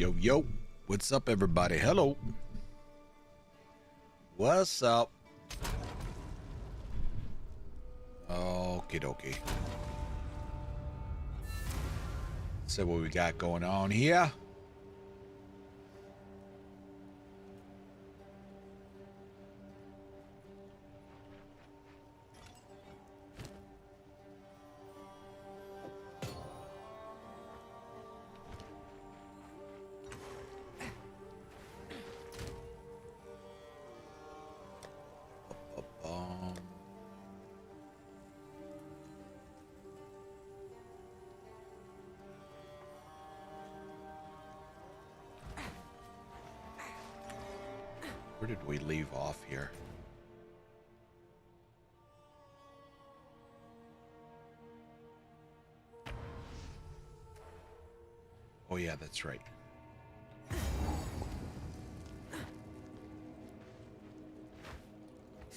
Yo, yo. What's up, everybody? Hello. What's up? Okie dokie. So what we got going on here? Where did we leave off here? Oh yeah, that's right.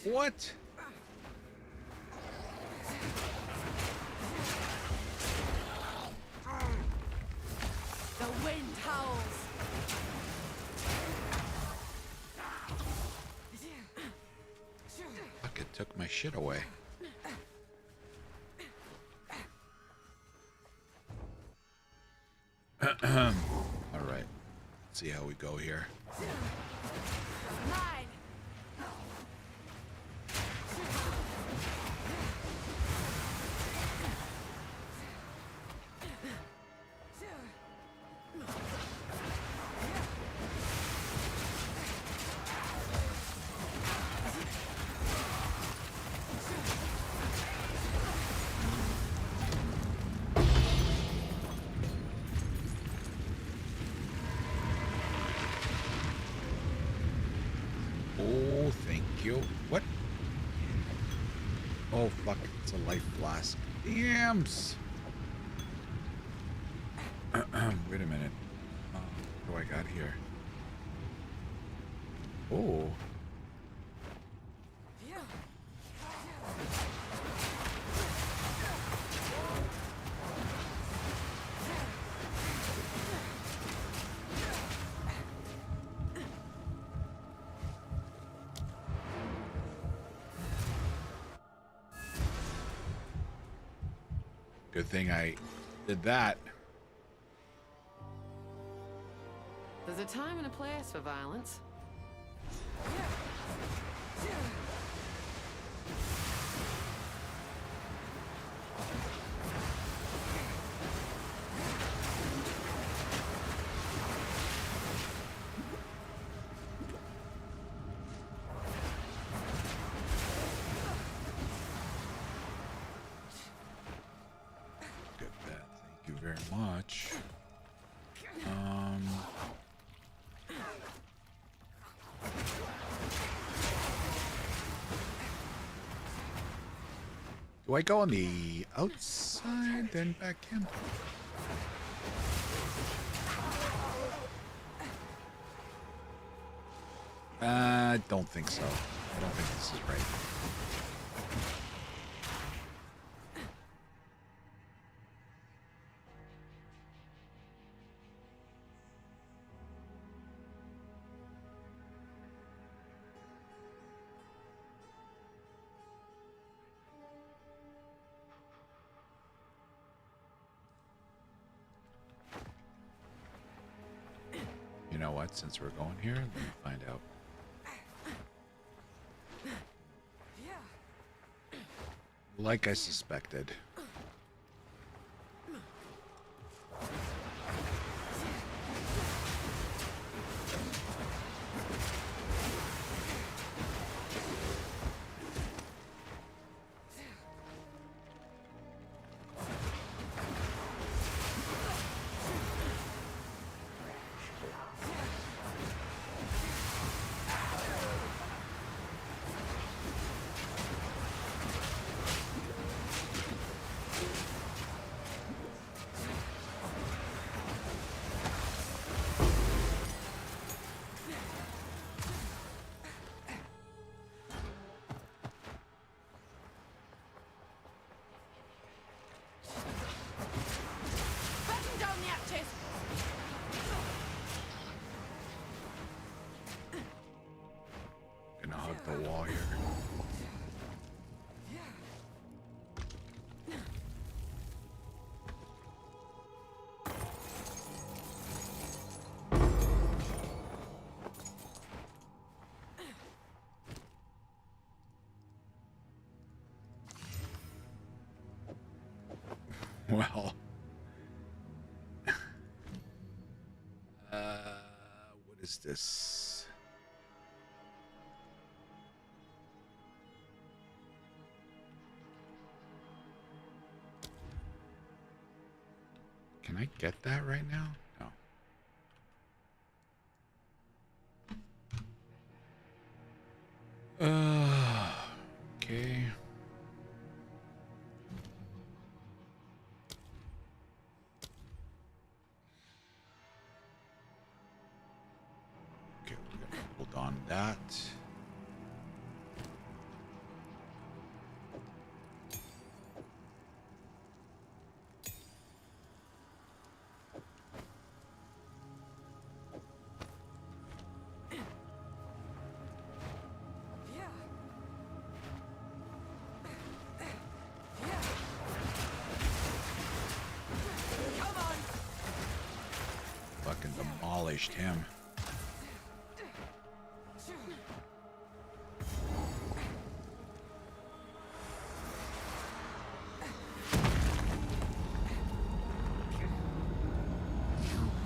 What? The wind howls. Fuck, it took my shit away. All right. Let's see how we go here. Mine. Oh, thank you. What? Oh, fuck. It's a life flask. Yams. Wait a minute. What do I got here? Oh. Good thing I did that. There's a time and a place for violence. Good that. Thank you very much. Do I go on the outside then back in? I don't think so. I don't think this is right. You know what? Since we're going here, let me find out. Like I suspected. the wall here. Well, what is this? Can I get that right now? No. Okay. Okay, we're gonna hold on that. Fucking demolished him.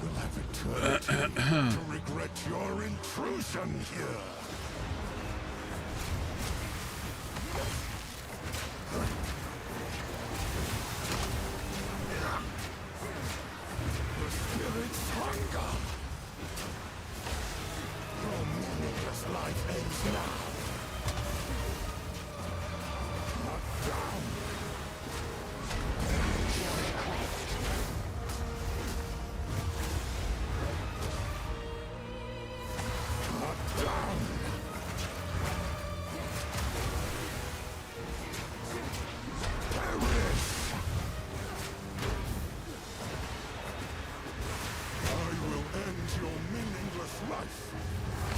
Will have eternity to regret your intrusion here. The spirit's hunger. Your meaningless life ends now. Not down. Not down. Perish. I will end your meaningless life.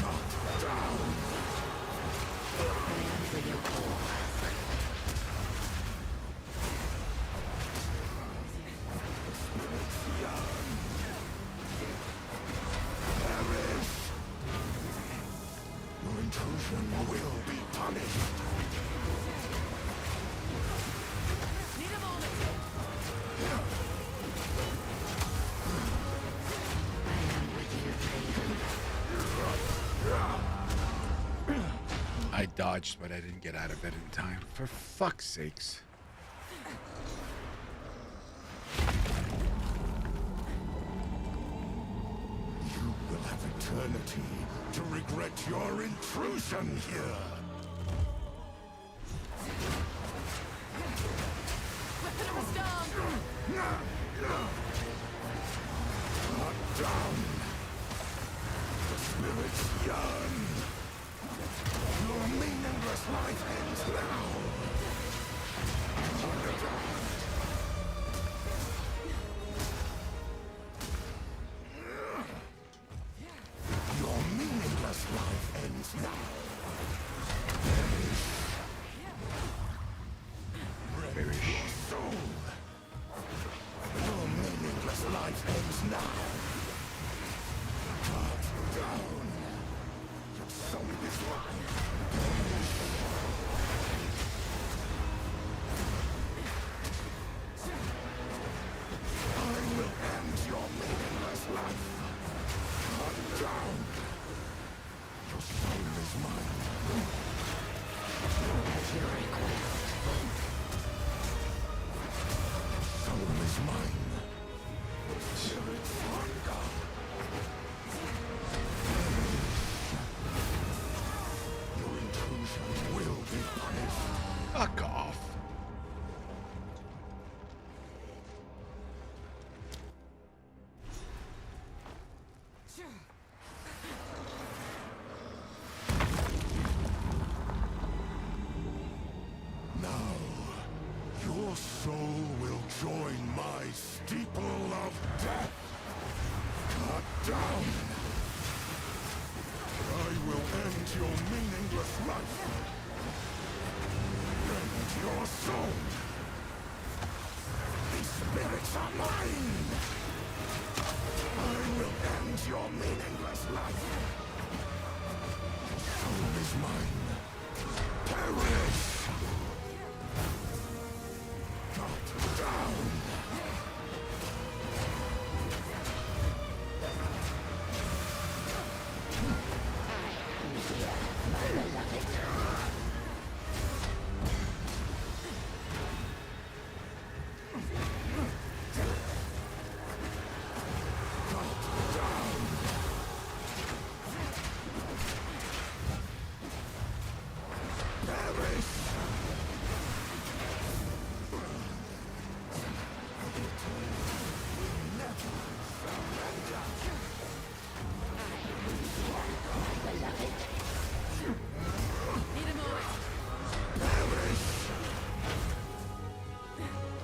Not down. Perish. Your intrusion will be punished. Need a moment. I dodged, but I didn't get out of it in time. For fuck's sakes. You will have eternity to regret your intrusion here. Weapon of a storm. Not down. The spirits yearn. Your meaningless life ends now. Your meaningless life ends now. Perish your soul. Your meaningless life ends now. Cut down. Your soul is mine. I will end your meaningless life. Cut down. Your soul is mine. Soul is mine. Spirit's hunger. Your are mine! I will end your meaningless life! Your soul is mine! Perish! Cut down! Need a moment.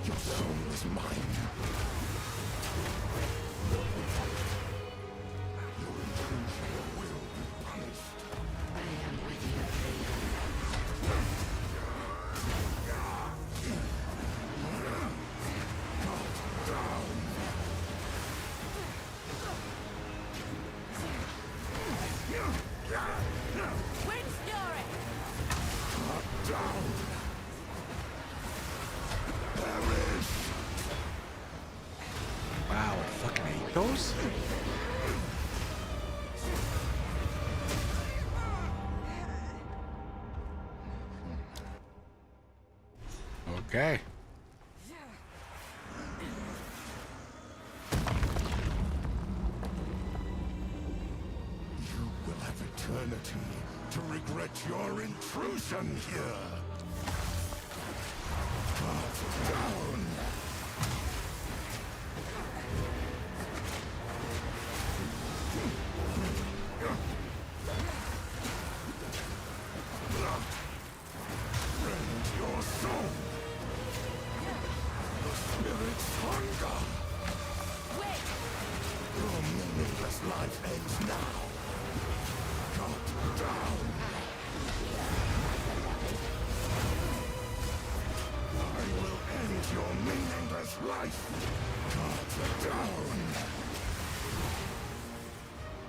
Your soul is mine. Your intrusion will be punished. I am with you. Wind Fury! Down! Perish! Wow, I fucking hate those. Okay. You will have eternity to regret your intrusion here. Cut down! Rend your soul! The spirit's hunger! Wait! Your meaningless life ends now! Cut down! I will end your meaningless life! Cut down!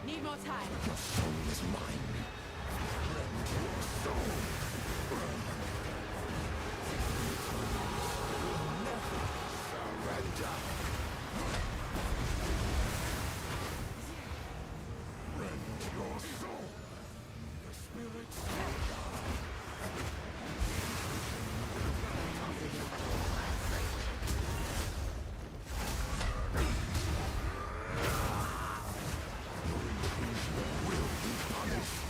Need more time. Your soul is mine! Rend your soul! Surrender! Rend your soul! The spirit's will be punished!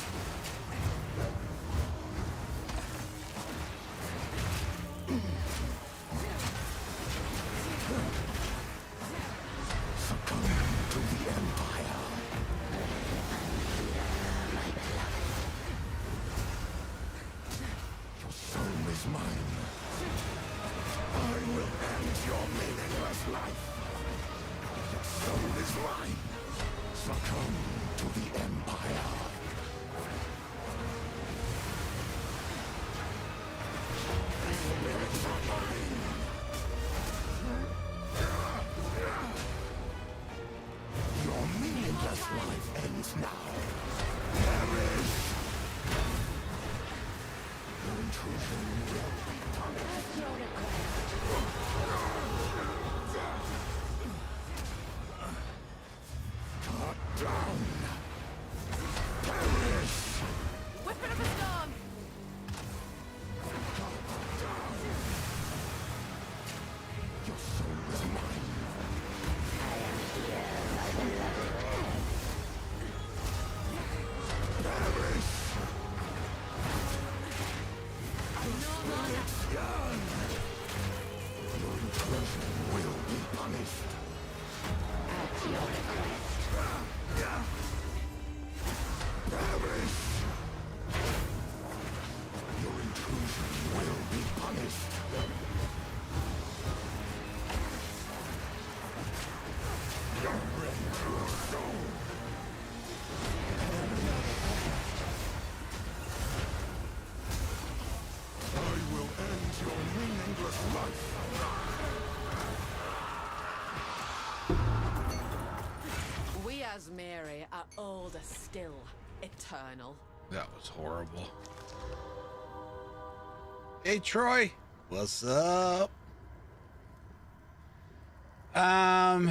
Succumb to the Empire! Your soul is mine! I will end your meaningless life! Your soul is mine! Succumb to the Empire! Spirits are mine! Your meaningless life ends now! Perish! Your intrusion will be punished! Cut down! Perish! Whipping up a storm! Your soul is mine! Perish! No longer. Your intrusion will be punished! are older still, eternal. That was horrible. Hey, Troy. What's up? I'm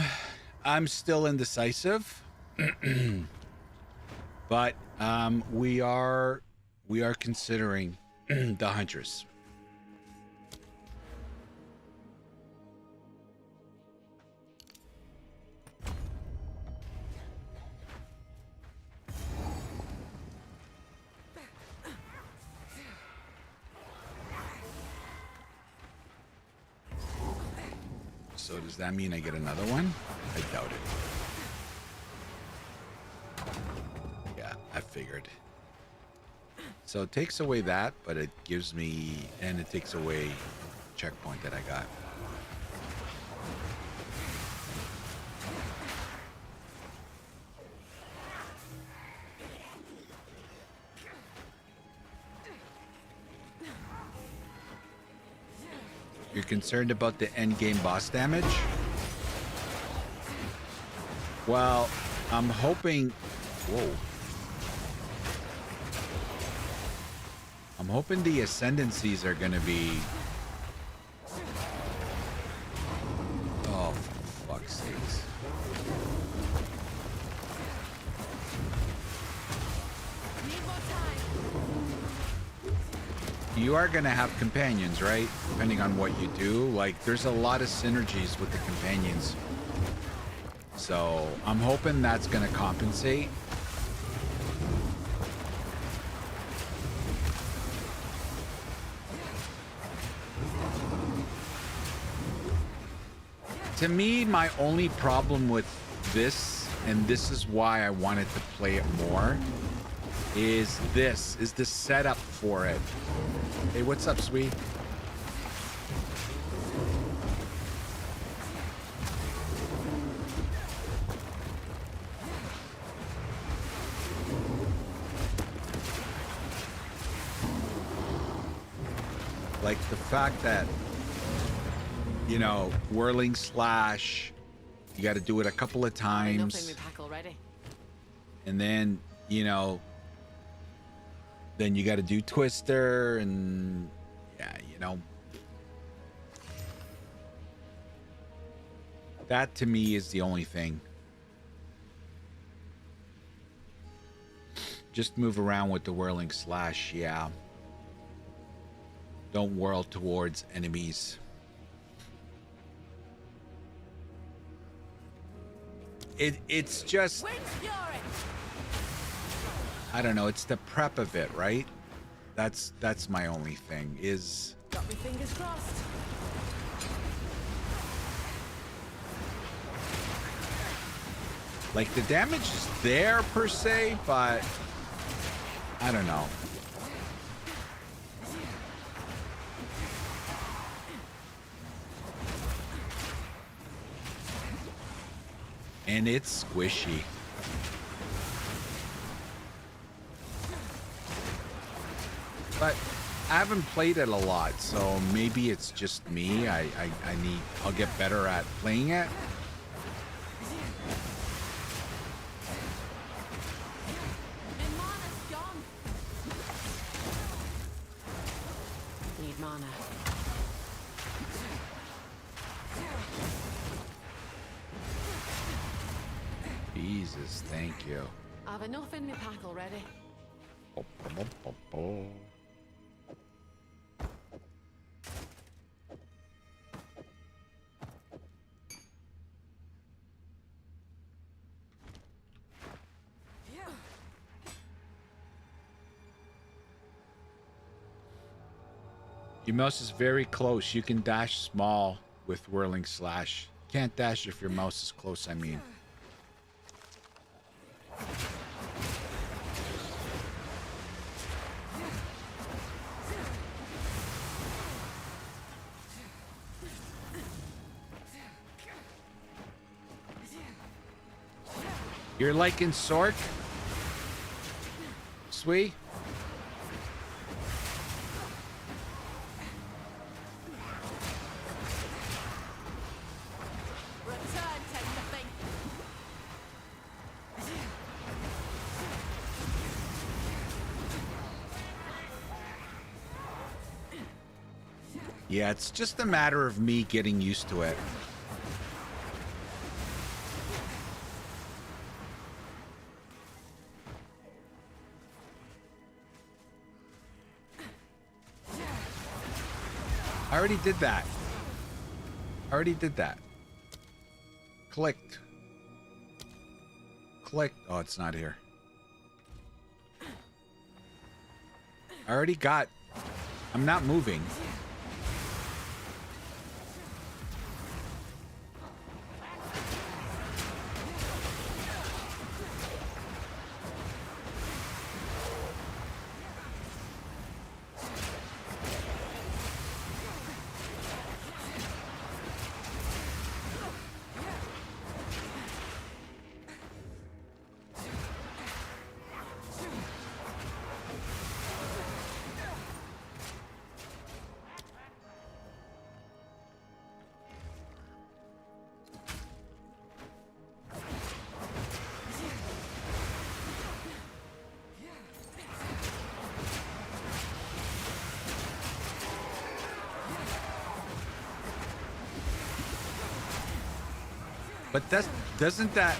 still indecisive. But we are considering the Huntress. So does that mean I get another one? I doubt it. Yeah, I figured. So it takes away that, but it gives me, and it takes away checkpoint that I got. You're concerned about the end game boss damage? Well, I'm hoping... Whoa. I'm hoping the ascendancies are going to be... Oh, for fuck's sakes. You are going to have companions, right? Depending on what you do. Like, there's a lot of synergies with the companions. So, I'm hoping that's going to compensate. To me, my only problem with this, and this is why I wanted to play it more, is the setup for it. Hey, what's up, sweet? Like the fact that, you know, whirling slash, you got to do it a couple of times. Nothing we pack already. And then, you know, then you got to do Twister, and yeah, you know, that to me is the only thing. Just move around with the whirling slash, yeah. Don't whirl towards enemies. It's just, I don't know, it's the prep of it, right? That's my only thing is... Got me fingers crossed. Like, the damage is there per se, but I don't know. And it's squishy. But I haven't played it a lot, so maybe it's just me. I'll get better at playing it. Need mana. Jesus, thank you. I've enough in my pack already. Your mouse is very close. You can dash small with whirling slash. Can't dash if your mouse is close, I mean. You're liking Sork? Sweet? Return, tender thing. Yeah, it's just a matter of me getting used to it. I already did that. I already did that. Clicked. Clicked. Oh, it's not here. I already got... I'm not moving. But that's, doesn't that...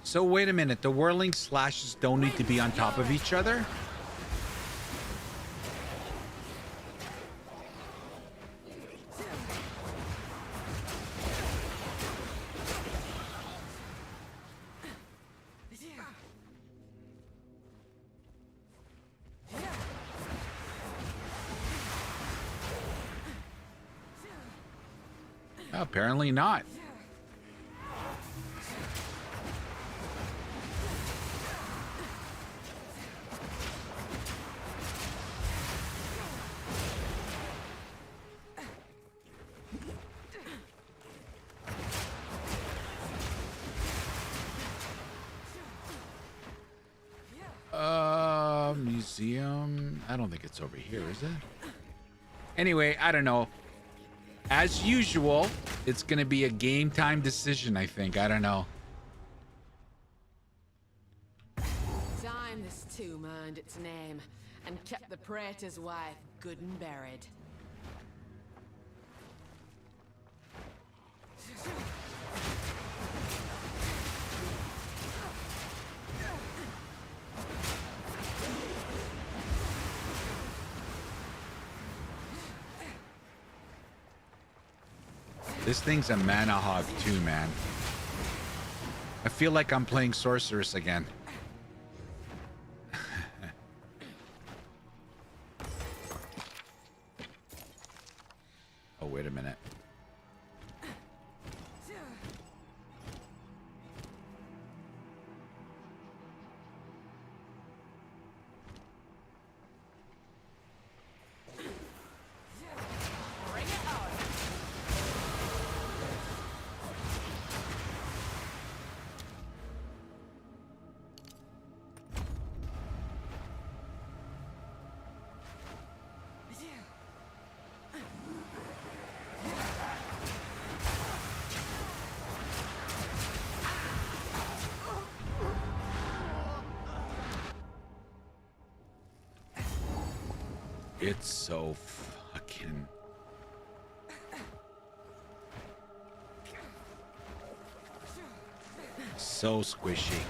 So wait a minute, the whirling slashes don't need to be on top of each other? Apparently not. Museum. I don't think it's over here, is it? Anyway, I don't know. As usual, it's gonna be a game time decision, I think. I don't know. Time this tomb earned its name and kept the praetor's wife good and buried. This thing's a mana hog too, man. I feel like I'm playing Sorceress again. Oh, wait a minute. It's so fucking... so squishy.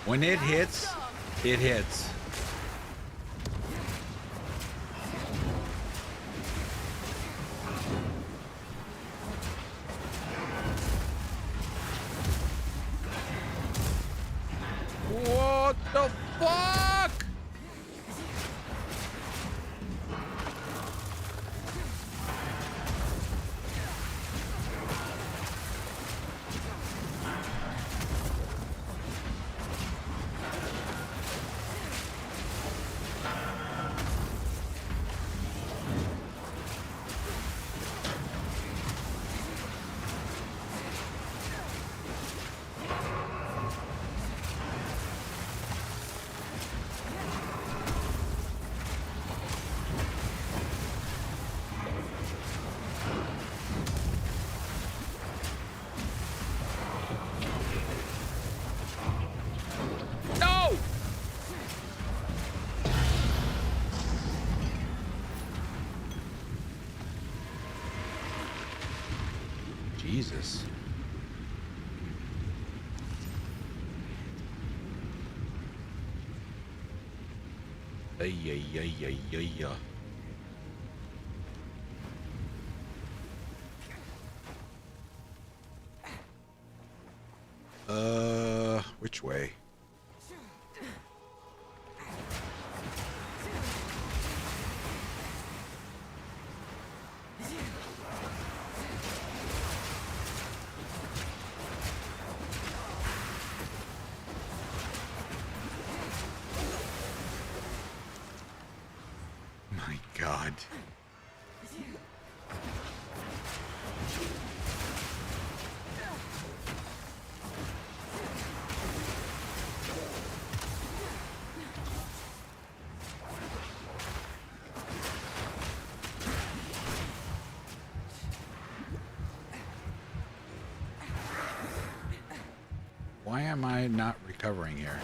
When it hits, it hits. What the fuck? Jesus. Ay, ay, ay, ay, ay, ay. Which way? My God. Why am I not recovering here?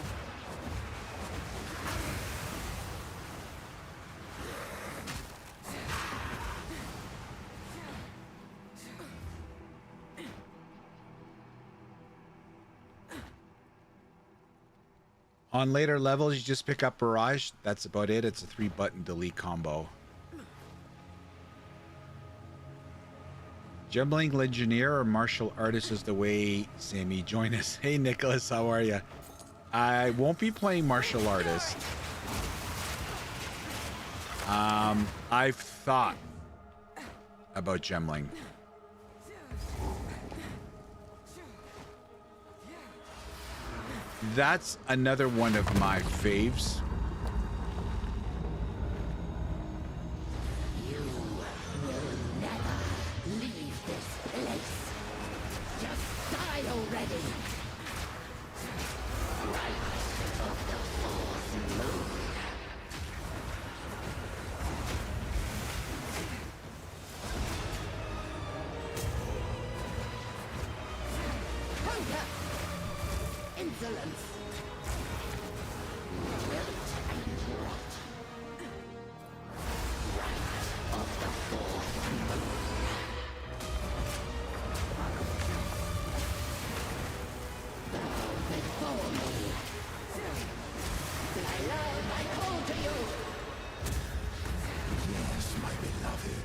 On later levels, you just pick up Barrage. That's about it. It's a 3-button delete combo. Gembling Legionnaire or Martial Artist is the way. Sammy, join us. Hey, Nicholas, how are you? I won't be playing Martial Artist. I've thought about Gembling. That's another one of my faves. You will never leave this place. Just die already. Right of the fourth moon. Hunger! Insolence! Wilt and rot. Right of the fourth moon. Bow before me. My love, I call to you. Yes, my beloved.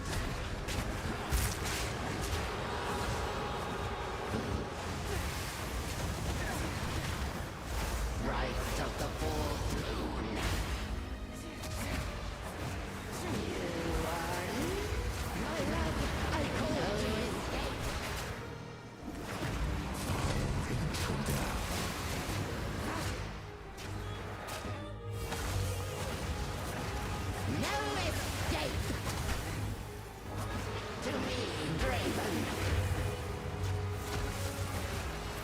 Right of the fourth moon. You are my love, I call to you. Intruder. No escape. To me, Draven.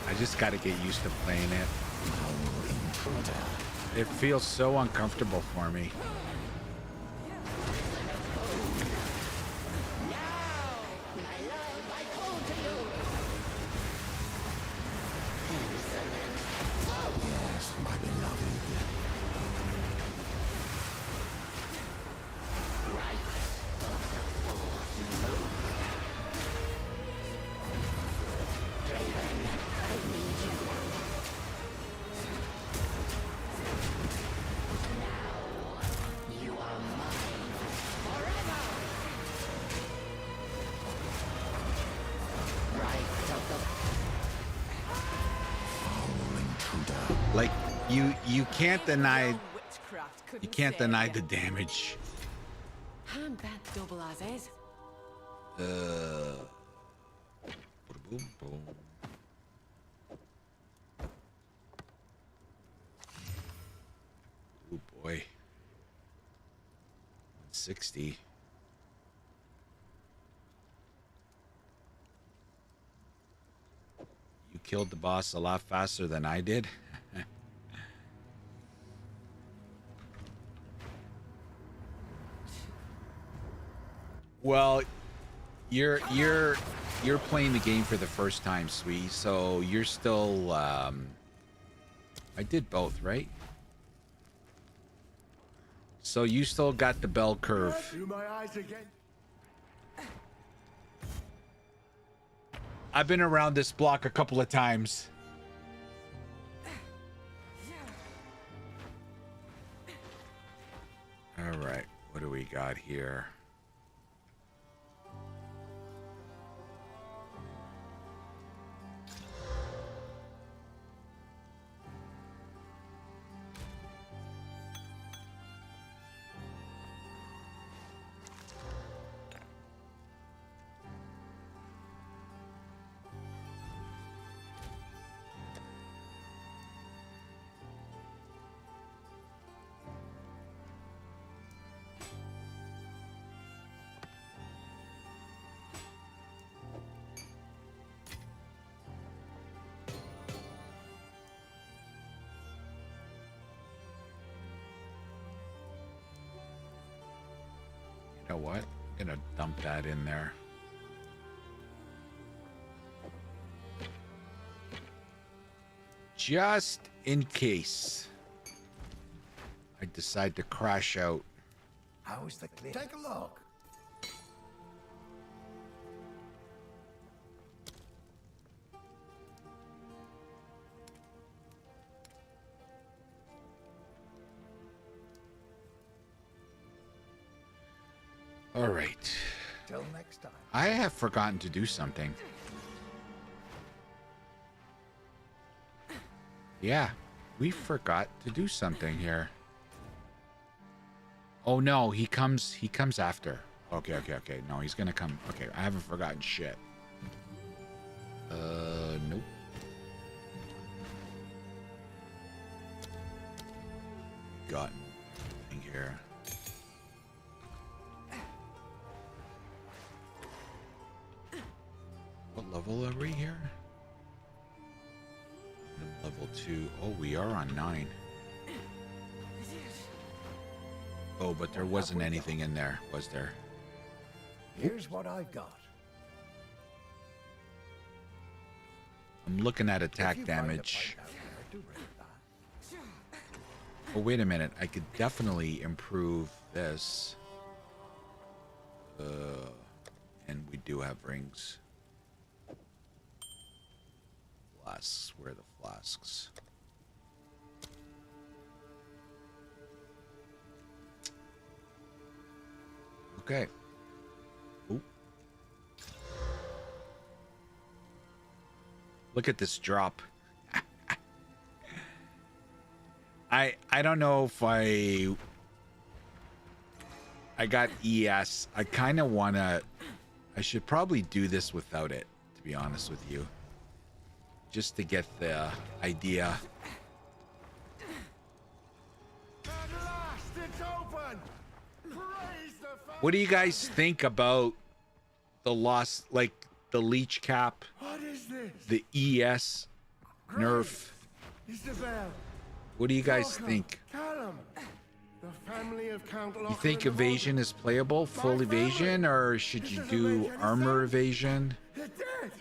I just got to get used to playing it. Foul intruder. It feels so uncomfortable for me. Now, my love, I call to you. Insolent. Yes, my beloved. Right of the fourth moon. Draven, I need you. Now, you are mine forever. Right of the Foul intruder. Like you can't deny Witchcraft you couldn't can't save deny ya. the damage. Hand that double as is. Boom, boom. Oh boy. 160. You killed the boss a lot faster than I did. Well, you're playing the game for the first time, Sweet. So you're still I did both, right? So you still got the bell curve. To my eyes again. I've been around this block a couple of times. All right, what do we got here? You know what? I'm gonna dump that in there. Just in case I decide to crash out. How is the clear? Take a look. All right. Till next time. I have forgotten to do something. Yeah, we forgot to do something here. Oh no, he comes after. Okay. No, he's gonna come. Okay, I haven't forgotten shit. Nope. Got nothing here. What level are we here? Level 2. Oh, we are on 9. Oh, but there wasn't anything in there, was there? Here's what I've got. I'm looking at If attack you find a damage. fight out there, do bring it back. Oh, wait a minute. I could definitely improve this. And we do have rings. Flasks. Where are the flasks? Okay. Ooh. Look at this drop. I don't know if I got ES. I kind of want to... I should probably do this without it, to be honest with you. Just to get the idea. At last, it's open. Praise the What do you guys think about the loss, like the leech cap, What is this? the ES nerf? Isabel. What do you guys Walker, think? Callum. The family of Count You think evasion is playable, full evasion, or should you do armor evasion? They're dead.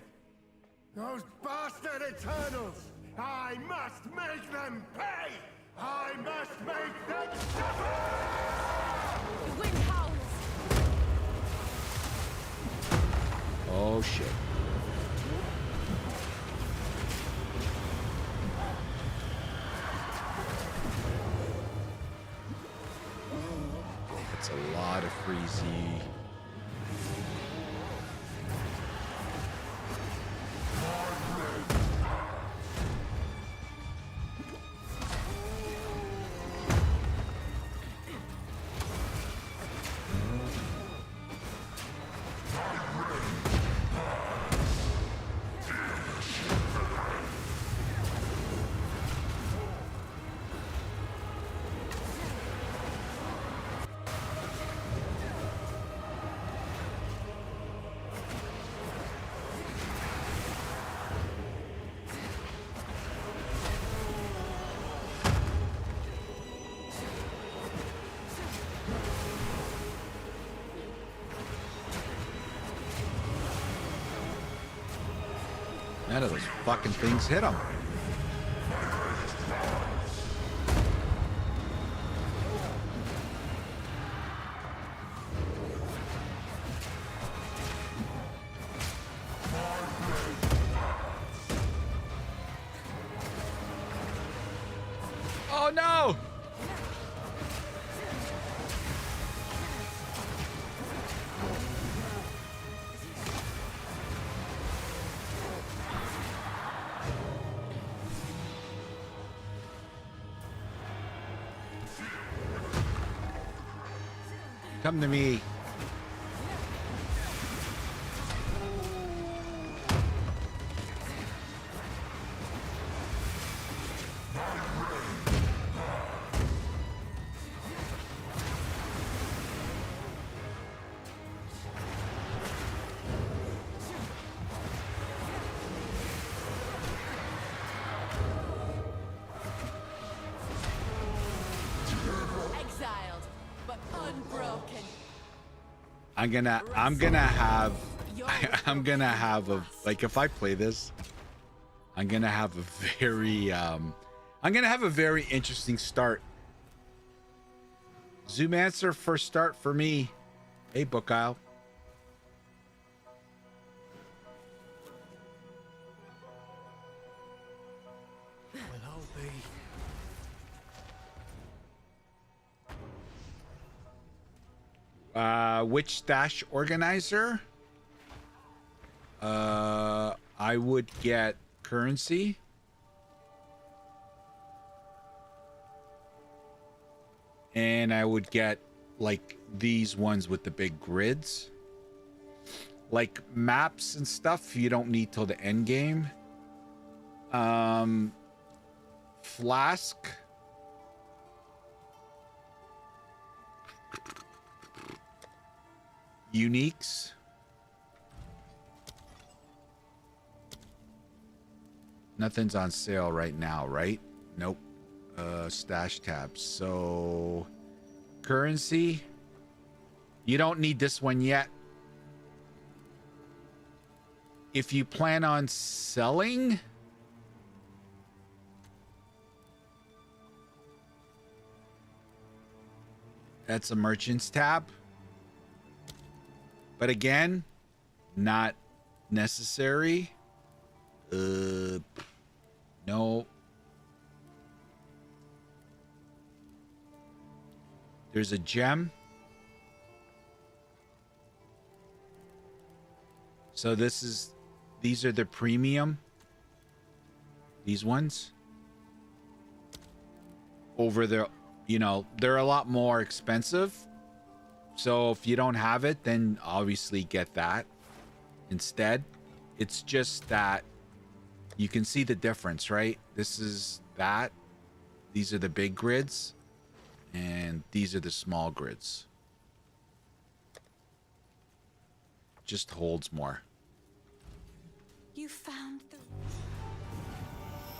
Those bastard Eternals. I must make them pay. I must make them suffer. The wind howls. Oh shit. That's a lot of freezy. None of those fucking things hit him. Oh no! Come to me. Exiled, but unbroken. I'm gonna have I'm gonna have a, like, if I play this, I'm gonna have a very interesting start. Zoomancer first start for me. Hey, Book Isle. Well, I'll be. Which stash organizer? I would get currency. And I would get like these ones with the big grids. Like maps and stuff you don't need till the end game. Flask. Uniques. Nothing's on sale right now, right? Nope. Stash tabs. So currency. You don't need this one yet. If you plan on selling, that's a merchant's tab. But again, not necessary. No. There's a gem. So these are the premium. These ones. Over there, you know, they're a lot more expensive. So if you don't have it, then obviously get that instead. It's just that you can see the difference, right? This is that. These are the big grids. And these are the small grids. Just holds more. You found the...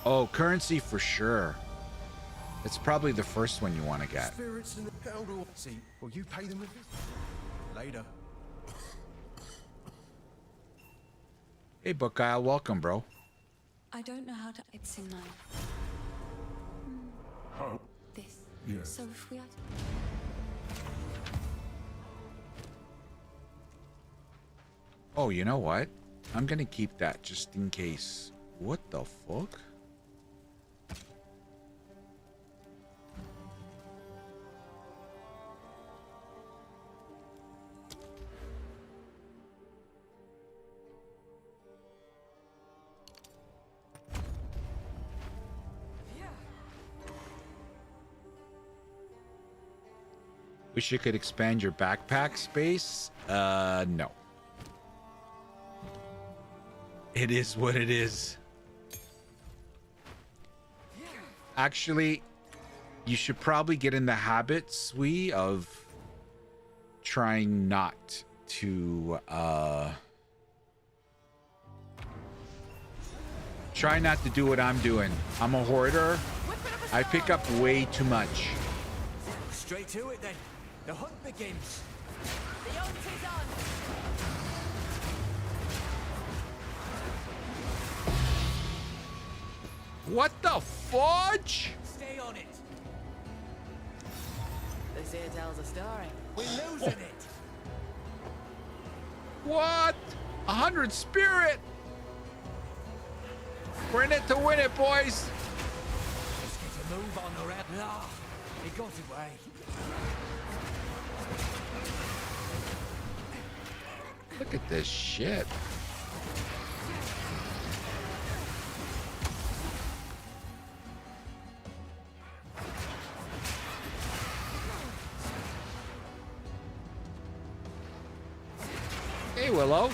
Oh, currency for sure. It's probably the first one you want to get. Spirits in the hell do I see? Well, you pay them a visit. Later. Hey, Book Isle, welcome, bro. I don't know how to... It's in my... Oh. This. Yeah. So if we are... Oh, you know what? I'm gonna keep that just in case. What the fuck? Wish you could expand your backpack space. No. It is what it is. Actually, you should probably get in the habit, Sui, of trying not to, try not to do what I'm doing. I'm a hoarder. I pick up way too much. Straight to it then. The hunt begins. The hunt is on. What the fudge? Stay on it. This here tells a story. We're losing it. What? 100 spirit. We're in it to win it, boys. Let's get to move on the red. Ah, he got away. Look at this shit. Hey, Willow.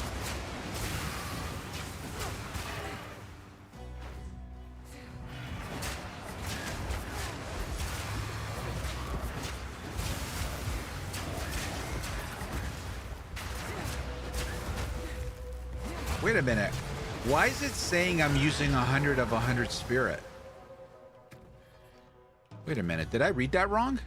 Wait a minute. Why is it saying I'm using 100 of 100 spirit? Wait a minute. Did I read that wrong?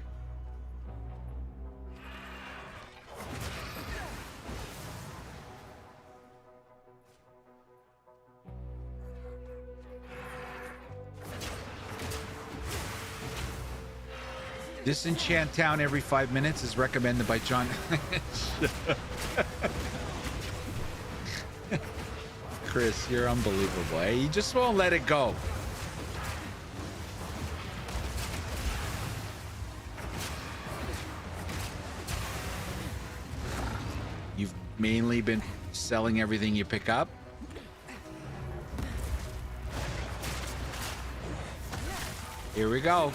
Disenchant Town every 5 minutes is recommended by John. Chris, you're unbelievable. Hey, you just won't let it go. You've mainly been selling everything you pick up? Here we go.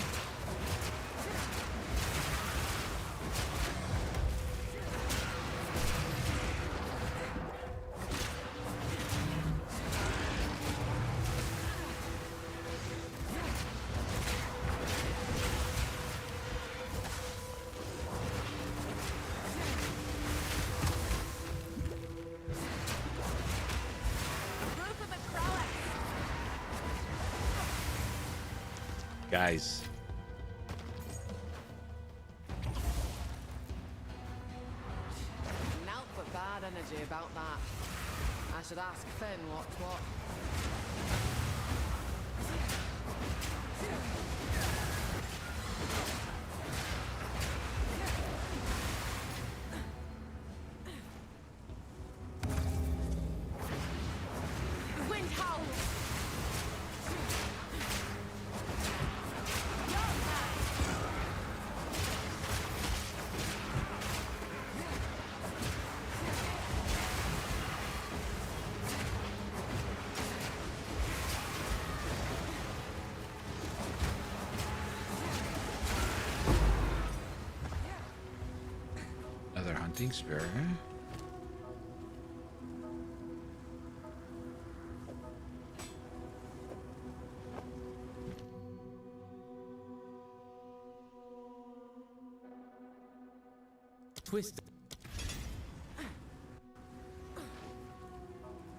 Guys. Nout but bad energy about that. I should ask Finn what's what. Wind howls! Another hunting spear, huh? Twist.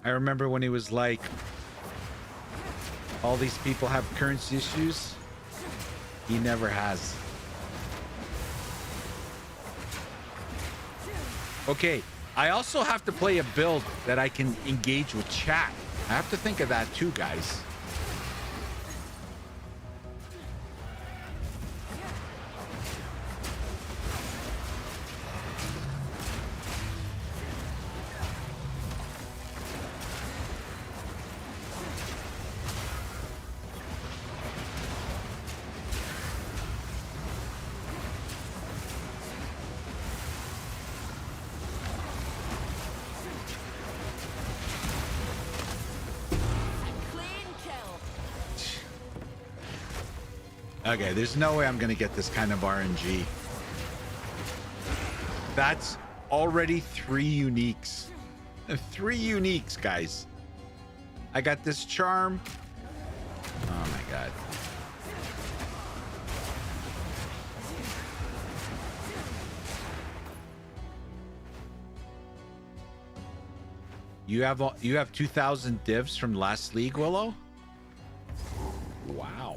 I remember when he was like, all these people have currency issues. He never has. Okay, I also have to play a build that I can engage with chat. I have to think of that too, guys. Okay, there's no way I'm gonna get this kind of RNG. That's already 3 uniques. 3 uniques, guys. I got this charm. Oh my god. You have 2,000 divs from last league, Willow? Wow.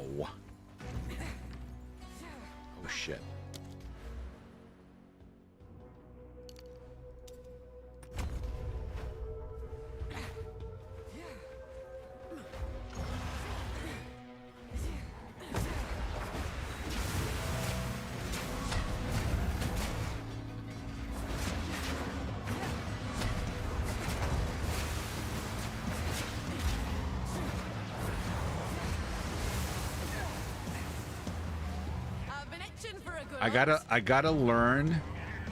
Oh shit. itching for a good I gotta learn,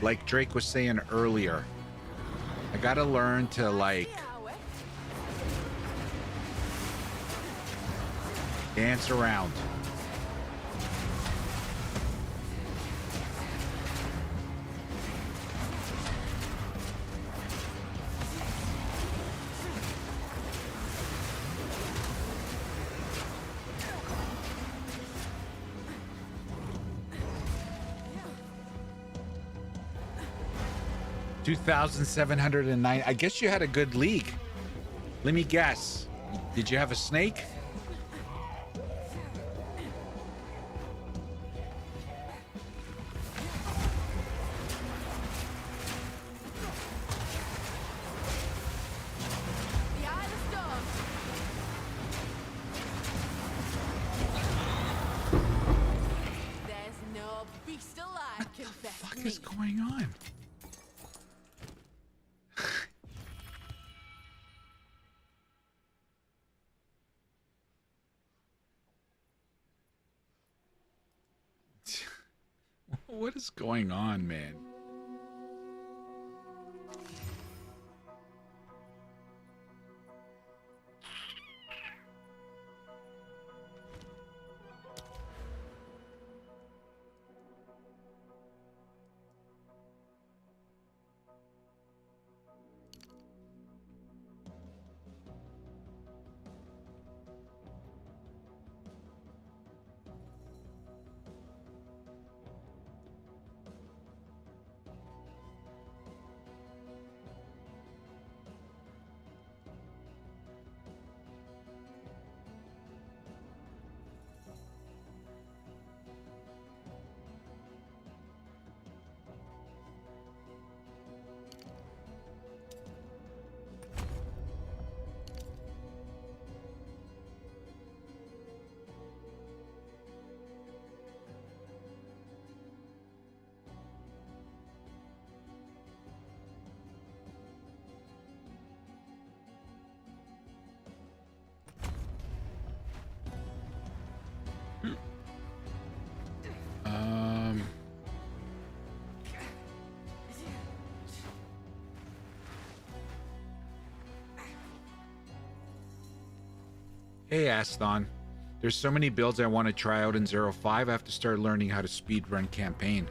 like Drake was saying earlier. I gotta learn to like dance around. $2,709. I guess you had a good league. Let me guess. Did you have a snake? The Eye of the Storm. There's no beast alive can best What me. is going on? What is going on, man? Hey, Aston. There's so many builds I want to try out in 05. I have to start learning how to speedrun campaign.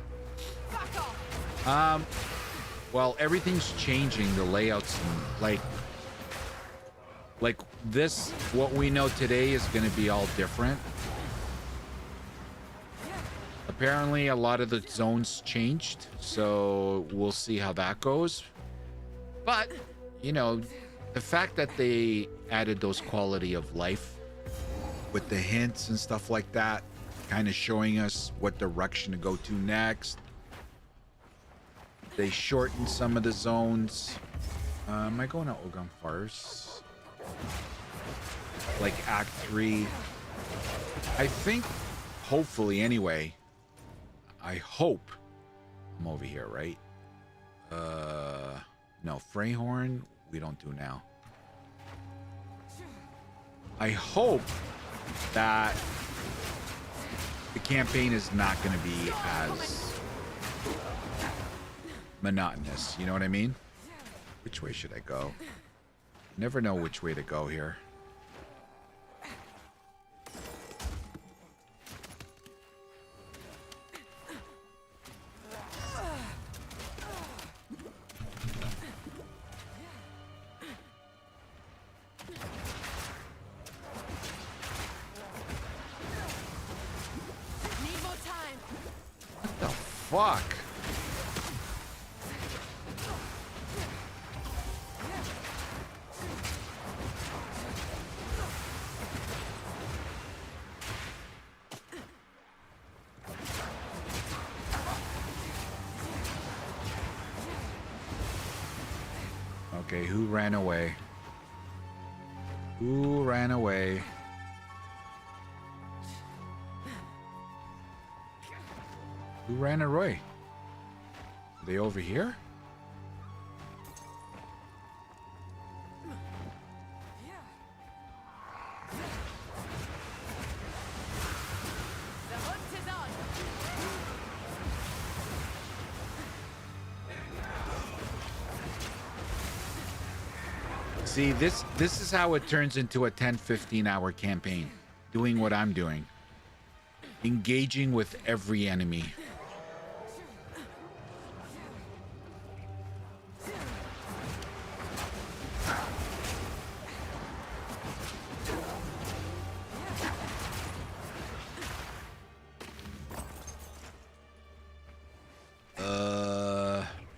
Well, everything's changing, the layouts, and like this, what we know today is going to be all different. Apparently, a lot of the zones changed, so we'll see how that goes. But, you know, the fact that they added those quality of life with the hints and stuff like that, kind of showing us what direction to go to next. They shortened some of the zones. Am I going to Ogon Farce? Like Act 3. I think, hopefully anyway, I hope I'm over here, right? No, Freyhorn, we don't do now. I hope that the campaign is not going to be as monotonous. You know what I mean? Which way should I go? Never know which way to go here. Need more time. What the fuck? Okay, who ran away? Who ran away? Who ran away? Are they over here? The hunt is on. See, this is how it turns into a 10-15 hour campaign. Doing what I'm doing. Engaging with every enemy.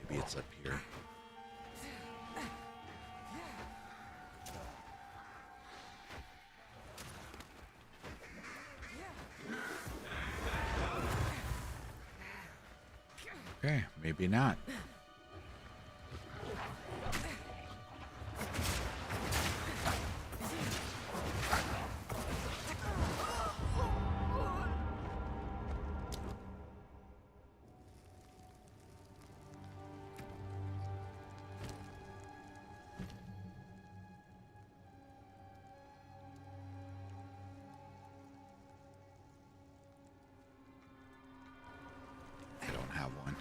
Maybe it's up here. Okay, maybe not. I don't have one.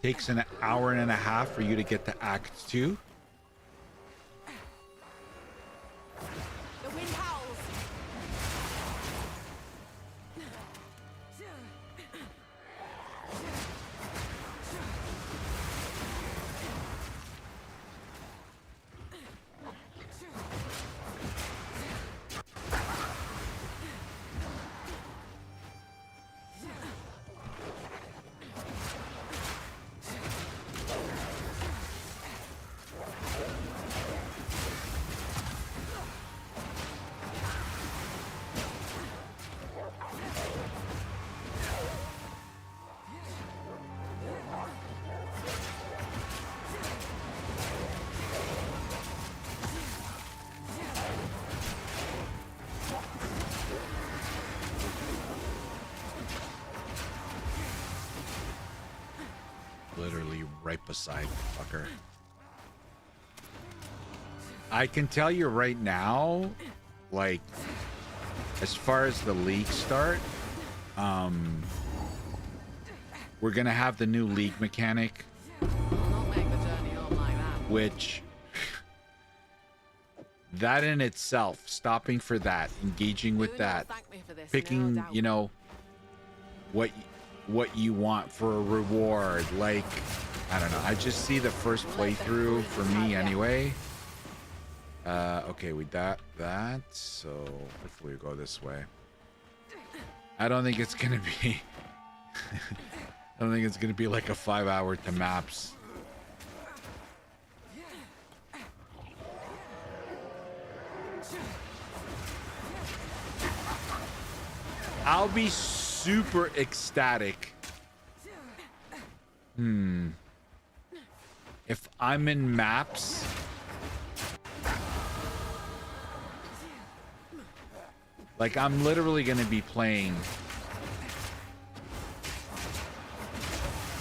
Takes an hour and a half for you to get to Act 2. The wind howls. Literally right beside the fucker. I can tell you right now, like, as far as the league start, we're gonna have the new league mechanic, Not make the journey home like that. which that in itself, stopping for that, engaging with Do not that, thank me for this, no picking, doubt. you know, what you want for a reward. Like, I don't know. I just see the first playthrough for me anyway. Okay, we got that. So hopefully we go this way. I don't think it's gonna be. I don't think it's gonna be like a 5 hour to maps. I'll be super ecstatic. If I'm in maps. Like, I'm literally gonna be playing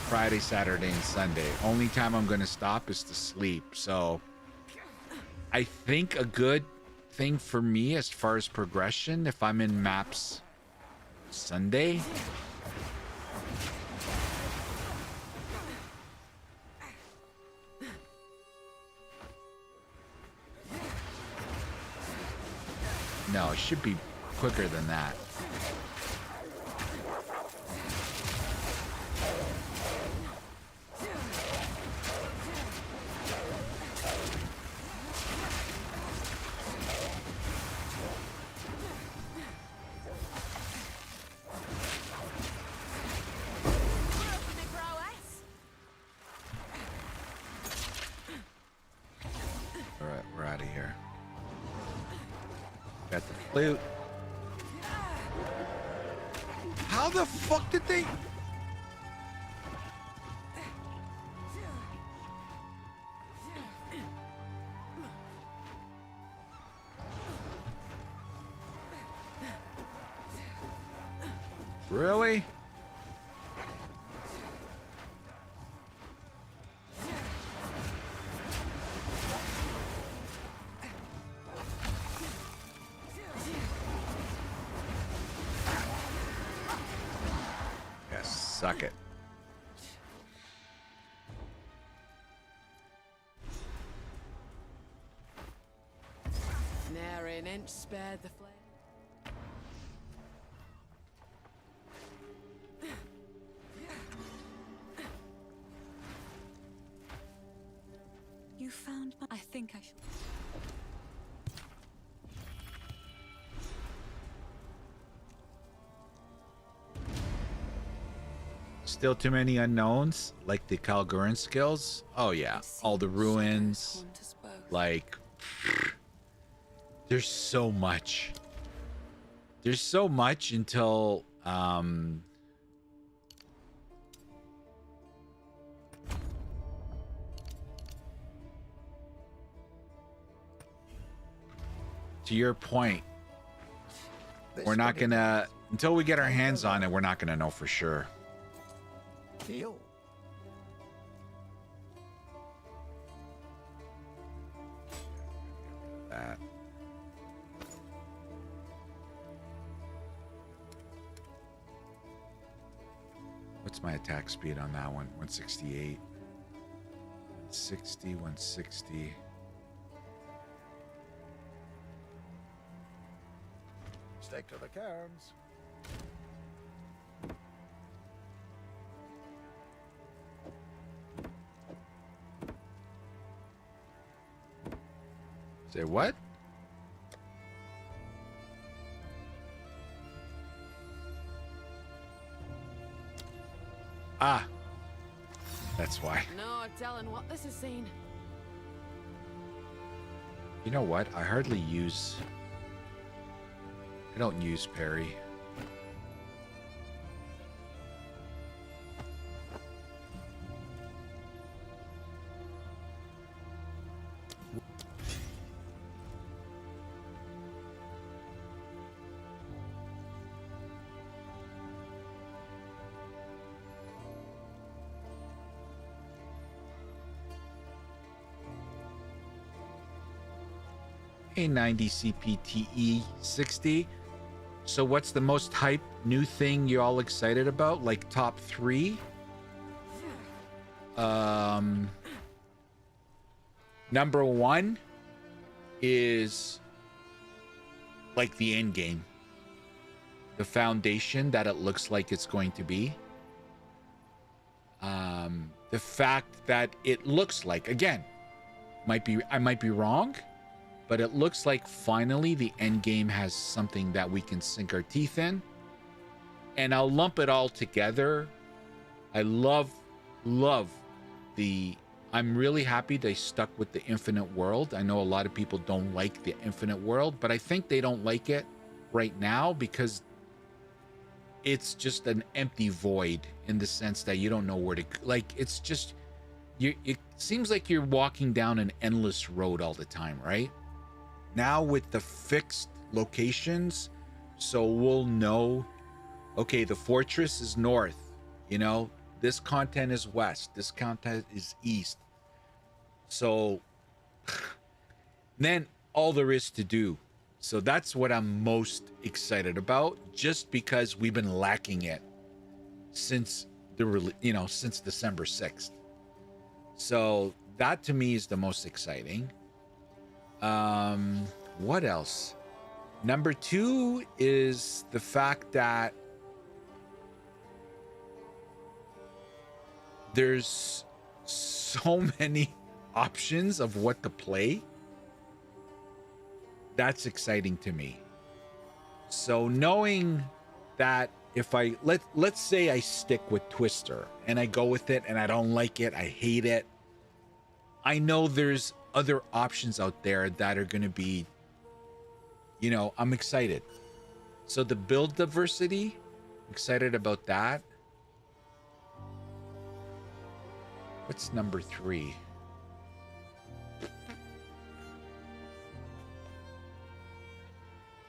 Friday, Saturday, and Sunday. Only time I'm gonna stop is to sleep. So I think a good thing for me as far as progression, if I'm in maps Sunday, no, it should be quicker than that. All right, we're out of here. Got the flute. How the fuck did they? Really? Suck it. Nary an inch spared the flame. You found my... I think I should... Still too many unknowns, like the Kalguran skills. Oh yeah, all the ruins. Haunt us both. Like, there's so much. There's so much until to your point, we're not gonna, until we get our hands on it, we're not gonna know for sure. Deal. That. What's my attack speed on that one? 168. 160, 160. Stick to the cairns. Say what? Ah, that's why. No telling what this has seen. You know what? I hardly use. I don't use parry. A 90 CPTE 60. So what's the most hype new thing you're all excited about? Like top 3? Number 1 is like the end game. The foundation that it looks like it's going to be. The fact that it looks like, again, I might be wrong, but it looks like finally the end game has something that we can sink our teeth in. And I'll lump it all together. I love the... I'm really happy they stuck with the infinite world. I know a lot of people don't like the infinite world, but I think they don't like it right now because it's just an empty void in the sense that you don't know where to... Like, it's just... It seems like you're walking down an endless road all the time, right? Now with the fixed locations, so we'll know, okay, the fortress is north, you know, this content is west, this content is east. So then all there is to do. So that's what I'm most excited about, just because we've been lacking it since since December 6th. So that to me is the most exciting. What else? Number 2 is the fact that there's so many options of what to play. That's exciting to me. So knowing that if let's say I stick with Twister and I go with it and I don't like it, I hate it, I know there's other options out there that are going to be, I'm excited. So the build diversity, excited about that. What's number 3?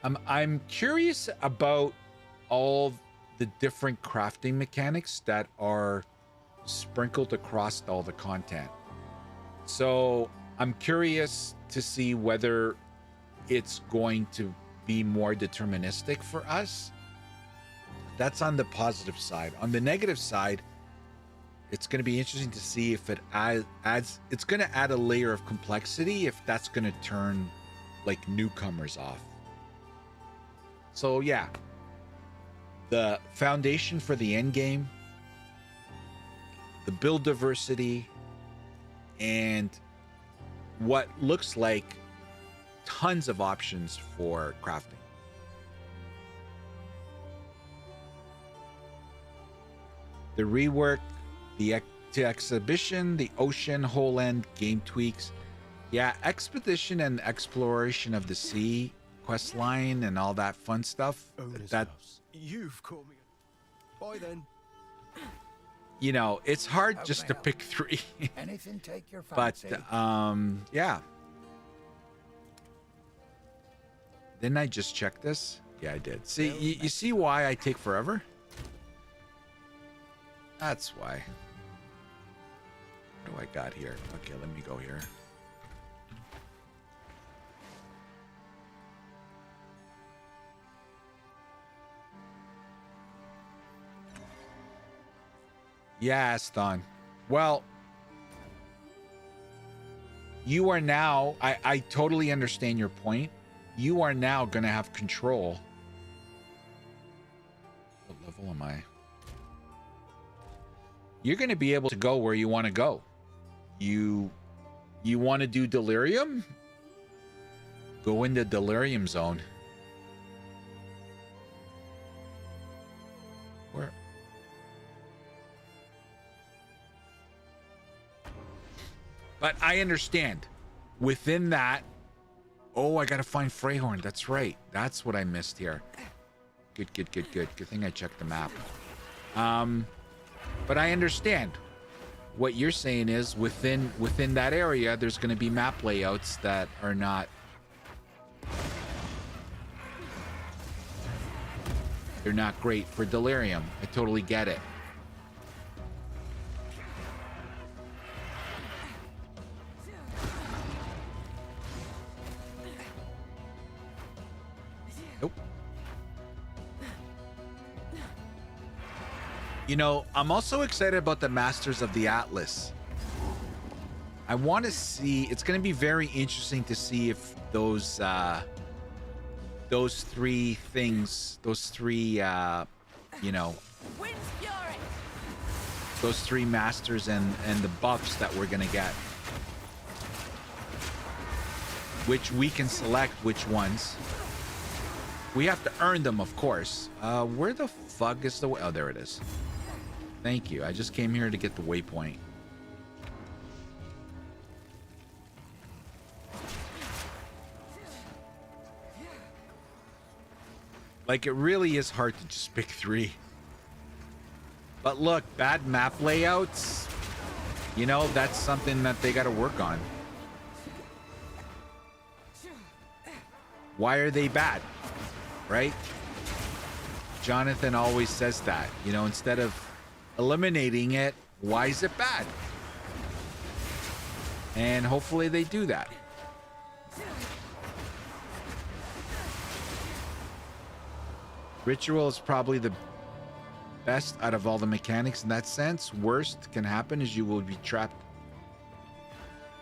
I'm curious about all the different crafting mechanics that are sprinkled across all the content. So I'm curious to see whether it's going to be more deterministic for us. That's on the positive side. On the negative side, it's going to be interesting to see if it adds. It's going to add a layer of complexity if that's going to turn like newcomers off. So yeah, the foundation for the end game, the build diversity, and what looks like tons of options for crafting. The rework, the exhibition, the ocean, whole end game tweaks. Yeah, expedition and exploration of the sea, quest line, and all that fun stuff. That, You've caught me. Bye then. you know, it's hard How just can to I pick 3. Anything take your But fancy? yeah. Didn't I just check this? Yeah, I did. See, you see why I take forever? That's why. What do I got here? Okay, let me go here. Yeah, Aston. Well, you are now, I totally understand your point. You are now going to have control. What level am I? You're going to be able to go where you want to go. You want to do Delirium? Go into Delirium Zone. Where? But I understand. Within that, oh, I gotta find Freyhorn. That's right. That's what I missed here. Good. Good thing I checked the map. But I understand. What you're saying is within that area, there's gonna be map layouts that are not. They're not great for Delirium. I totally get it. Nope. You know, I'm also excited about the Masters of the Atlas. I want to see, it's going to be very interesting to see if those three things, you know, Wind's fury! those 3 masters and the buffs that we're going to get. Which we can select which ones. We have to earn them, of course. Where the fuck is the way? Oh, there it is. Thank you. I just came here to get the waypoint. Like, it really is hard to just pick 3. But look, bad map layouts, you know, that's something that they got to work on. Why are they bad? Right? Jonathan always says that, you know, instead of eliminating it, why is it bad? And hopefully they do that. Ritual is probably the best out of all the mechanics in that sense. Worst can happen is you will be trapped.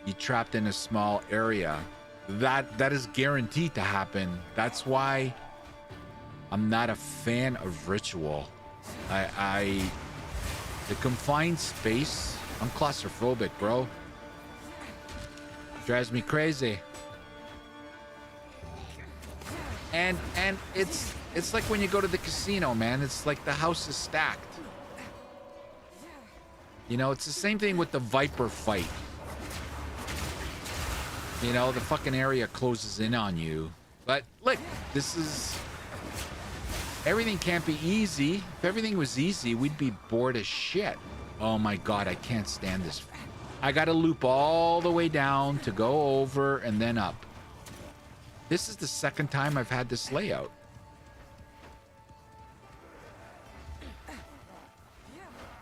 Be trapped in a small area. That is guaranteed to happen. That's why I'm not a fan of Ritual. The confined space, I'm claustrophobic, bro. Drives me crazy. And it's like when you go to the casino, man. It's like the house is stacked. You know, it's the same thing with the Viper fight. You know, the fucking area closes in on you. But look, this is... Everything can't be easy. If everything was easy, we'd be bored as shit. Oh my god, I can't stand this. I gotta loop all the way down to go over and then up. This is the second time I've had this layout.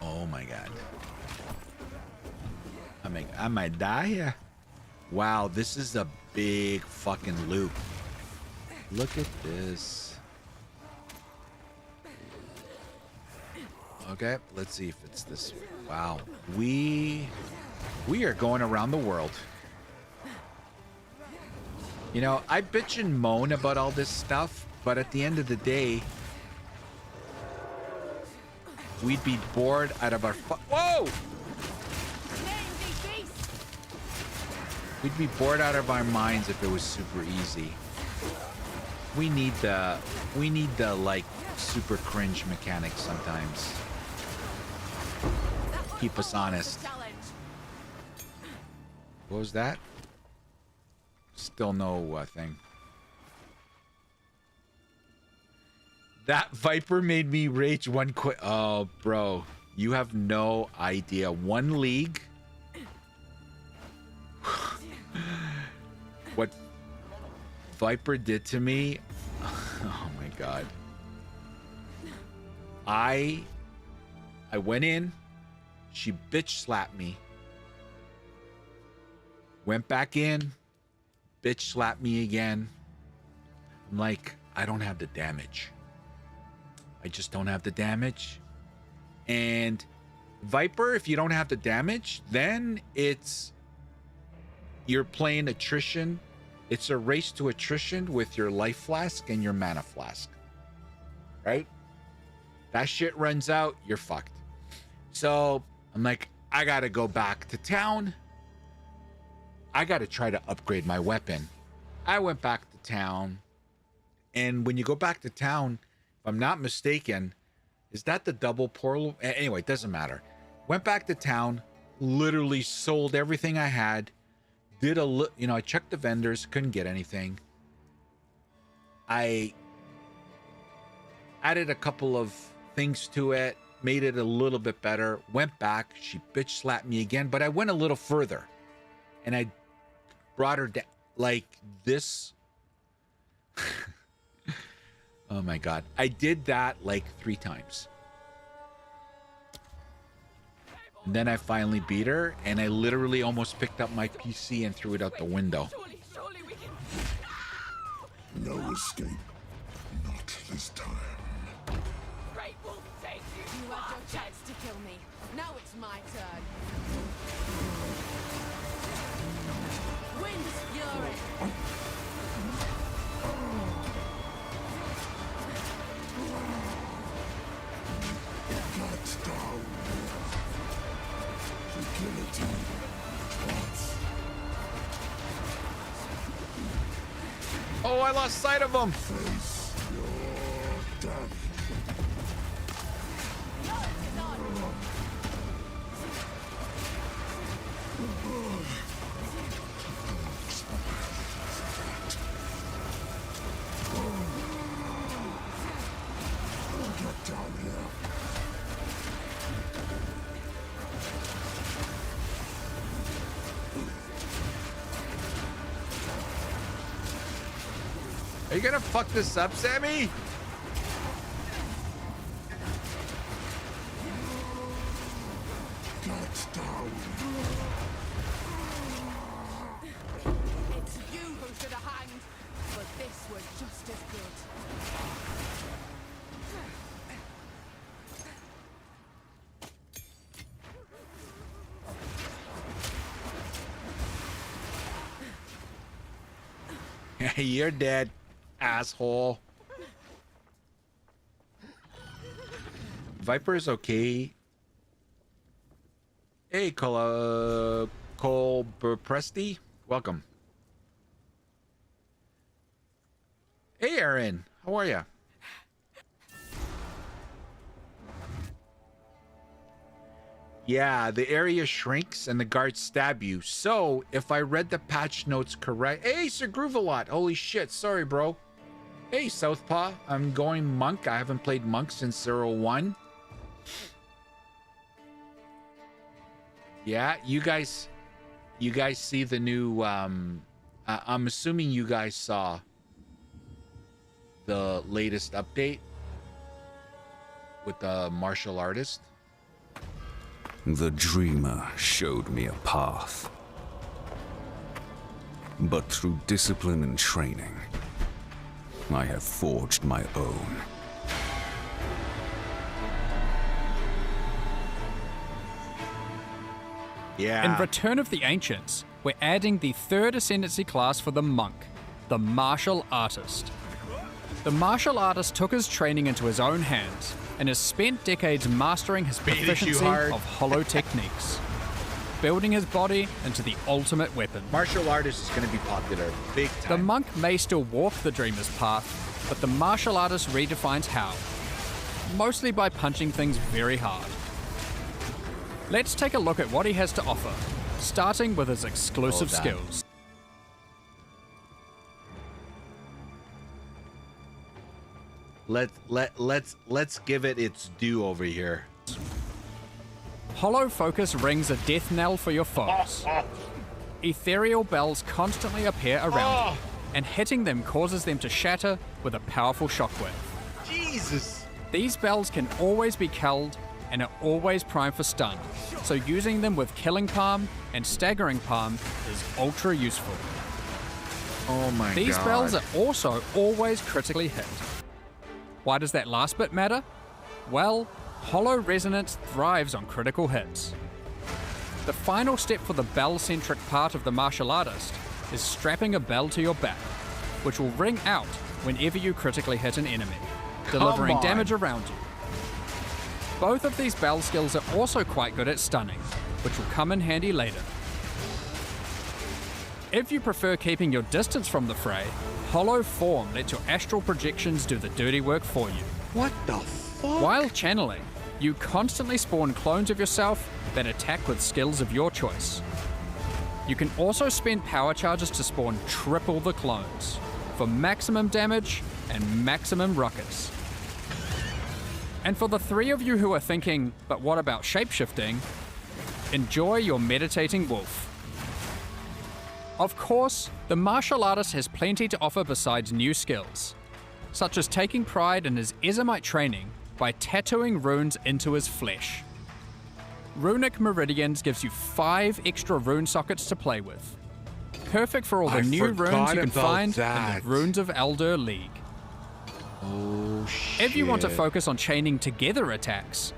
Oh my god. I might die here. Wow, this is a big fucking loop. Look at this. Okay, let's see if it's this way. Wow. We are going around the world. You know, I bitch and moan about all this stuff, but at the end of the day, we'd be bored out of our whoa! We'd be bored out of our minds if it was super easy. We need the like super cringe mechanics sometimes. Keep us honest. What was that? Still no thing. That Viper made me rage one quick. Oh, bro, you have no idea. One league. What Viper did to me. Oh my god. I went in. She bitch slapped me. Went back in. Bitch slapped me again. I'm like, I don't have the damage. I just don't have the damage. And Viper, if you don't have the damage, then you're playing attrition. It's a race to attrition with your life flask and your mana flask. Right? That shit runs out, you're fucked. So I'm like, I gotta go back to town. I gotta try to upgrade my weapon. I went back to town. And when you go back to town, if I'm not mistaken, is that the double portal? Anyway, it doesn't matter. Went back to town, literally sold everything I had. I checked the vendors, couldn't get anything. I added a couple of things to it, made it a little bit better, went back, she bitch slapped me again, but I went a little further and I brought her down like this. Oh my god. I did that like 3 times. And then I finally beat her, and I literally almost picked up my PC and threw it out the window. Surely we can. No escape. Not this time. Great Wolf, take you. You had your chance to kill me. Now it's my turn. Wind's fury. Get down. The guillotine. Once. Oh, I lost sight of him. Face your death. Get down here. Are you gonna fuck this up, Sammy? Get down. It's you who should have hanged, but this was just as good. You're dead, asshole. Viper is okay. Hey, Cole Presti, welcome. Hey, Aaron, how are ya? Yeah, the area shrinks and the guards stab you. So, if I read the patch notes correct... Hey, Sir Groovalot! Holy shit, sorry, bro. Hey, Southpaw. I'm going Monk. I haven't played Monk since 01. Yeah, you guys see the new... I'm assuming you guys saw the latest update with the martial artist. The Dreamer showed me a path. But through discipline and training, I have forged my own. Yeah. In Return of the Ancients, we're adding the third Ascendancy class for the Monk, the Martial Artist. The Martial Artist took his training into his own hands and has spent decades mastering his Baited you proficiency hard. of hollow techniques, building his body into the ultimate weapon. Martial artist is going to be popular. Big time. The Monk may still walk the Dreamer's path, but the Martial Artist redefines how. Mostly by punching things very hard. Let's take a look at what he has to offer, starting with his exclusive Hold on. skills. Let's give it its due over here. Hollow Focus rings a death knell for your foes. Ethereal bells constantly appear around you, and hitting them causes them to shatter with a powerful shockwave. Jesus. These bells can always be killed and are always primed for stun, so using them with Killing Palm and Staggering Palm is ultra useful. Oh my god. These bells are also always critically hit. Why does that last bit matter? Well, Hollow Resonance thrives on critical hits. The final step for the bell-centric part of the Martial Artist is strapping a bell to your back, which will ring out whenever you critically hit an enemy, delivering on. damage around you. Both of these bell skills are also quite good at stunning, which will come in handy later. If you prefer keeping your distance from the fray, Hollow Form lets your astral projections do the dirty work for you. What the fuck? While channeling, you constantly spawn clones of yourself that attack with skills of your choice. You can also spend power charges to spawn triple the clones, for maximum damage and maximum ruckus. And for the three of you who are thinking, but what about shapeshifting? Enjoy your meditating wolf. Of course, the martial artist has plenty to offer besides new skills, such as taking pride in his Ezomite training by tattooing runes into his flesh. Runic Meridians gives you 5 extra rune sockets to play with. Perfect for all the I new runes forgot you can about find that. in the Runes of Elder League. Oh shit. If you want to focus on chaining together attacks,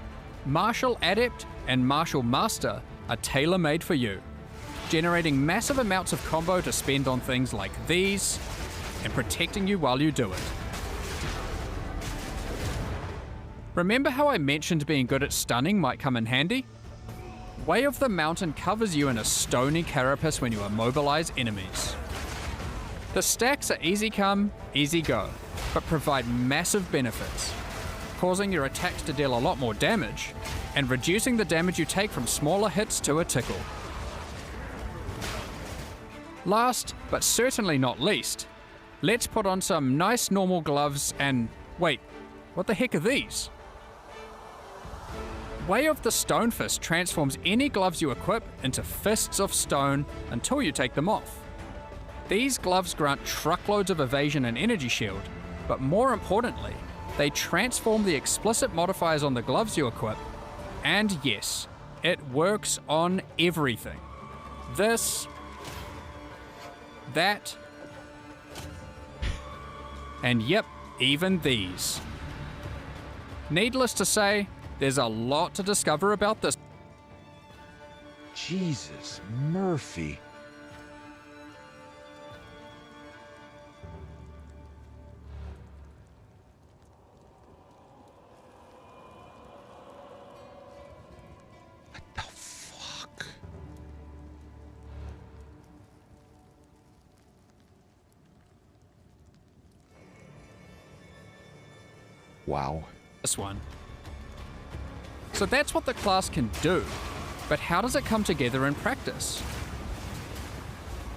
Martial Adept and Martial Master are tailor-made for you, generating massive amounts of combo to spend on things like these, and protecting you while you do it. Remember how I mentioned being good at stunning might come in handy? Way of the Mountain covers you in a stony carapace when you immobilize enemies. The stacks are easy come, easy go, but provide massive benefits, causing your attacks to deal a lot more damage, and reducing the damage you take from smaller hits to a tickle. Last, but certainly not least, let's put on some nice normal gloves and... wait, what the heck are these? Way of the Stone Fist transforms any gloves you equip into fists of stone until you take them off. These gloves grant truckloads of evasion and energy shield, but more importantly, they transform the explicit modifiers on the gloves you equip, and yes, it works on everything. This, that, and yep, even these. Needless to say, there's a lot to discover about this. Jesus, Murphy. What the fuck? Wow. This one. So that's what the class can do, but how does it come together in practice?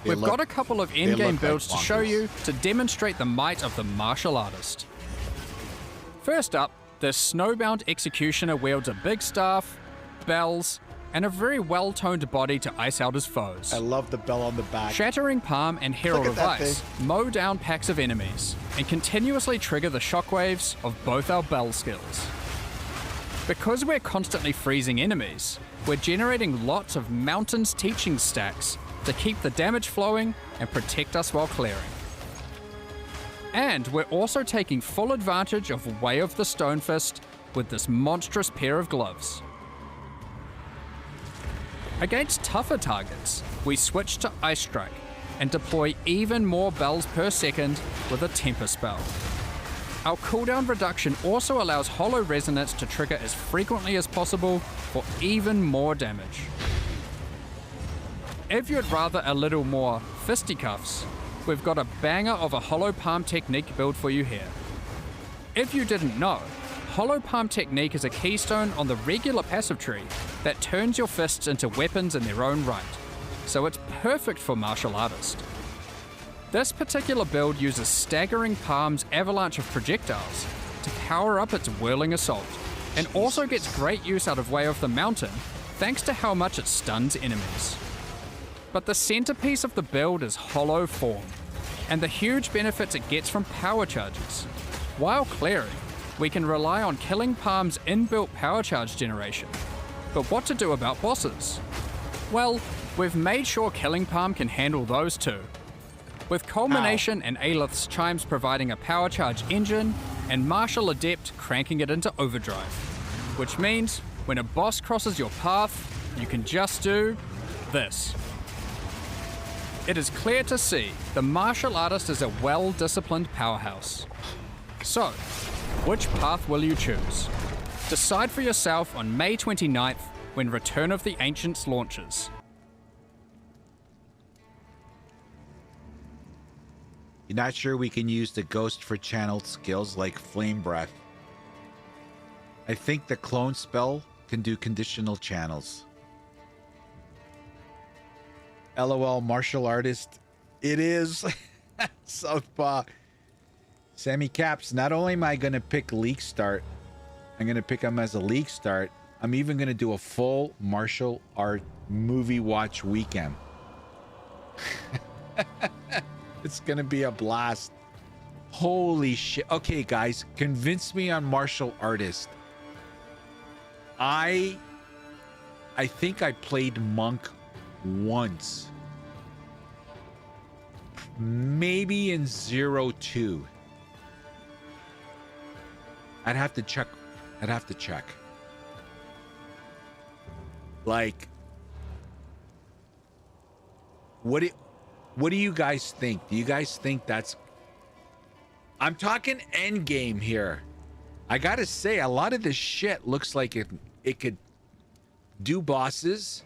We've got a couple of endgame builds to show you to demonstrate the might of the martial artist. First up, the snowbound executioner wields a big staff, bells, and a very well-toned body to ice out his foes. I love the bell on the back. Shattering Palm and Herald Look of at that Ice mow down packs of enemies and continuously trigger the shockwaves of both our bell skills. Because we're constantly freezing enemies, we're generating lots of Mountain's teaching stacks to keep the damage flowing and protect us while clearing. And we're also taking full advantage of Way of the Stone Fist with this monstrous pair of gloves. Against tougher targets, we switch to Ice Strike and deploy even more bells per second with a Temper spell. Our cooldown reduction also allows Hollow Resonance to trigger as frequently as possible for even more damage. If you'd rather a little more fisticuffs, we've got a banger of a Hollow Palm Technique build for you here. If you didn't know, Hollow Palm Technique is a keystone on the regular passive tree that turns your fists into weapons in their own right, so it's perfect for martial artists. This particular build uses Staggering Palm's avalanche of projectiles to power up its Whirling Assault, and also gets great use out of Way of the Mountain thanks to how much it stuns enemies. But the centerpiece of the build is Hollow Form, and the huge benefits it gets from power charges. While clearing, we can rely on Killing Palm's inbuilt power charge generation. But what to do about bosses? Well, we've made sure Killing Palm can handle those too, with Culmination and Aelith's Chimes providing a power charge engine, and Martial Adept cranking it into overdrive. Which means, when a boss crosses your path, you can just do this. It is clear to see the martial artist is a well-disciplined powerhouse. So, which path will you choose? Decide for yourself on May 29th when Return of the Ancients launches. You're not sure we can use the ghost for channeled skills like Flame Breath. I think the clone spell can do conditional channels. LOL, martial artist. It is. Southpaw. Sammy Caps, not only am I going to pick League Start, I'm going to pick him as a League Start, I'm even going to do a full martial art movie watch weekend. It's going to be a blast. Holy shit. Okay, guys, convince me on martial artist. I think I played Monk once. Maybe in 02. I'd have to check. Like, what do you guys think? Do you guys think that's... I'm talking end game here. I gotta say, a lot of this shit looks like it could do bosses,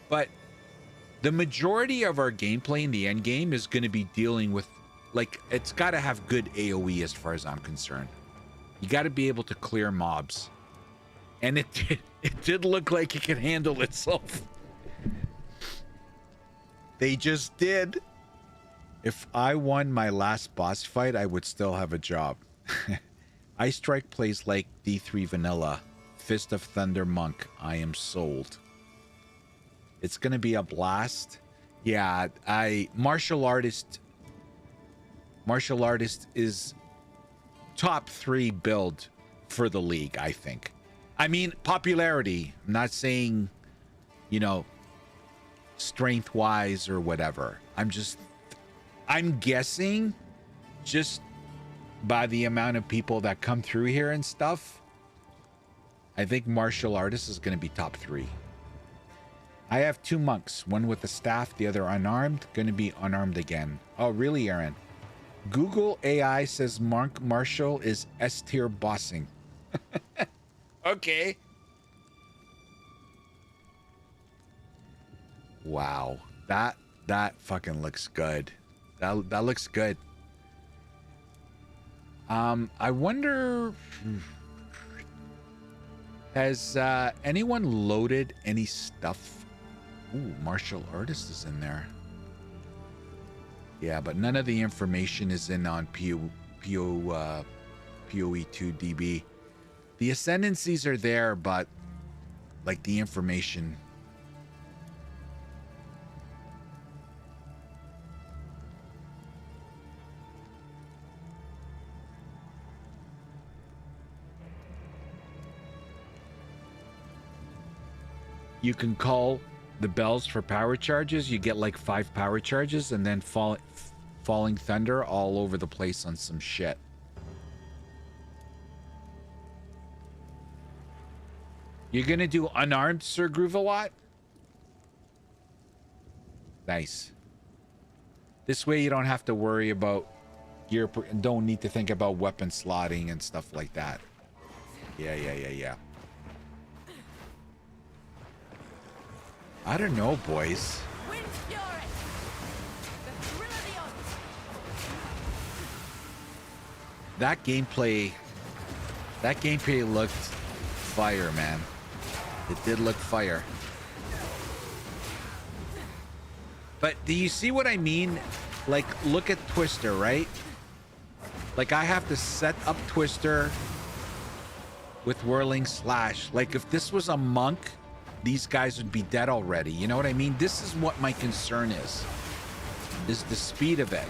but the majority of our gameplay in the end game is going to be dealing with, like, it's got to have good AoE as far as I'm concerned. You got to be able to clear mobs, and it did look like it could handle itself. They just did. If I won my last boss fight, I would still have a job. Ice Strike plays like D3 Vanilla. Fist of Thunder Monk. I am sold. It's gonna be a blast. Yeah, martial artist is top 3 build for the league, I think. I mean, popularity. I'm not saying, you know, strength wise or whatever. I'm guessing just by the amount of people that come through here and stuff, I think martial artist is going to be top 3. I have 2 monks, one with a staff, the other unarmed, going to be unarmed again. Oh, really, Aaron? Google AI says Monk Martial is S tier bossing. Okay. Wow. That fucking looks good. That looks good. I wonder, has anyone loaded any stuff? Ooh, martial artist is in there. Yeah, but none of the information is in on PoE2 DB. The ascendancies are there, but like the information. You can call the bells for power charges. You get like 5 power charges and then falling thunder all over the place on some shit. You're gonna do unarmed Sir Groovalot? Nice. This way you don't have to worry about gear, don't need to think about weapon slotting and stuff like that. Yeah. I don't know, boys. Wind Fury! The thrill of the hunt! That gameplay looked fire, man. It did look fire. But do you see what I mean? Like, look at Twister, right? Like, I have to set up Twister with Whirling Slash. Like, if this was a monk, these guys would be dead already. You know what I mean? This is what my concern is the speed of it.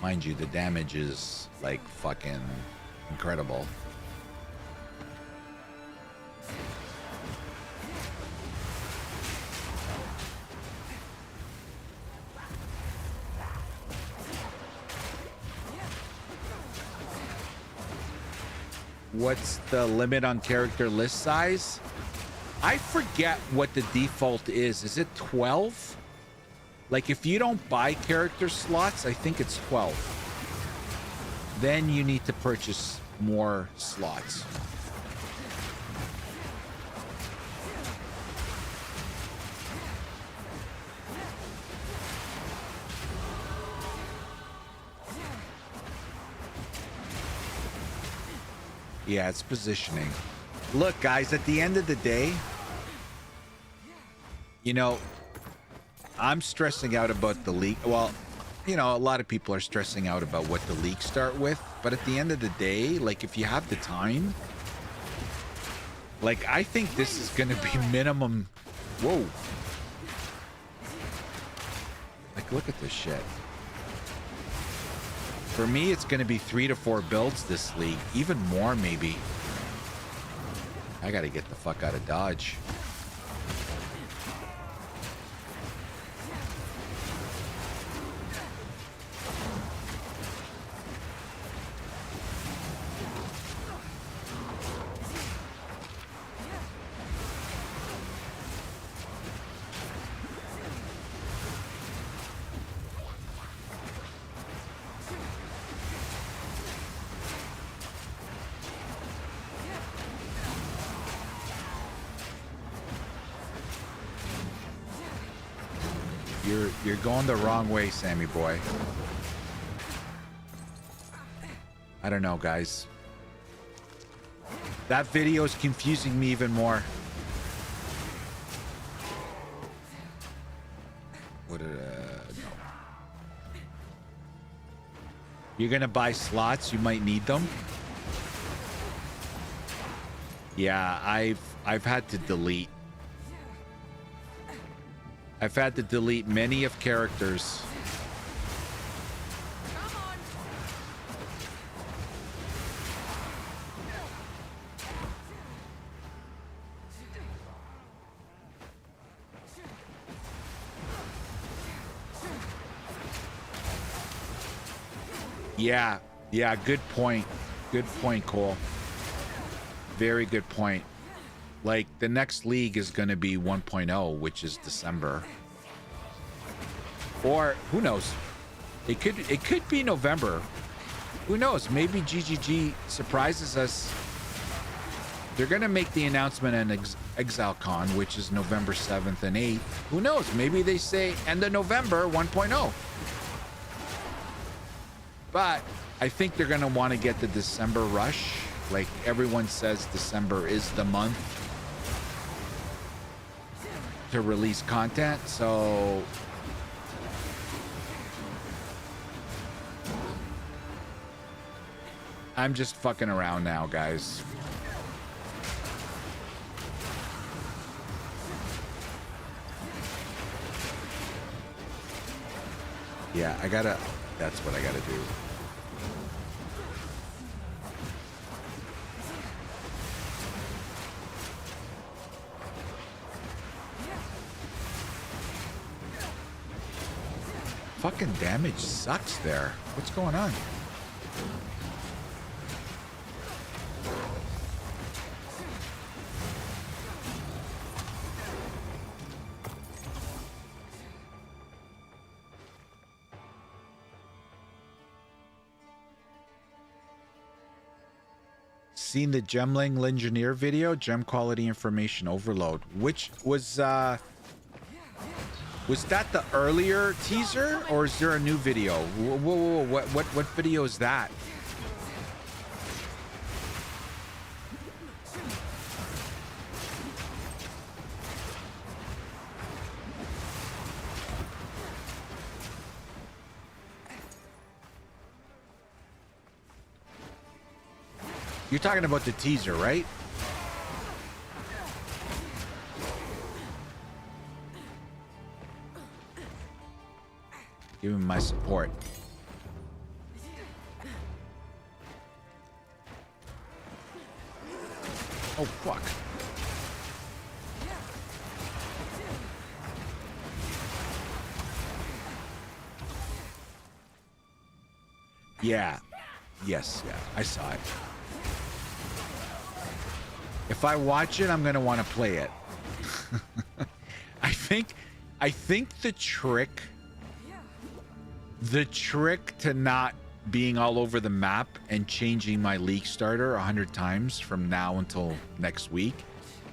Mind you, the damage is like fucking incredible. What's the limit on character list size? I forget what the default is. Is it 12? Like, if you don't buy character slots, I think it's 12. Then you need to purchase more slots. Yeah, it's positioning. Look, guys, at the end of the day, you know, I'm stressing out about the league. Well, you know, a lot of people are stressing out about what the leagues start with. But at the end of the day, like, if you have the time, like, I think this is going to be minimum. Whoa. Like, look at this shit. For me, it's going to be 3 to 4 builds this league. Even more, maybe. I got to get the fuck out of Dodge. You're going the wrong way, Sammy boy. I don't know, guys. That video is confusing me even more. What did no. You're gonna buy slots, you might need them. Yeah, I've had to delete. I've had to delete many of characters. Yeah, good point. Good point, Cole. Very good point. Like, the next league is going to be 1.0, which is December. Or who knows? It could be November. Who knows? Maybe GGG surprises us. They're going to make the announcement at ExileCon, which is November 7th and 8th. Who knows? Maybe they say end of November 1.0. But I think they're going to want to get the December rush. Like, everyone says December is the month to release content, so I'm just fucking around now, guys. Yeah, that's what I gotta do. Fucking damage sucks there. What's going on? seen the Gemling Engineer video, Gem Quality Information Overload, which was that the earlier teaser, or is there a new video? Whoa, what video is that? You're talking about the teaser, right? Give him my support. Oh, fuck. Yeah. Yes, yeah. I saw it. If I watch it, I'm going to want to play it. I think the trick to not being all over the map and changing my league starter 100 times from now until next week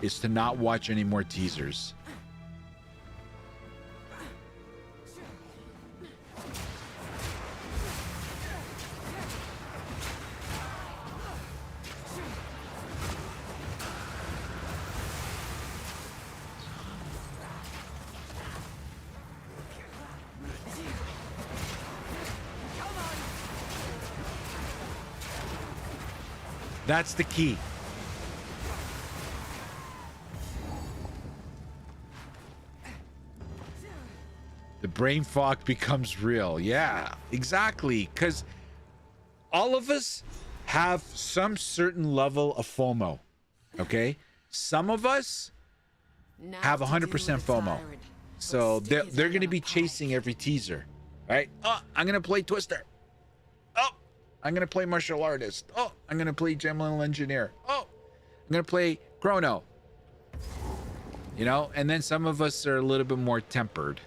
is to not watch any more teasers. That's the key. The brain fog becomes real. Yeah, exactly. Because all of us have some certain level of FOMO. Okay? Some of us have 100% FOMO. So they're going to be chasing every teaser. Right? Oh, I'm going to play Twister. Oh, I'm going to play Martial Artist. Oh, I'm going to play Gemling Engineer. Oh, I'm going to play Chrono. You know? And then some of us are a little bit more tempered.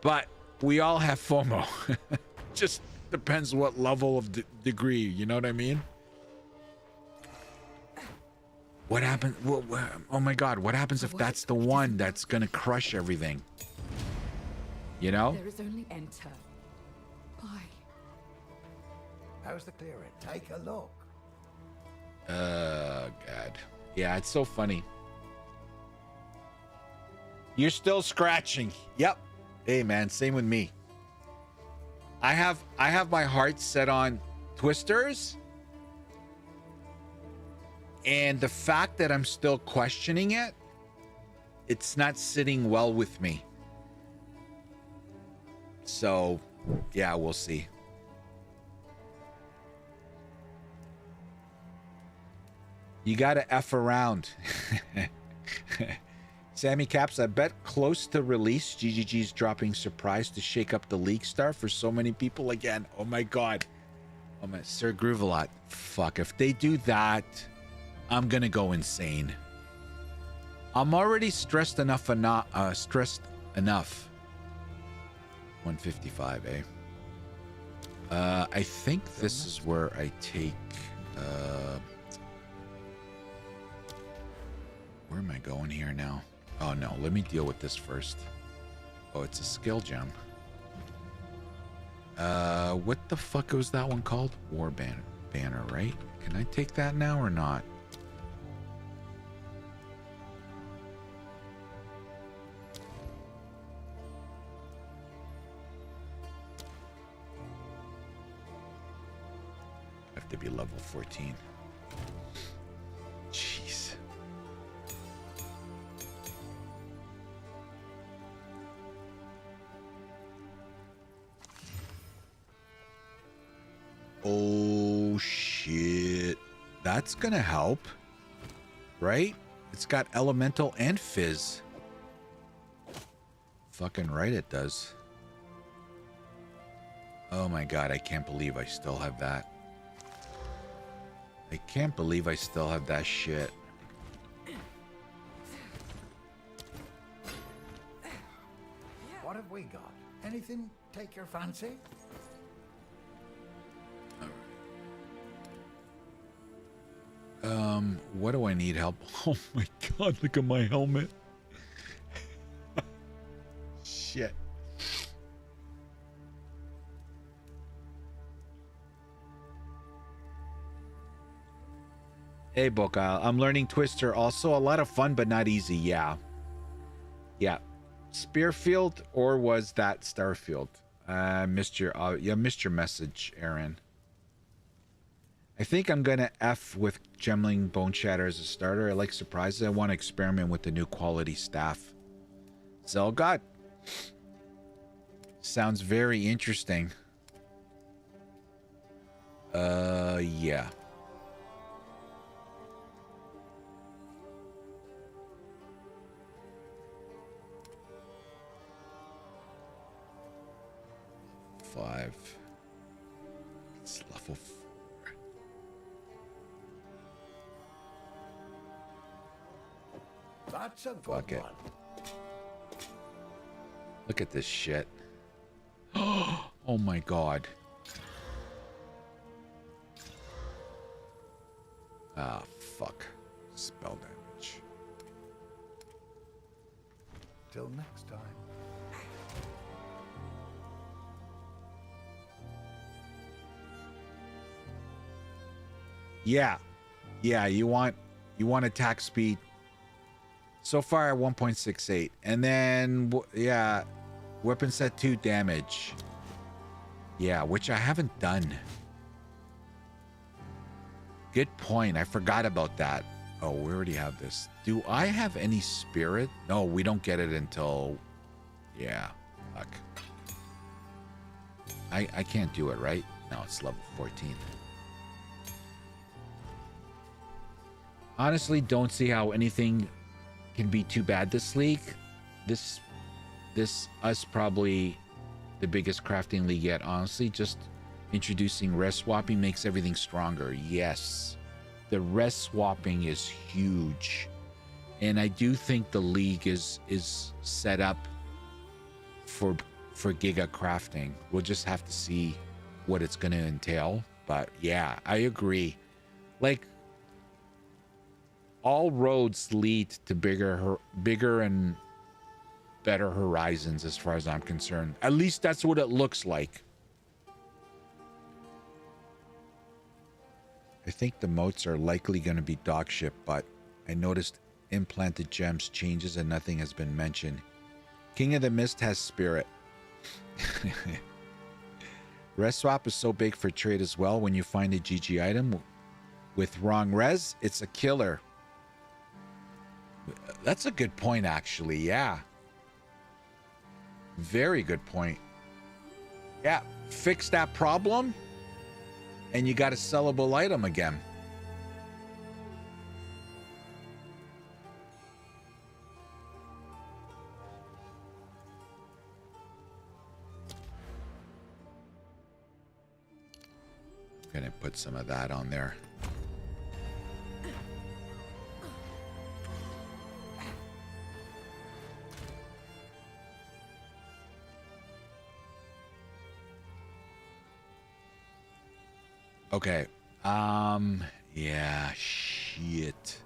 But we all have FOMO. Just depends what level of degree. You know what I mean? What happened? Oh my God. What happens if that's the one that's going to crush everything? You know? There is only enter. Why? How's the clearing? Take a look. God. Yeah, it's so funny. You're still scratching. Yep. Hey, man, same with me. I have my heart set on Twisters. And the fact that I'm still questioning it, it's not sitting well with me. So, yeah, we'll see. You gotta F around. Sammy Caps, I bet close to release, GGG's dropping surprise to shake up the league star for so many people again. Oh my God. Oh my, Sir Groovalot. Fuck, if they do that, I'm gonna go insane. I'm already stressed enough. 155, eh? I think this is where I take. Where am I going here now? Oh no, let me deal with this first. Oh, it's a skill gem. What the fuck was that one called? War banner, right? Can I take that now or not? Have to be level 14. Jeez. Oh shit. That's gonna help, right? It's got elemental and fizz. Fucking right it does. Oh my God, I can't believe I still have that. I can't believe I still have that shit. What have we got? Anything take your fancy? What do I need help? Oh my god, look at my helmet. Shit. Hey, Boca. I'm learning Twister. Also, a lot of fun, but not easy. Yeah. Yeah. Spearfield, or was that Starfield? Missed your message, Aaron. I think I'm gonna F with Gemling Bone Shatter as a starter. I like surprises. I want to experiment with the new quality staff. Zelgot. Sounds very interesting. Yeah. Five. It's level 4. That's a good Fuck it. one. Look at this shit. Oh my god. Ah, fuck. Spell damage. Till next time. Yeah. Yeah, you want attack speed. So far at 1.68. And then yeah, weapon set 2 damage. Yeah, which I haven't done. Good point. I forgot about that. Oh, we already have this. Do I have any spirit? No, we don't get it until... Yeah. Fuck. I can't do it, right? No, it's level 14. Honestly, don't see how anything can be too bad this league. This us probably the biggest crafting league yet. Honestly, just introducing res swapping makes everything stronger. Yes, the res swapping is huge, and I do think the league is set up for giga crafting. We'll just have to see what it's going to entail. But yeah, I agree. Like, all roads lead to bigger and better horizons as far as I'm concerned. At least that's what it looks like. I think the moats are likely going to be dog shit, but I noticed implanted gems changes and nothing has been mentioned. King of the Mist has spirit. Res swap is so big for trade as well. When you find a GG item with wrong res, it's a killer. That's a good point, actually. Yeah. Very good point. Yeah. Fix that problem, and you got a sellable item again. I'm gonna put some of that on there. Okay. Yeah, shit.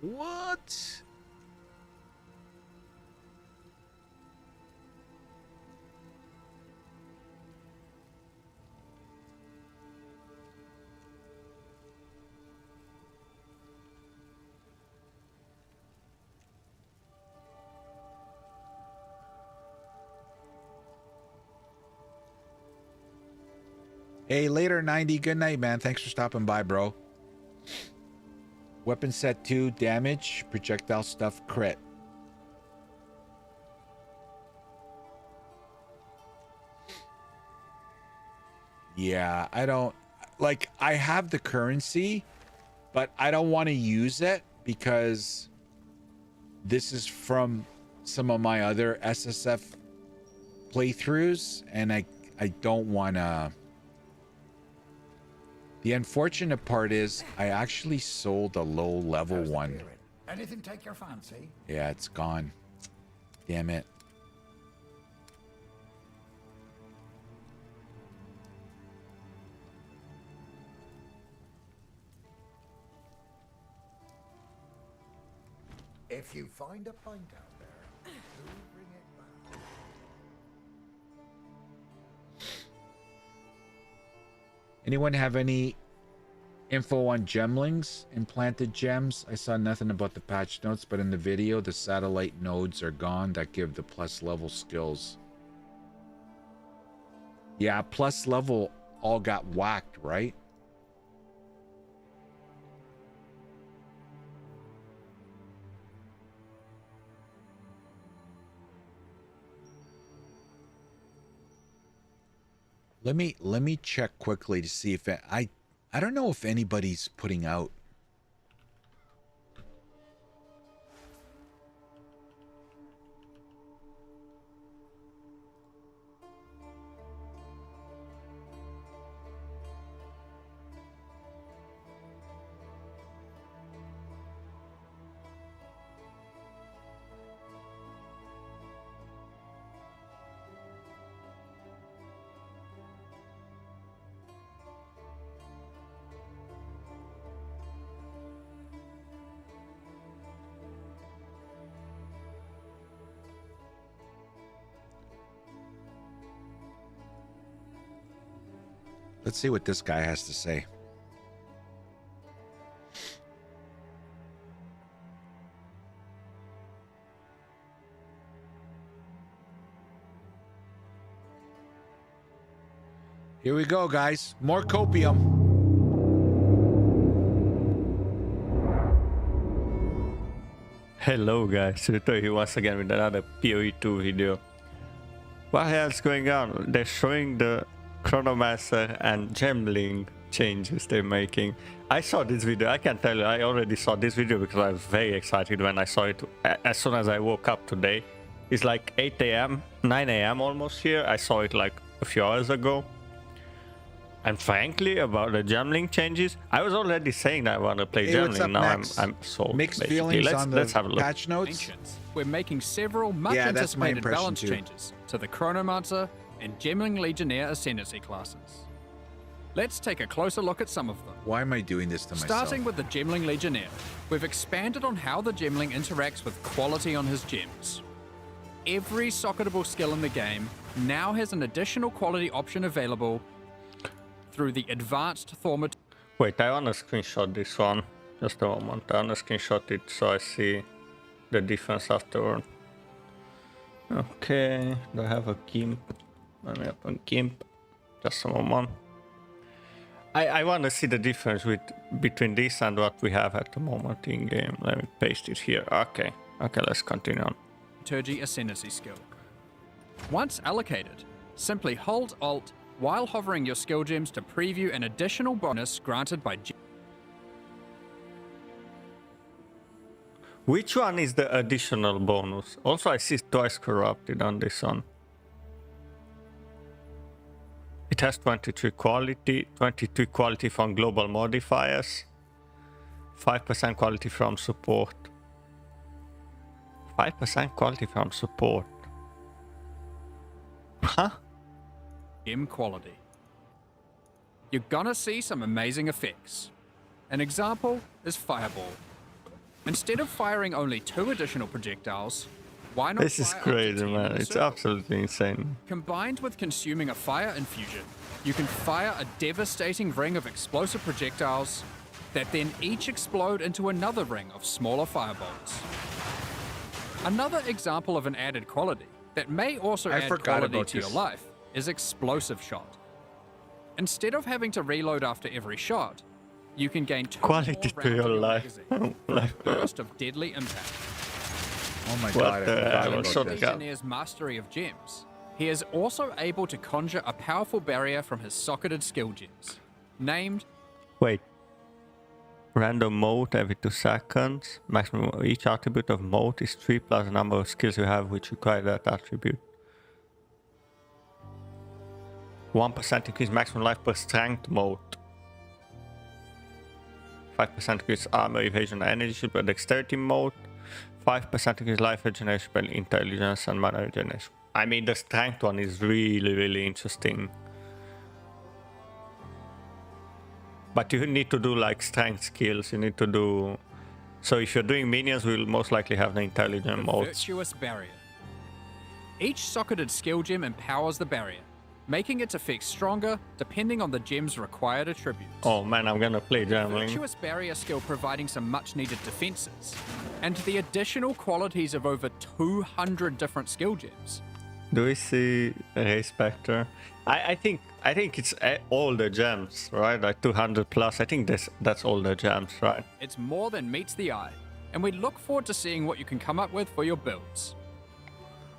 What? Hey, later 90. Good night, man. Thanks for stopping by, bro. Weapon set 2, damage, projectile stuff, crit. Yeah, I don't... Like, I have the currency, but I don't want to use it because this is from some of my other SSF playthroughs, and I don't want to. The unfortunate part is I actually sold a low level one. Anything take your fancy? Yeah, it's gone. Damn it. If you find a pint out there, do bring it back. Anyone have any info on gemlings, implanted gems? I saw nothing about the patch notes, but in the video, the satellite nodes are gone that give the plus level skills. Yeah, plus level all got whacked, right? Let me check quickly to see if I don't know if anybody's putting out. Let's see what this guy has to say. Here we go, guys. More copium. Hello guys, Rito here once again with another PoE2 video. What the hell's going on? They're showing the Chronomancer and Gemling changes they're making. I saw this video, I can tell you, I already saw this video because I was very excited when I saw it as soon as I woke up today. It's like 8 a.m., 9 a.m. almost here. I saw it like a few hours ago. And frankly, about the Gemling changes, I was already saying that I want to play Gemling. Now I'm sold. Mixed basically. feelings on the let's have a look. patch notes. Ancients, we're making several much that's my anticipated impression balance too. changes to the Chronomancer and Gemling Legionnaire Ascendancy classes. Let's take a closer look at some of them. Why am I doing this to myself? Starting with the Gemling Legionnaire, we've expanded on how the Gemling interacts with quality on his gems. Every socketable skill in the game now has an additional quality option available through the advanced Thaumaturgy. Wait, I want to screenshot this one. Just a moment. I want to screenshot it so I see the difference afterward. Okay, do I have a GIMP? Let me open GIMP. Just a moment. I want to see the difference between this and what we have at the moment in game. Let me paste it here. Okay, let's continue on. Ascendancy skill. Once allocated, simply hold Alt while hovering your skill gems to preview an additional bonus granted by Which one is the additional bonus? Also, I see twice corrupted on this one. It has 22 quality from global modifiers, 5% quality from support. 5% quality from support. Huh? gem quality. You're gonna see some amazing effects. An example is Fireball. Instead of firing only 2 additional projectiles, why not This is fire up to crazy, 10 in man. a It's circle? absolutely insane. Combined with consuming a fire infusion, you can fire a devastating ring of explosive projectiles that then each explode into another ring of smaller firebolts. Another example of an added quality that may also add forgot quality about to your this. life is Explosive Shot. Instead of having to reload after every shot, you can gain 2 Quality more to rounds your of life. magazine for a burst of deadly impact. Oh my What god, I the forgot hell? about Shot this. gun. Legionnaires' mastery of gems. He is also able to conjure a powerful barrier from his socketed skill gems, named Wait. random mode every 2 seconds. Maximum of each attribute of mode is 3 plus the number of skills you have which require that attribute. 1% increase maximum life per strength mode. 5% increase armor, evasion, and energy shield per dexterity mode. 5% increase life regeneration per intelligence and mana regeneration. I mean, the strength one is really, really interesting. But you need to do like strength skills. You need to do. So if you're doing minions, we'll most likely have the intelligent mode. Virtuous Barrier. Each socketed skill gem empowers the barrier, making its effects stronger depending on the gem's required attributes. Oh man, I'm gonna play Gambling. Virtuous Barrier skill providing some much needed defenses, and the additional qualities of over 200 different skill gems. Do we see Ray Spectre? I think it's all the gems, right? Like 200 plus. I think that's all the gems, right? It's more than meets the eye, and we look forward to seeing what you can come up with for your builds.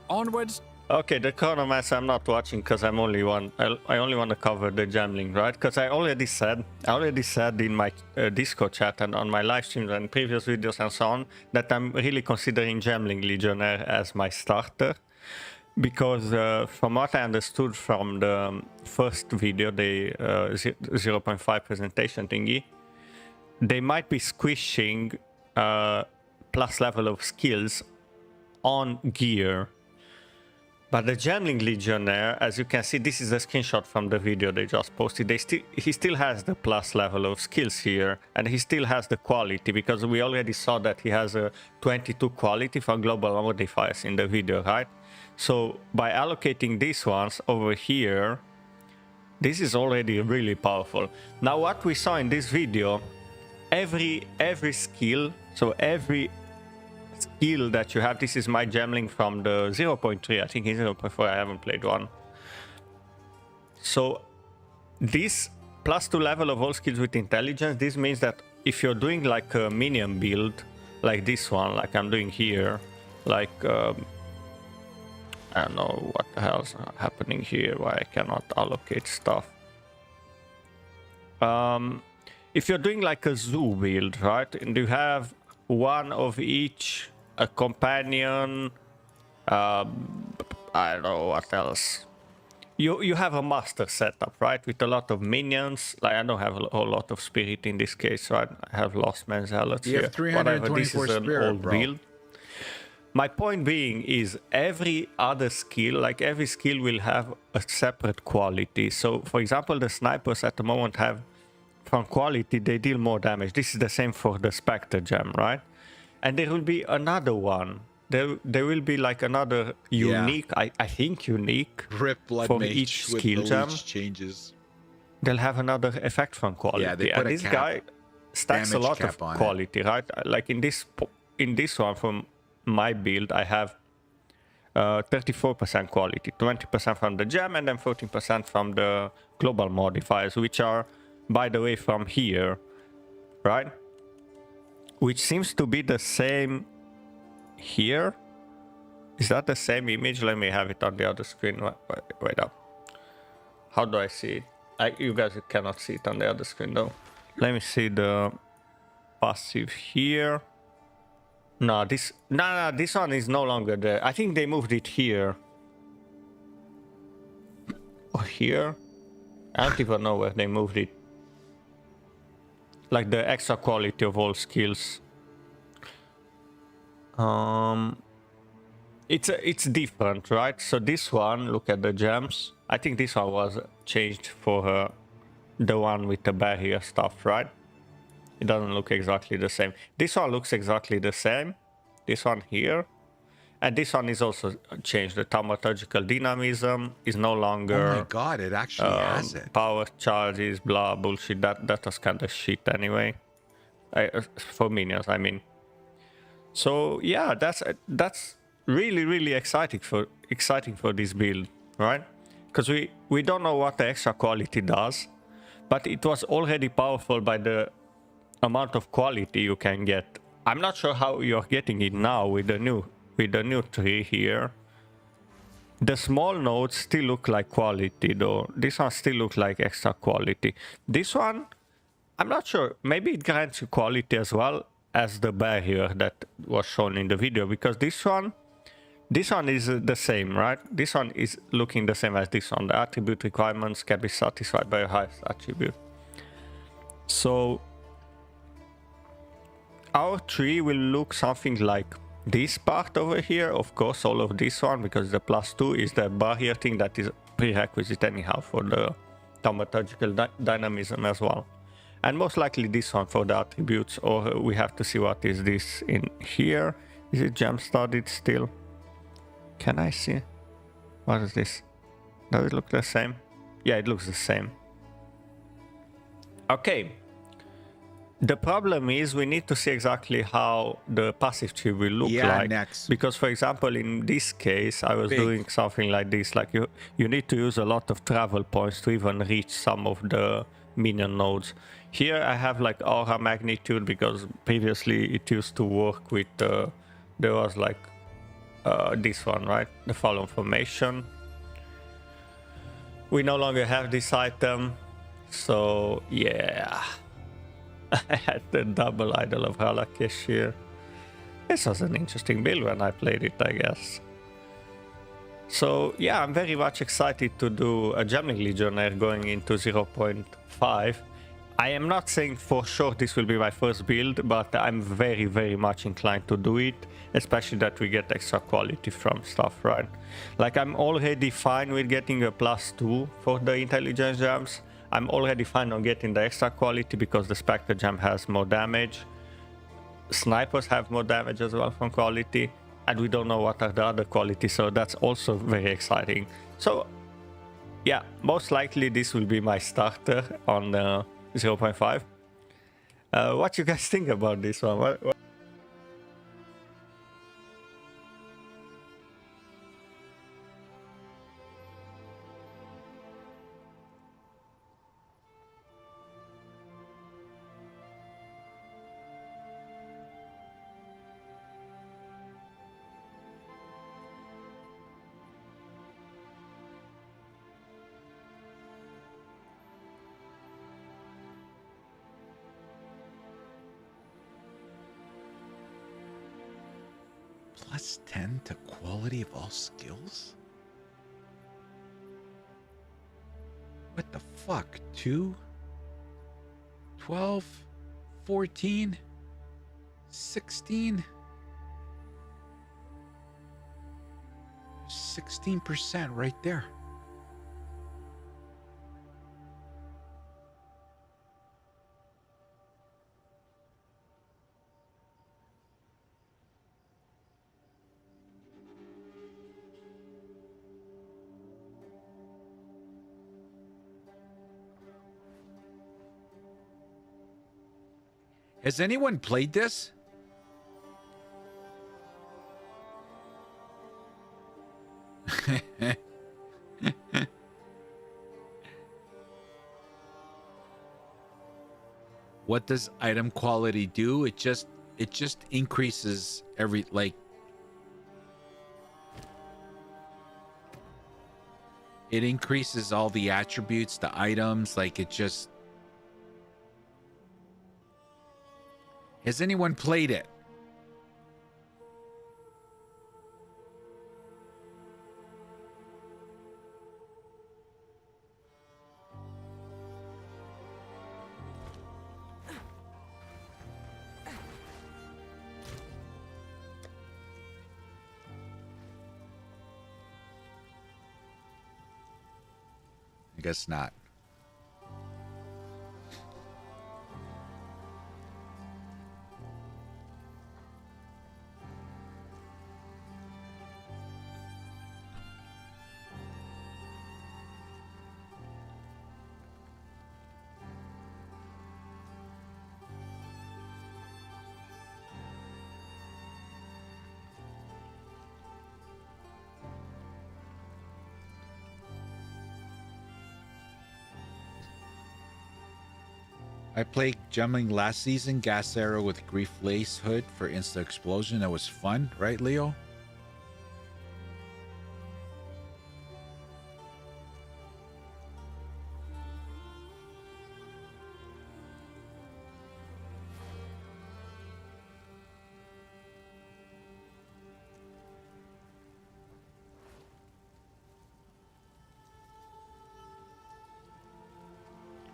Onwards. Okay, the Chronomancer I'm not watching because I only want to cover the Gemling, right? Because I already said in my Discord chat and on my live streams and previous videos and so on that I'm really considering Gemling Legionnaire as my starter. Because from what I understood from the first video, the 0.5 presentation thingy, they might be squishing plus level of skills on gear. But the Gemling Legionnaire, as you can see, this is a screenshot from the video they just posted. He still has the plus level of skills here, and he still has the quality, because we already saw that he has a 22 quality for global modifiers in the video, right? So by allocating these ones over here, this is already really powerful. Now what we saw in this video, every skill, so every skill that you have, this is my Gemling from the 0.3, I think in 0.4 I haven't played one. So this +2 level of all skills with intelligence, this means that if you're doing like a minion build, like this one, like I'm doing here, like I don't know what the hell's happening here, why I cannot allocate stuff. If you're doing like a zoo build, right, and you have one of each, a companion, I don't know what else. You have a master setup, right, with a lot of minions. Like I don't have a whole lot of spirit in this case, right? I have Lost Man Zealots You here. have 324 this is spirit, an old bro. build. My point being is every other skill, like every skill will have a separate quality. So for example, the snipers at the moment have, from quality, they deal more damage. This is the same for the Spectre gem, right? And there will be another one. There will be like another unique, I think unique, Rip Blood for Mage each with skill the gem. leech changes. They'll have another effect from quality. Yeah, they put and a this cap, guy stacks a damage lot cap of on it. quality, right? Like in this one from my build, I have 34% quality, 20% from the gem, and then 14% from the global modifiers, which are, by the way, from here, right? Which seems to be the same here. Is that the same image? Let me have it on the other screen. Wait up. How do I see it? You guys cannot see it on the other screen though. Let me see the passive here. No, this one is no longer there. I think they moved it here. Or here. I don't even know where they moved it. Like the extra quality of all skills. It's different, right? So this one, look at the gems. I think this one was changed for the one with the barrier stuff, right? It doesn't look exactly the same. This one looks exactly the same. This one here. And this one is also changed. The thaumaturgical dynamism is no longer... Oh my god, it actually has it. Power charges, blah, bullshit. That was kind of shit anyway. For minions, I mean. So yeah, that's really, really exciting for this build, right? Because we don't know what the extra quality does, but it was already powerful by the amount of quality you can get. I'm not sure how you're getting it now with the new tree here. The small nodes still look like quality though. This one still looks like extra quality. This one, I'm not sure. Maybe it grants you quality as well as the barrier that was shown in the video, because this one is the same, right? This one is looking the same as this one. The attribute requirements can be satisfied by a highest attribute. So our tree will look something like this part over here. Of course, all of this one, because the +2 is the barrier thing that is prerequisite anyhow for the thaumaturgical dynamism as well. And most likely this one for the attributes, or we have to see what is this in here. Is it gem studded still? Can I see? What is this? Does it look the same? Yeah, it looks the same. Okay. The problem is we need to see exactly how the passive tree will look like. Next. Because, for example, in this case, I was doing something like this. Like you need to use a lot of travel points to even reach some of the minion nodes. Here I have like aura magnitude, because previously it used to work with, there was like this one, right? The Fallen Formation. We no longer have this item. So, yeah. I had the double Idol of Halakesh here. This was an interesting build when I played it, I guess. So yeah, I'm very much excited to do a Gemling Legionnaire going into 0.5. I am not saying for sure this will be my first build, but I'm very, very much inclined to do it, especially that we get extra quality from stuff, right? Like, I'm already fine with getting a +2 for the intelligence gems. I'm already fine on getting the extra quality because the Spectre gem has more damage. Snipers have more damage as well from quality, and we don't know what are the other qualities, so that's also very exciting. So yeah, most likely this will be my starter on 0.5. What you guys think about this one? What +10 to quality of all skills? What the fuck? 2, 12, 14, 16, 16% right there. Has anyone played this? What does item quality do? It just increases every, like, it increases all the attributes, the items, like it just. Has anyone played it? I guess not. I played Gemling last season, gas arrow with grief lace hood for instant explosion. That was fun, right, Leo?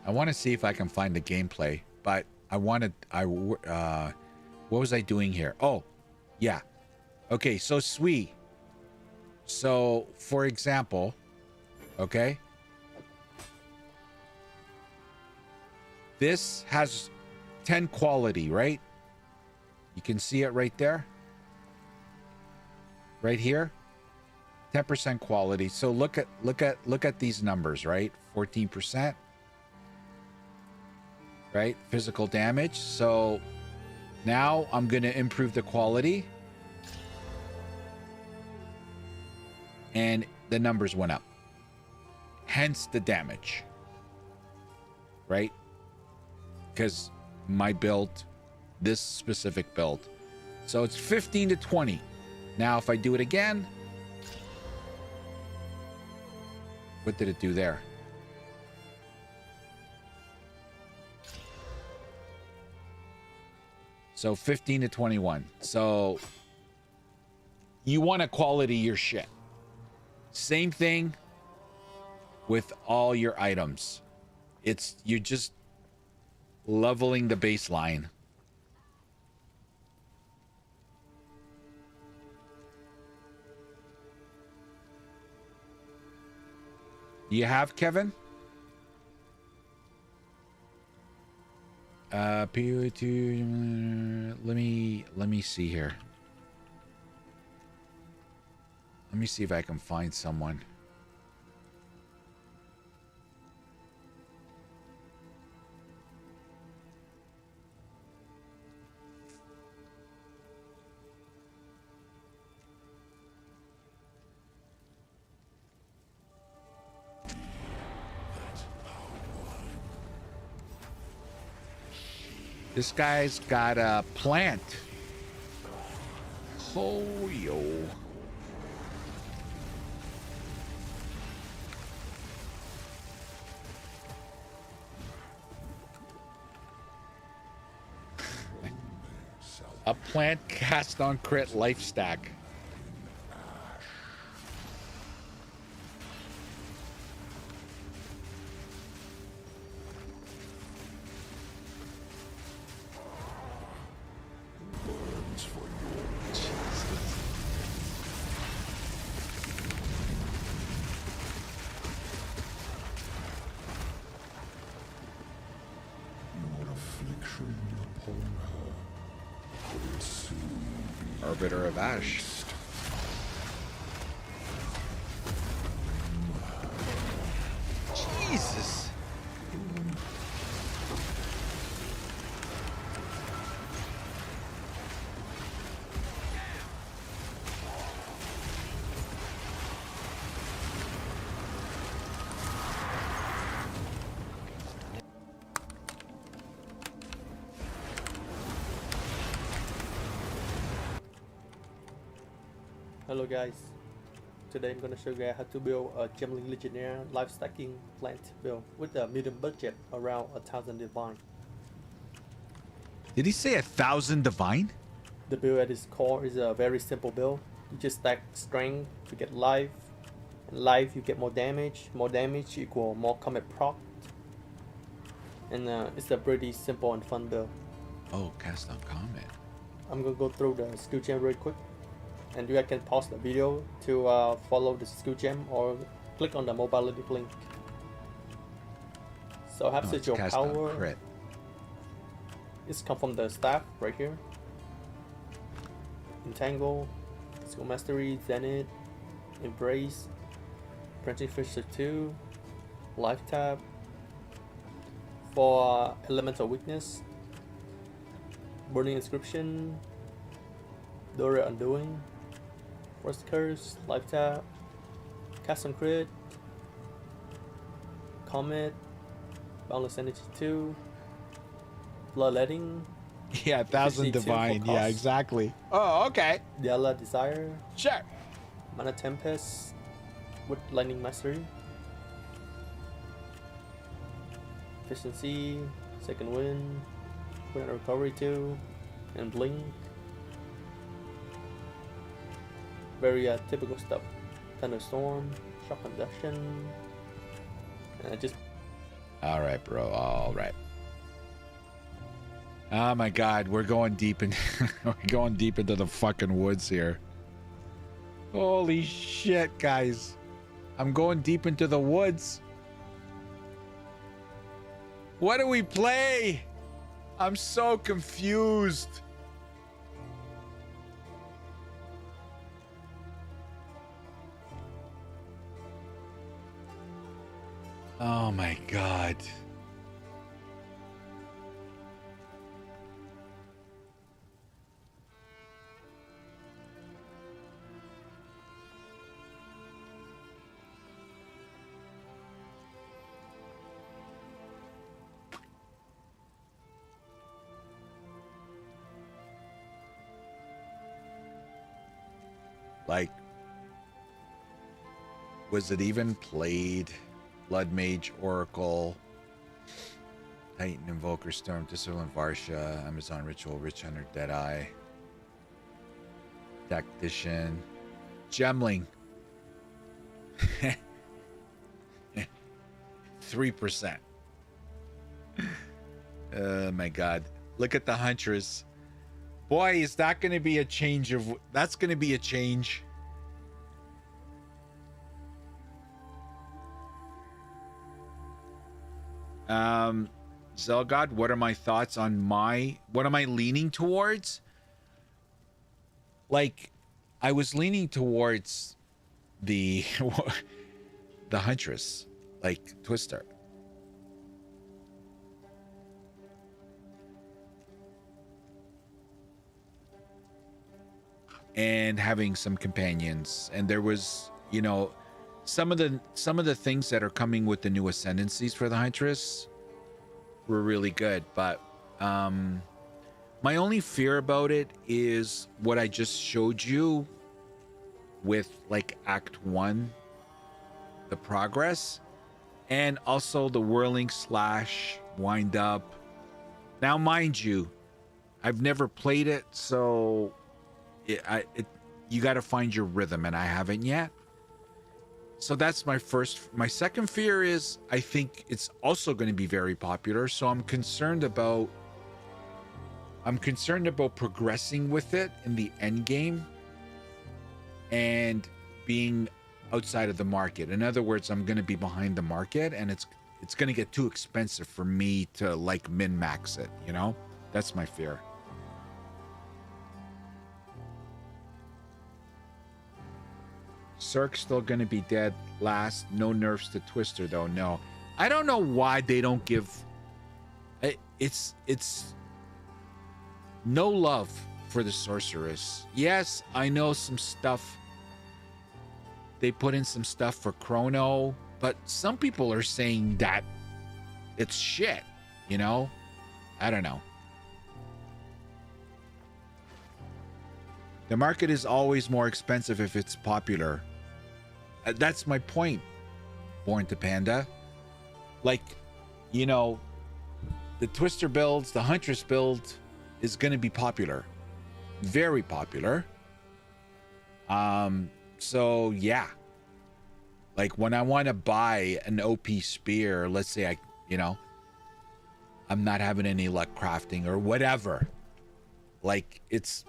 I want to see if I can find the gameplay, but what was I doing here? Oh, yeah. Okay, so Sui. So, for example, okay, this has 10 quality, right? You can see it right there. Right here. 10% quality. So look at these numbers, right? 14%. Right? Physical damage. So now I'm going to improve the quality. And the numbers went up. Hence the damage. Right? Because my build, this specific build. So it's 15 to 20. Now if I do it again, what did it do there? So 15 to 21. So you want to quality your shit. Same thing with all your items. You're just leveling the baseline. You have Kevin? PO2. Let me see here. Let me see if I can find someone. This guy's got a plant. Oh, yo. A plant cast on crit life stack. Arbiter of Ash. Jesus. Hello guys, today I'm gonna show you guys how to build a Gemling Legionnaire life stacking plant build with a medium budget around 1000 divine. Did he say 1,000 divine? The build at its core is a very simple build. You just stack strength to get life, and life you get more damage equal more combat proc, and it's a pretty simple and fun build. Oh, cast on combat. I'm gonna go through the skill gem real quick. And you guys can pause the video to follow the skill gem or click on the mobility link. So have your power. Crit. It's come from the staff right here. Entangle, Skill Mastery, Zenith, Embrace, Branching Fissure 2, Life Tab. For Elemental Weakness, Burning Inscription, Doria Undoing, Force Curse, Life Tap, Cast on Crit, Comet, Boundless Energy 2, Bloodletting. Yeah, 1,000 divine. Yeah, exactly. Oh, okay. Diala Desire. Sure. Mana Tempest with Lightning Mastery. Efficiency, Second Wind, Wind Recovery 2, and Blink. Very typical stuff. Thunderstorm, Shock Conduction, and just All right, bro. All right. Oh my God, we're going deep in. We're going deep into the fucking woods here. Holy shit, guys! I'm going deep into the woods. What do we play? I'm so confused. Oh my God. Like, was it even played? Blood Mage, Oracle, Titan, Invoker, Storm, Discipline, Varsha, Amazon Ritual, Rich Hunter, Deadeye, Tactician, Gemling. 3%. Oh my God. Look at the Huntress. Boy, is that going to be a change of... That's going to be a change. Zelgod, what are my thoughts on what am I leaning towards? Like, I was leaning towards the the Huntress, like Twister. And having some companions, and there was, you know, some of the things that are coming with the new ascendancies for the Huntress were really good, but my only fear about it is what I just showed you with like Act 1, the progress, and also the whirling slash wind up. Now, mind you, I've never played it, so you got to find your rhythm, and I haven't yet. So that's my second fear is I think it's also going to be very popular. So I'm concerned about progressing with it in the end game and being outside of the market. In other words, I'm going to be behind the market, and it's going to get too expensive for me to like min-max it, you know? That's my fear. Cirque's still going to be dead last. No nerfs to Twister, though. No. I don't know why they don't give... It's no love for the Sorceress. Yes, I know some stuff. They put in some stuff for Chrono, but some people are saying that it's shit, you know? I don't know. The market is always more expensive if it's popular. That's my point, Born to Panda. Like, you know, the Twister builds, the Huntress build is going to be popular. Very popular. So, yeah. Like, when I want to buy an OP spear, let's say I'm not having any luck crafting or whatever. Like, it's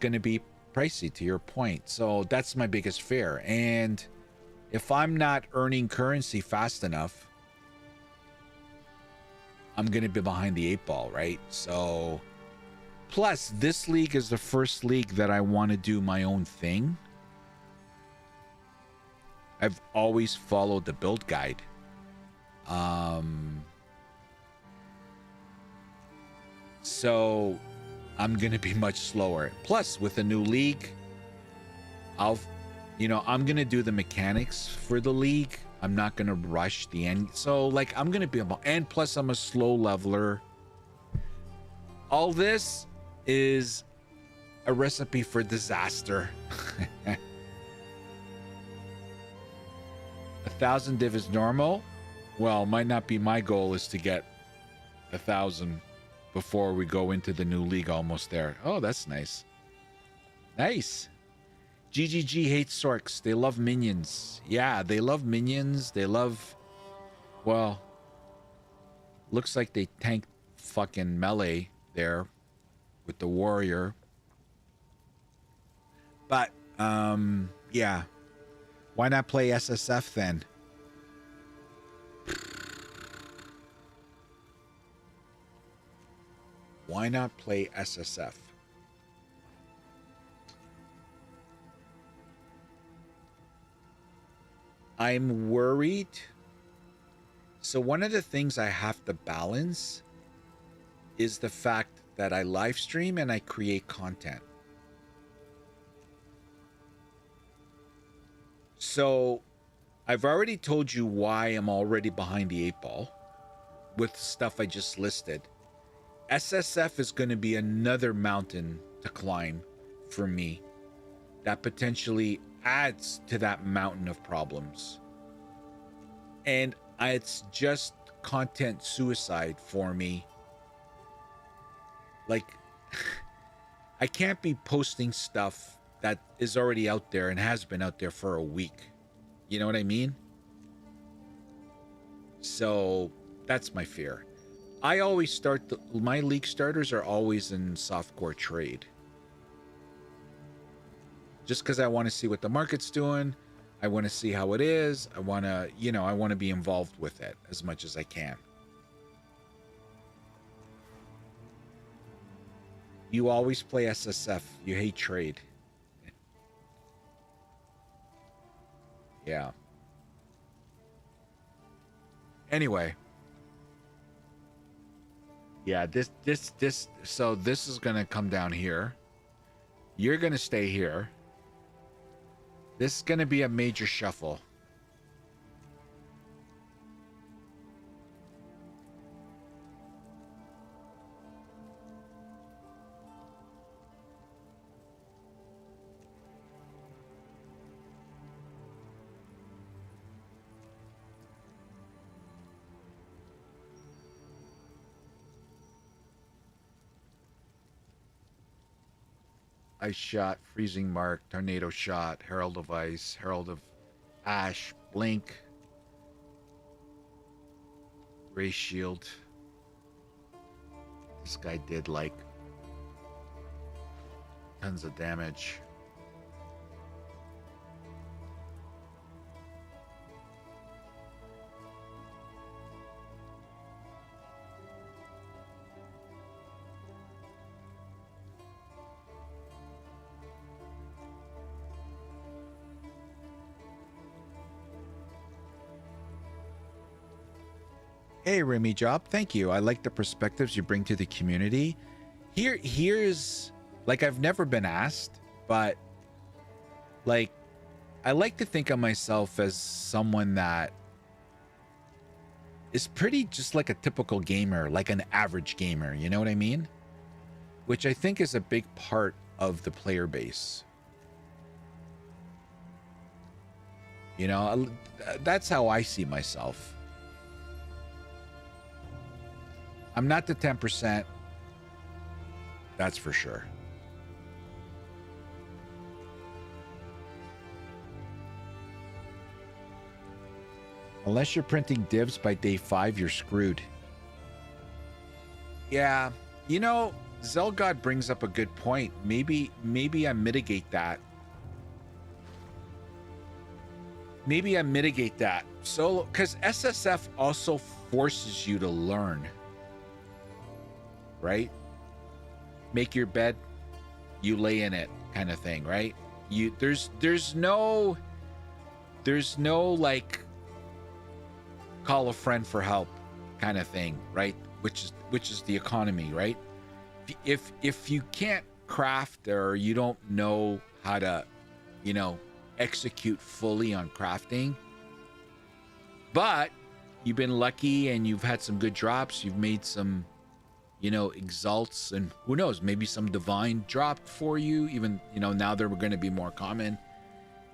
going to be pricey, to your point. So that's my biggest fear. And if I'm not earning currency fast enough, I'm going to be behind the 8 ball, right? So plus this league is the first league that I want to do my own thing. I've always followed the build guide. So I'm going to be much slower. Plus, with a new league, I'm going to do the mechanics for the league. I'm not going to rush the end. So, like, I'm going to be able... And plus, I'm a slow leveler. All this is a recipe for disaster. 1,000 div is normal. Well, might not be my goal is to get 1,000 before we go into the new league. Almost there. Oh, that's nice. Nice. GGG hates Sorks. They love minions. Yeah, they love minions. They love Well, looks like they tanked fucking melee there with the warrior. But, yeah. Why not play SSF then? Why not play SSF? I'm worried. So one of the things I have to balance is the fact that I live stream and I create content. So I've already told you why I'm already behind the 8 ball with stuff I just listed. SSF is going to be another mountain to climb for me that potentially adds to that mountain of problems. And it's just content suicide for me. Like, I can't be posting stuff that is already out there and has been out there for a week. You know what I mean? So that's my fear. I always start my league starters are always in softcore trade. Just because I want to see what the market's doing. I want to see how it is. I want to, I want to be involved with it as much as I can. You always play SSF. You hate trade. Yeah. Anyway. Yeah, so this is going to come down here. You're going to stay here. This is going to be a major shuffle. Ice Shot, Freezing Mark, Tornado Shot, Herald of Ice, Herald of Ash, Blink, Ray Shield. This guy did like tons of damage. Hey, Remy Job, thank you. I like the perspectives you bring to the community. Here's like, I've never been asked, but like, I like to think of myself as someone that is pretty just like a typical gamer, like an average gamer, you know what I mean? Which I think is a big part of the player base. You know, that's how I see myself. I'm not the 10%. That's for sure. Unless you're printing divs by day 5, you're screwed. Yeah, you know, Zelgod brings up a good point. Maybe I mitigate that. Maybe I mitigate that. So, because SSF also forces you to learn. Right? Make your bed, you lay in it, kind of thing, right? There's no like call a friend for help kind of thing, right? Which is the economy, right? If you can't craft or you don't know how to, execute fully on crafting, but you've been lucky and you've had some good drops, you've made some exalts, and who knows, maybe some divine dropped for you, even, now they're going to be more common.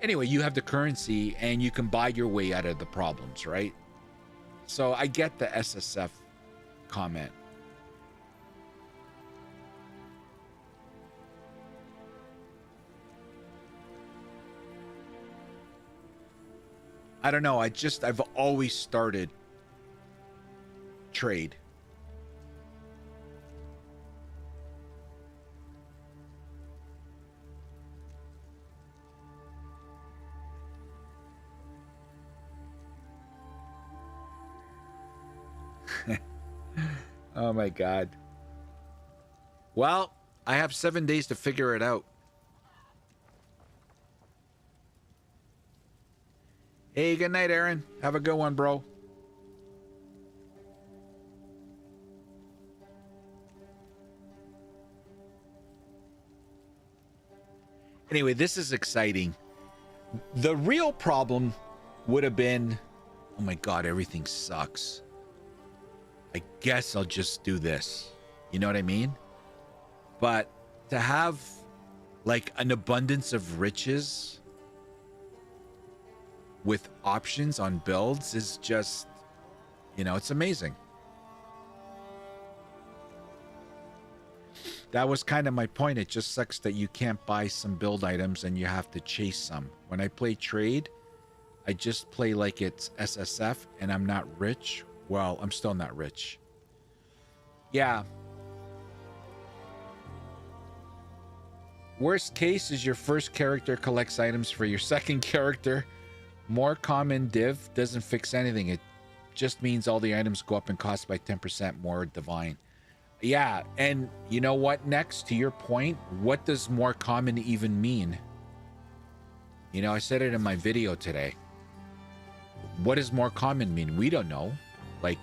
Anyway, you have the currency and you can buy your way out of the problems, right? So I get the SSF comment. I don't know. I've always started trade. Oh my god. Well, I have 7 days to figure it out. Hey, good night, Aaron. Have a good one, bro. Anyway, this is exciting. The real problem would have been, oh my god, everything sucks. I guess I'll just do this. You know what I mean? But to have like an abundance of riches with options on builds is just, you know, it's amazing. That was kind of my point. It just sucks that you can't buy some build items and you have to chase some. When I play trade, I just play like it's SSF and I'm not rich. Well, I'm still not rich. Yeah. Worst case is your first character collects items for your second character. More common div doesn't fix anything. It just means all the items go up in cost by 10% more divine. Yeah, and you know what, next, to your point, what does more common even mean? You know, I said it in my video today. What does more common mean? We don't know. Like,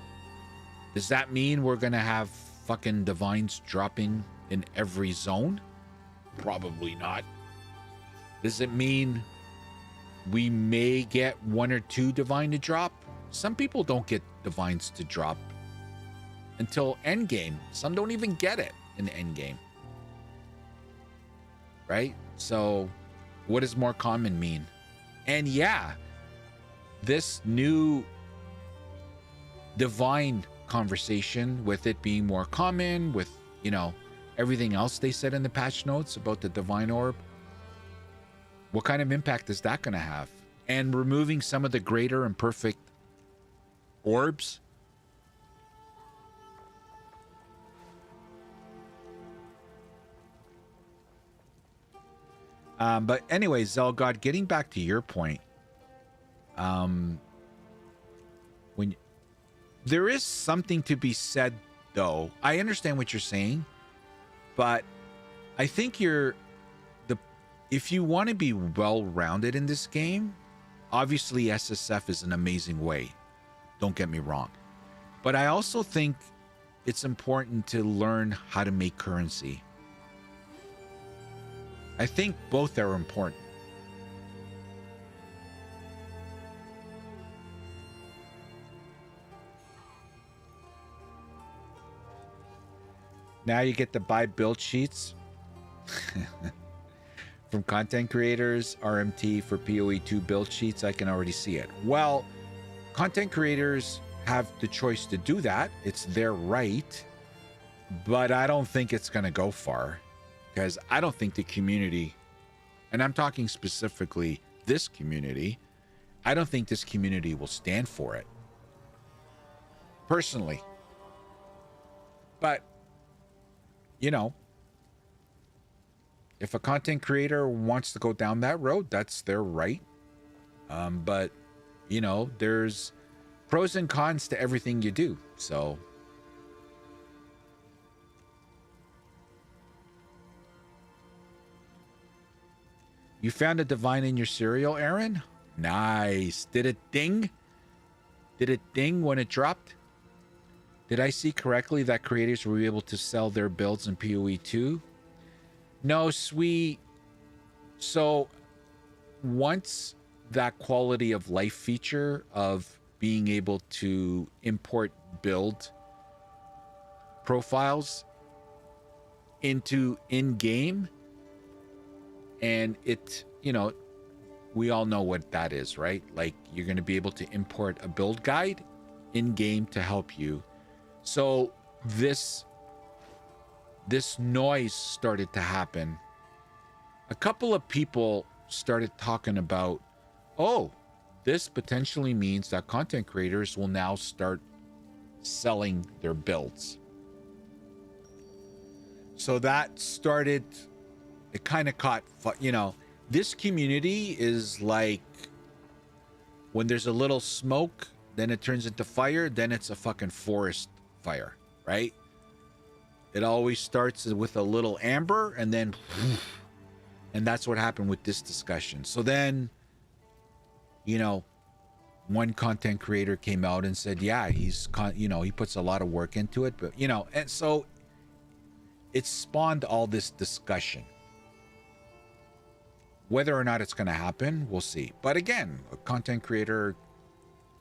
does that mean we're gonna have fucking divines dropping in every zone? Probably not. Does it mean we may get 1 or 2 divine to drop? Some people don't get divines to drop until endgame. Some don't even get it in endgame. Right? So what does more common mean? And yeah, this new divine conversation, with it being more common, with, you know, everything else they said in the patch notes about the divine orb, what kind of impact is that going to have? And removing some of the greater and perfect orbs. But anyway, Zelgod, getting back to your point, when there is something to be said, though, I understand what you're saying, but I think if you want to be well-rounded in this game, obviously SSF is an amazing way. Don't get me wrong. But I also think it's important to learn how to make currency. I think both are important. Now you get to buy build sheets from content creators, RMT for PoE2 build sheets. I can already see it. Well, content creators have the choice to do that. It's their right, but I don't think it's going to go far, because I don't think the community, and I'm talking specifically this community, I don't think this community will stand for it. Personally. But, you know, if a content creator wants to go down that road, that's their right. But, you know, there's pros and cons to everything you do. So, you found a divine in your cereal, Aaron? Nice. Did it ding? Did it ding when it dropped? Did I see correctly that creators will be able to sell their builds in PoE2? No, sweet. So once that quality of life feature of being able to import build profiles into in-game, and it, you know, we all know what that is, right? Like, you're going to be able to import a build guide in-game to help you. So this noise started to happen. A couple of people started talking about, oh, this potentially means that content creators will now start selling their builds. So that started, it kind of caught, you know, this community is like when there's a little smoke, then it turns into fire, then it's a fucking forest fire, right? It always starts with a little amber and then, and that's what happened with this discussion. So then, you know, one content creator came out and said, yeah, you know, he puts a lot of work into it, but you know, and so it spawned all this discussion. Whether or not it's going to happen, we'll see. But again, a content creator,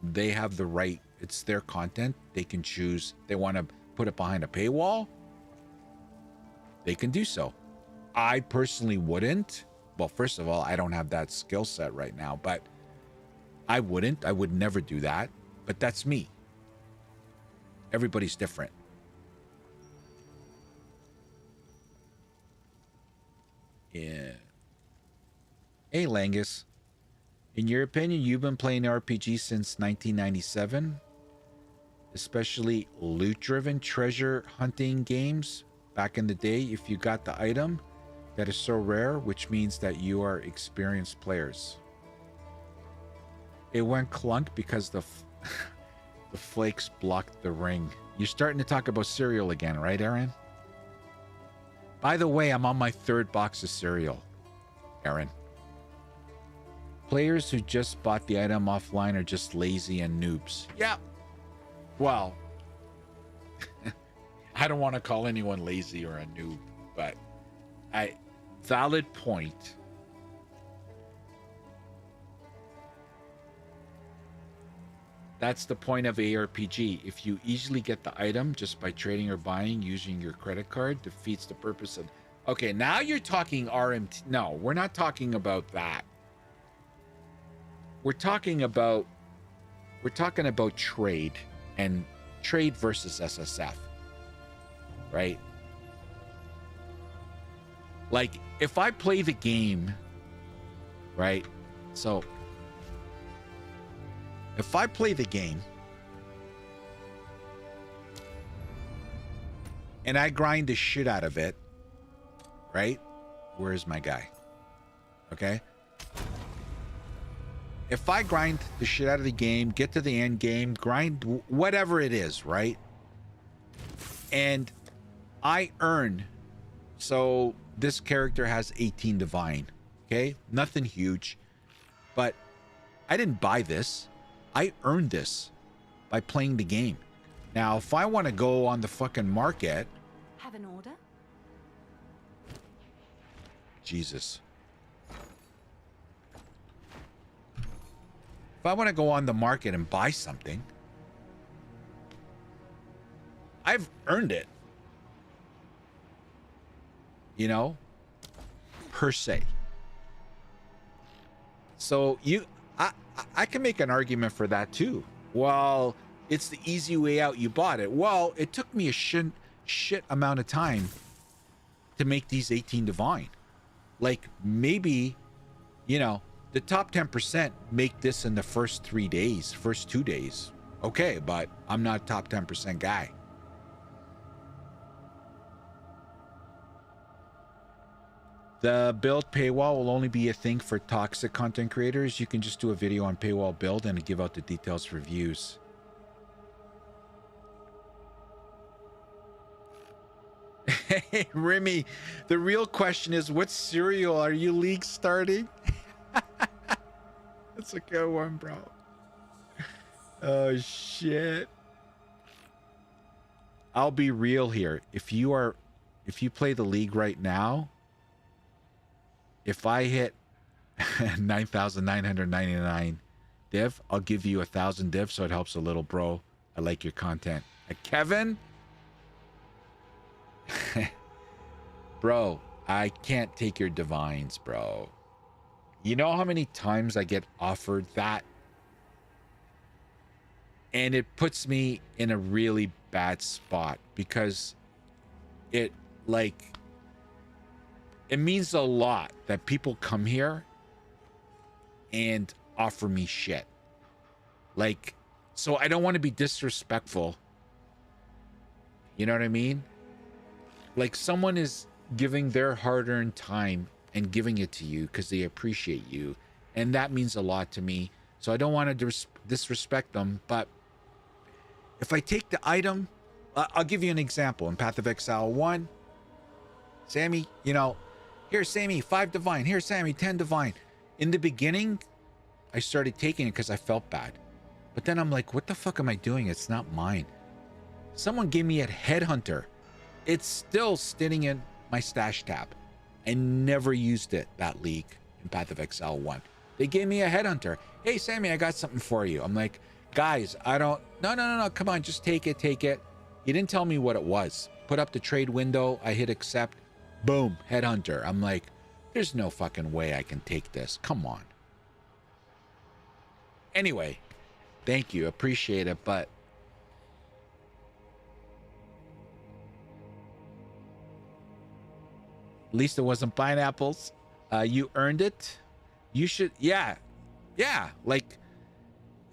they have the right, it's their content. They can choose, they want to put it behind a paywall, they can do so. I personally wouldn't. Well, first of all, I don't have that skill set right now, but I wouldn't. I would never do that. But that's me. Everybody's different. Yeah. Hey, Langus. In your opinion, you've been playing RPG since 1997, especially loot-driven treasure hunting games. Back in the day, if you got the item that is so rare, which means that you are experienced players. It went clunk because the flakes blocked the ring. You're starting to talk about cereal again, right, Aaron? By the way, I'm on my 3rd box of cereal, Aaron. Players who just bought the item offline are just lazy and noobs. Yeah. Well, I don't want to call anyone lazy or a noob, but valid point. That's the point of ARPG. If you easily get the item just by trading or buying using your credit card, defeats the purpose of... Okay, now you're talking RMT. No, we're not talking about that. We're talking about trade and trade versus SSF, right? Like if I play the game, right? So if I play the game and I grind the shit out of it, right? Where's my guy? Okay. If I grind the shit out of the game, get to the end game, grind whatever it is, right? And I earn. So this character has 18 divine. Okay. Nothing huge. But I didn't buy this. I earned this by playing the game. Now, if I want to go on the fucking market. Have an order? Jesus. If I want to go on the market and buy something, I've earned it. You know, per se. So I can make an argument for that too. Well, it's the easy way out. You bought it. Well, it took me a shit amount of time to make these 18 divine. Like maybe, you know, the top 10% make this in the first 3 days, first 2 days. Okay, but I'm not a top 10% guy. The build paywall will only be a thing for toxic content creators. You can just do a video on paywall build and give out the details for views. Hey, Remy, the real question is, what cereal are you league starting? That's a good one, bro. Oh, shit. I'll be real here. If you play the league right now, if I hit 9,999 div, I'll give you 1,000 div so it helps a little, bro. I like your content. Kevin? Bro, I can't take your divines, bro. You know how many times I get offered that? And it puts me in a really bad spot because it means a lot that people come here and offer me shit. Like, so I don't want to be disrespectful You know what I mean? Like someone is giving their hard-earned time and giving it to you because they appreciate you, and that means a lot to me. So I don't want to disrespect them, but if I take the item, I'll give you an example. In Path of Exile 1, Sammy, you know, here's Sammy, 5 divine. Here's Sammy, 10 divine. In the beginning, I started taking it because I felt bad. But then I'm like, what the fuck am I doing? It's not mine. Someone gave me a headhunter. It's still sitting in my stash tab. I never used it, that league, in Path of Exile 1. They gave me a headhunter. Hey, Sammy, I got something for you. I'm like, guys, I don't... No, come on, just take it. You didn't tell me what it was. Put up the trade window. I hit accept. Boom, headhunter. I'm like, there's no fucking way I can take this. Come on. Anyway, thank you. Appreciate it, but... At least it wasn't pineapples. You earned it. You should... Yeah. Like,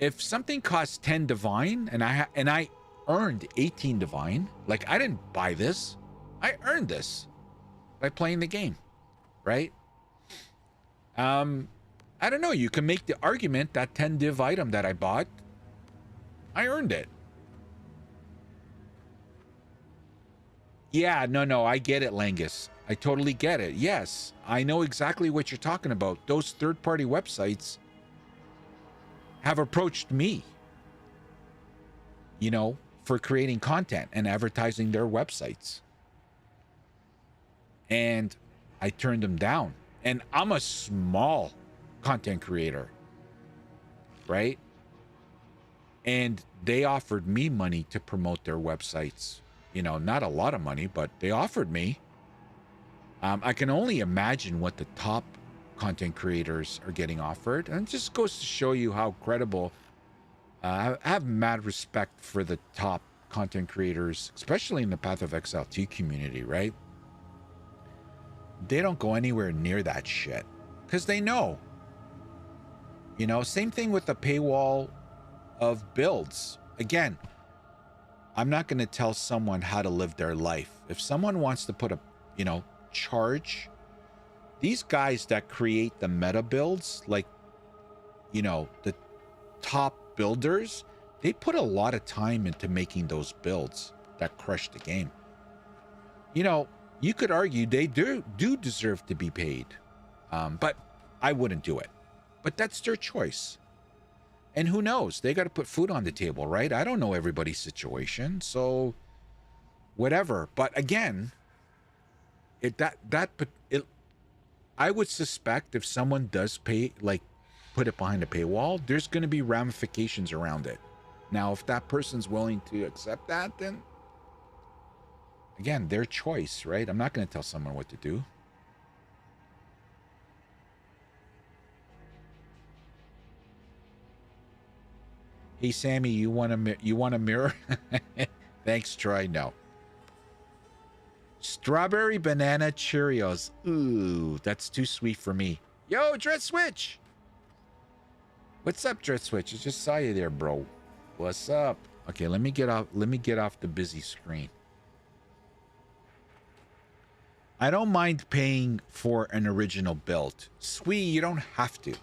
if something costs 10 divine and I earned 18 divine, like, I didn't buy this. I earned this by playing the game, right? I don't know. You can make the argument that 10 div item that I bought, I earned it. Yeah, no, I get it, Langus. I totally get it. Yes, I know exactly what you're talking about. Those third-party websites have approached me, you know, for creating content and advertising their websites. And I turned them down. And I'm a small content creator, right? And they offered me money to promote their websites. You know, not a lot of money, but they offered me. I can only imagine what the top content creators are getting offered. And it just goes to show you how credible. I have mad respect for the top content creators, especially in the Path of Exile 2 community, right? They don't go anywhere near that shit because they know. You know, same thing with the paywall of builds. Again, I'm not going to tell someone how to live their life. If someone wants to put a, you know, charge, these guys that create the meta builds, like, you know, the top builders, they put a lot of time into making those builds that crush the game. You know, you could argue they do deserve to be paid, but I wouldn't do it. But that's their choice. And who knows? They got to put food on the table, right? I don't know everybody's situation, so whatever. But again, I would suspect if someone does pay, like, put it behind a paywall, there's going to be ramifications around it. Now, if that person's willing to accept that, then again, their choice, right? I'm not going to tell someone what to do. Hey, Sammy, you want a mirror? Thanks, Troy. No. Strawberry banana Cheerios. Ooh, that's too sweet for me. Yo, Dread Switch. What's up, Dread Switch? I just saw you there, bro. What's up? Okay, let me get off the busy screen. I don't mind paying for an original build. Sweet, you don't have to.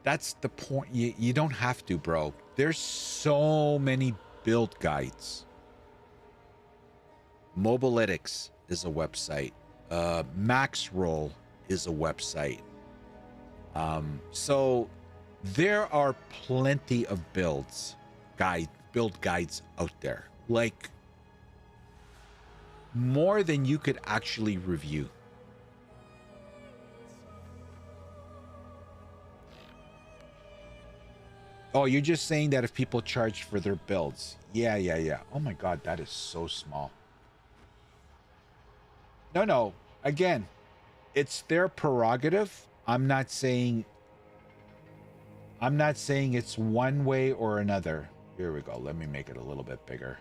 That's the point. You don't have to, bro. There's so many build guides. Mobalytics is a website. Maxroll is a website. So there are plenty of build guides out there. Like, more than you could actually review. Oh, you're just saying that if people charge for their builds. Yeah. Oh my God, that is so small. No. Again, it's their prerogative. I'm not saying it's one way or another. Here we go. Let me make it a little bit bigger.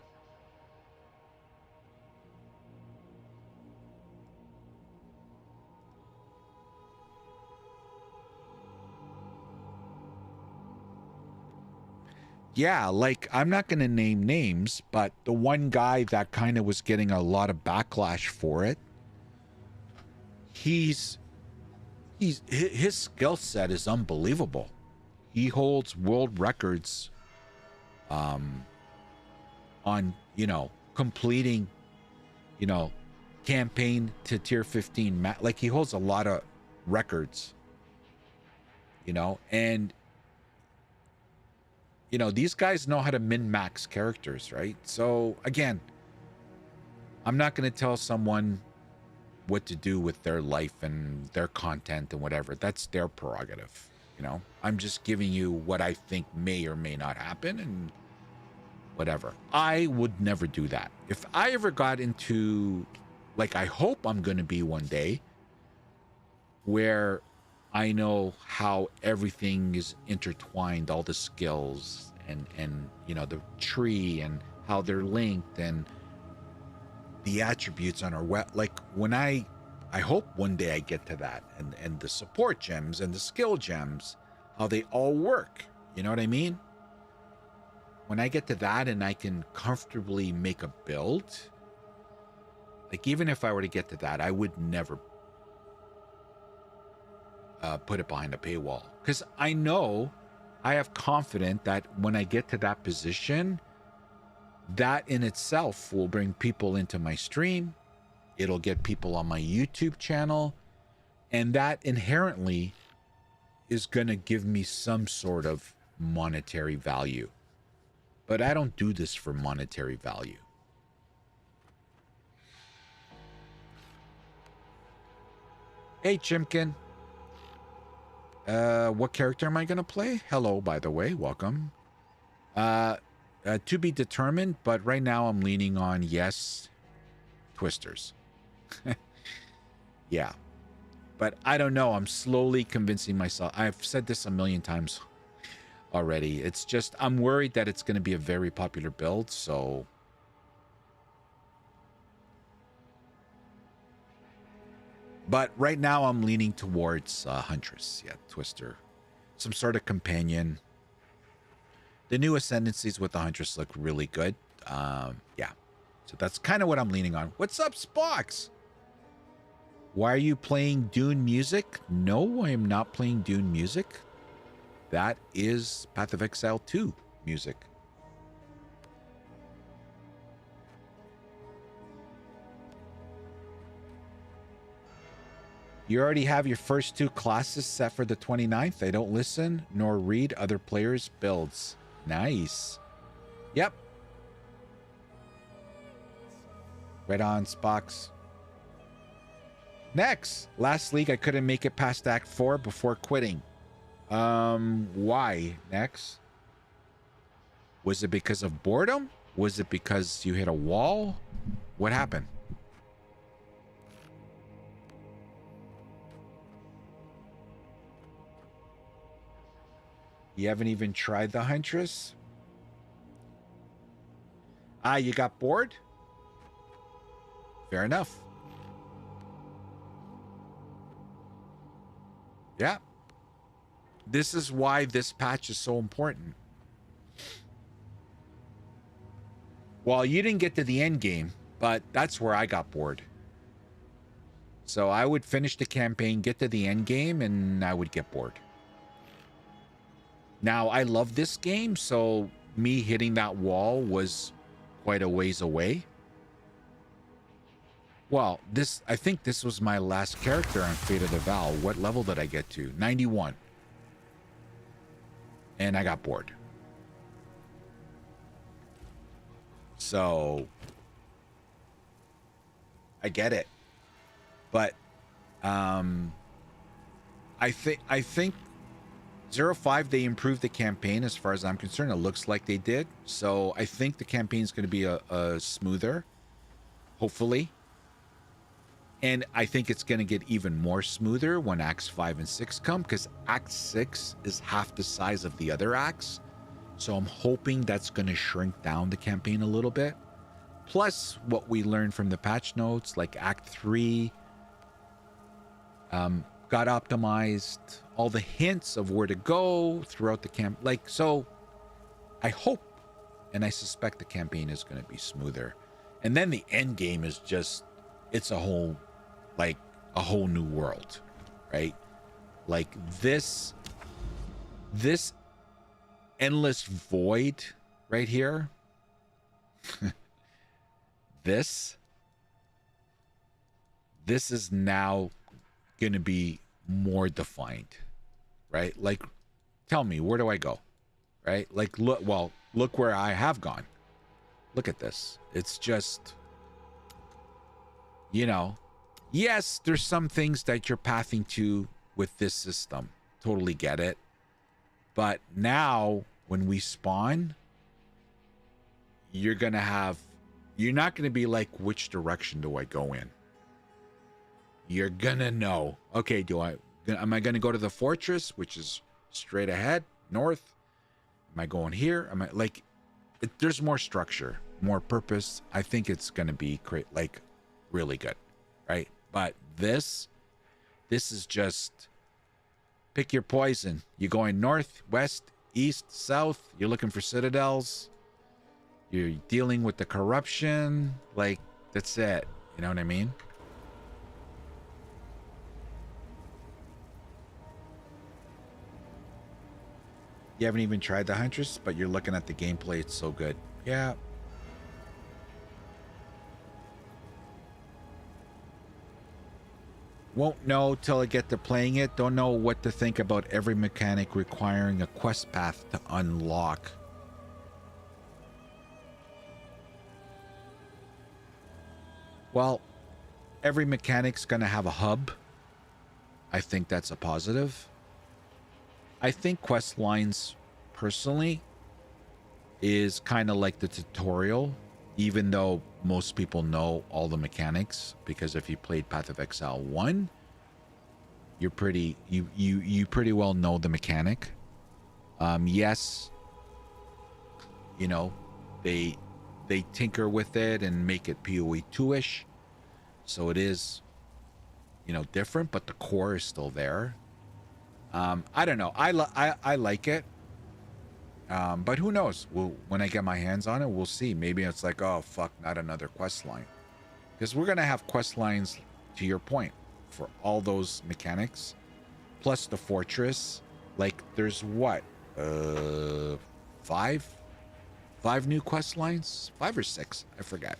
yeah, like I'm not going to name names, but the one guy that kind of was getting a lot of backlash for it, his skill set is unbelievable. He holds world records on, you know, completing, you know, campaign to tier 15 like he holds a lot of records, you know, and you know, these guys know how to min-max characters, right? So again, I'm not going to tell someone what to do with their life and their content and whatever. That's their prerogative, you know. I'm just giving you what I think may or may not happen and whatever. I would never do that. If I ever got into, like I hope I'm going to be one day, where I know how everything is intertwined, all the skills and you know, the tree and how they're linked and the attributes on our like when I hope one day I get to that, and the support gems and the skill gems, how they all work. You know what I mean? When I get to that and I can comfortably make a build, like even if I were to get to that, I would never put it behind a paywall, because I know, I have confidence that when I get to that position, that in itself will bring people into my stream. It'll get people on my YouTube channel, and that inherently is going to give me some sort of monetary value. But I don't do this for monetary value. Hey, Chimkin. What character am I going to play? Hello, by the way. Welcome. To be determined, but right now I'm leaning on, yes, Twisters. Yeah. But I don't know. I'm slowly convincing myself. I've said this a million times already. It's just, I'm worried that it's going to be a very popular build, so... But right now I'm leaning towards Huntress. Yeah, Twister. Some sort of companion. The new Ascendancies with the Huntress look really good. Yeah. So that's kind of what I'm leaning on. What's up, Spox? Why are you playing Dune music? No, I am not playing Dune music. That is Path of Exile 2 music. You already have your first 2 classes set for the 29th. I don't listen nor read other players' builds. Nice. Yep. Right on, Spox. Next. Last league, I couldn't make it past Act 4 before quitting. Why? Next. Was it because of boredom? Was it because you hit a wall? What happened? You haven't even tried the Huntress? Ah, you got bored? Fair enough. Yeah. This is why this patch is so important. Well, you didn't get to the end game, but that's where I got bored. So I would finish the campaign, get to the end game, and I would get bored. Now, I love this game, so me hitting that wall was quite a ways away. Well, I think this was my last character on Fate of the Vow. What level did I get to? 91. And I got bored. So I get it. But I think 05, they improved the campaign as far as I'm concerned. It looks like they did. So I think the campaign is going to be a smoother, hopefully. And I think it's going to get even more smoother when Acts 5 and 6 come, because Act 6 is half the size of the other acts. So I'm hoping that's going to shrink down the campaign a little bit. Plus, what we learned from the patch notes, like Act 3 got optimized, all the hints of where to go throughout the camp. Like, so I hope and I suspect the campaign is going to be smoother. And then the end game is just, it's a whole new world, right? Like this endless void right here. This is now going to be more defined, right? Like, tell me, where do I go? Right? Like, look where I have gone. Look at this. It's just, you know, yes, there's some things that you're pathing to with this system. Totally get it. But now when we spawn, you're not going to be like, which direction do I go in? You're going to know, okay, am I going to go to the fortress, which is straight ahead, north? Am I going here? Am I like, there's more structure, more purpose. I think it's going to be like really good, right? But this is just pick your poison. You're going north, west, east, south. You're looking for citadels. You're dealing with the corruption. Like, that's it. You know what I mean? You haven't even tried the Huntress, but you're looking at the gameplay. It's so good. Yeah. Won't know till I get to playing it. Don't know what to think about every mechanic requiring a quest path to unlock. Well, every mechanic's going to have a hub. I think that's a positive. I think quest lines, personally, is kind of like the tutorial, even though most people know all the mechanics, because if you played Path of Exile 1, you're pretty well know the mechanic. Yes, you know, they tinker with it and make it PoE 2-ish, so it is, you know, different, but the core is still there. I don't know. I like it. But who knows? When I get my hands on it, we'll see. Maybe it's like, oh, fuck, not another quest line. Because we're going to have quest lines, to your point, for all those mechanics. Plus the fortress. Like, there's what? 5 new quest lines? 5 or 6? I forget.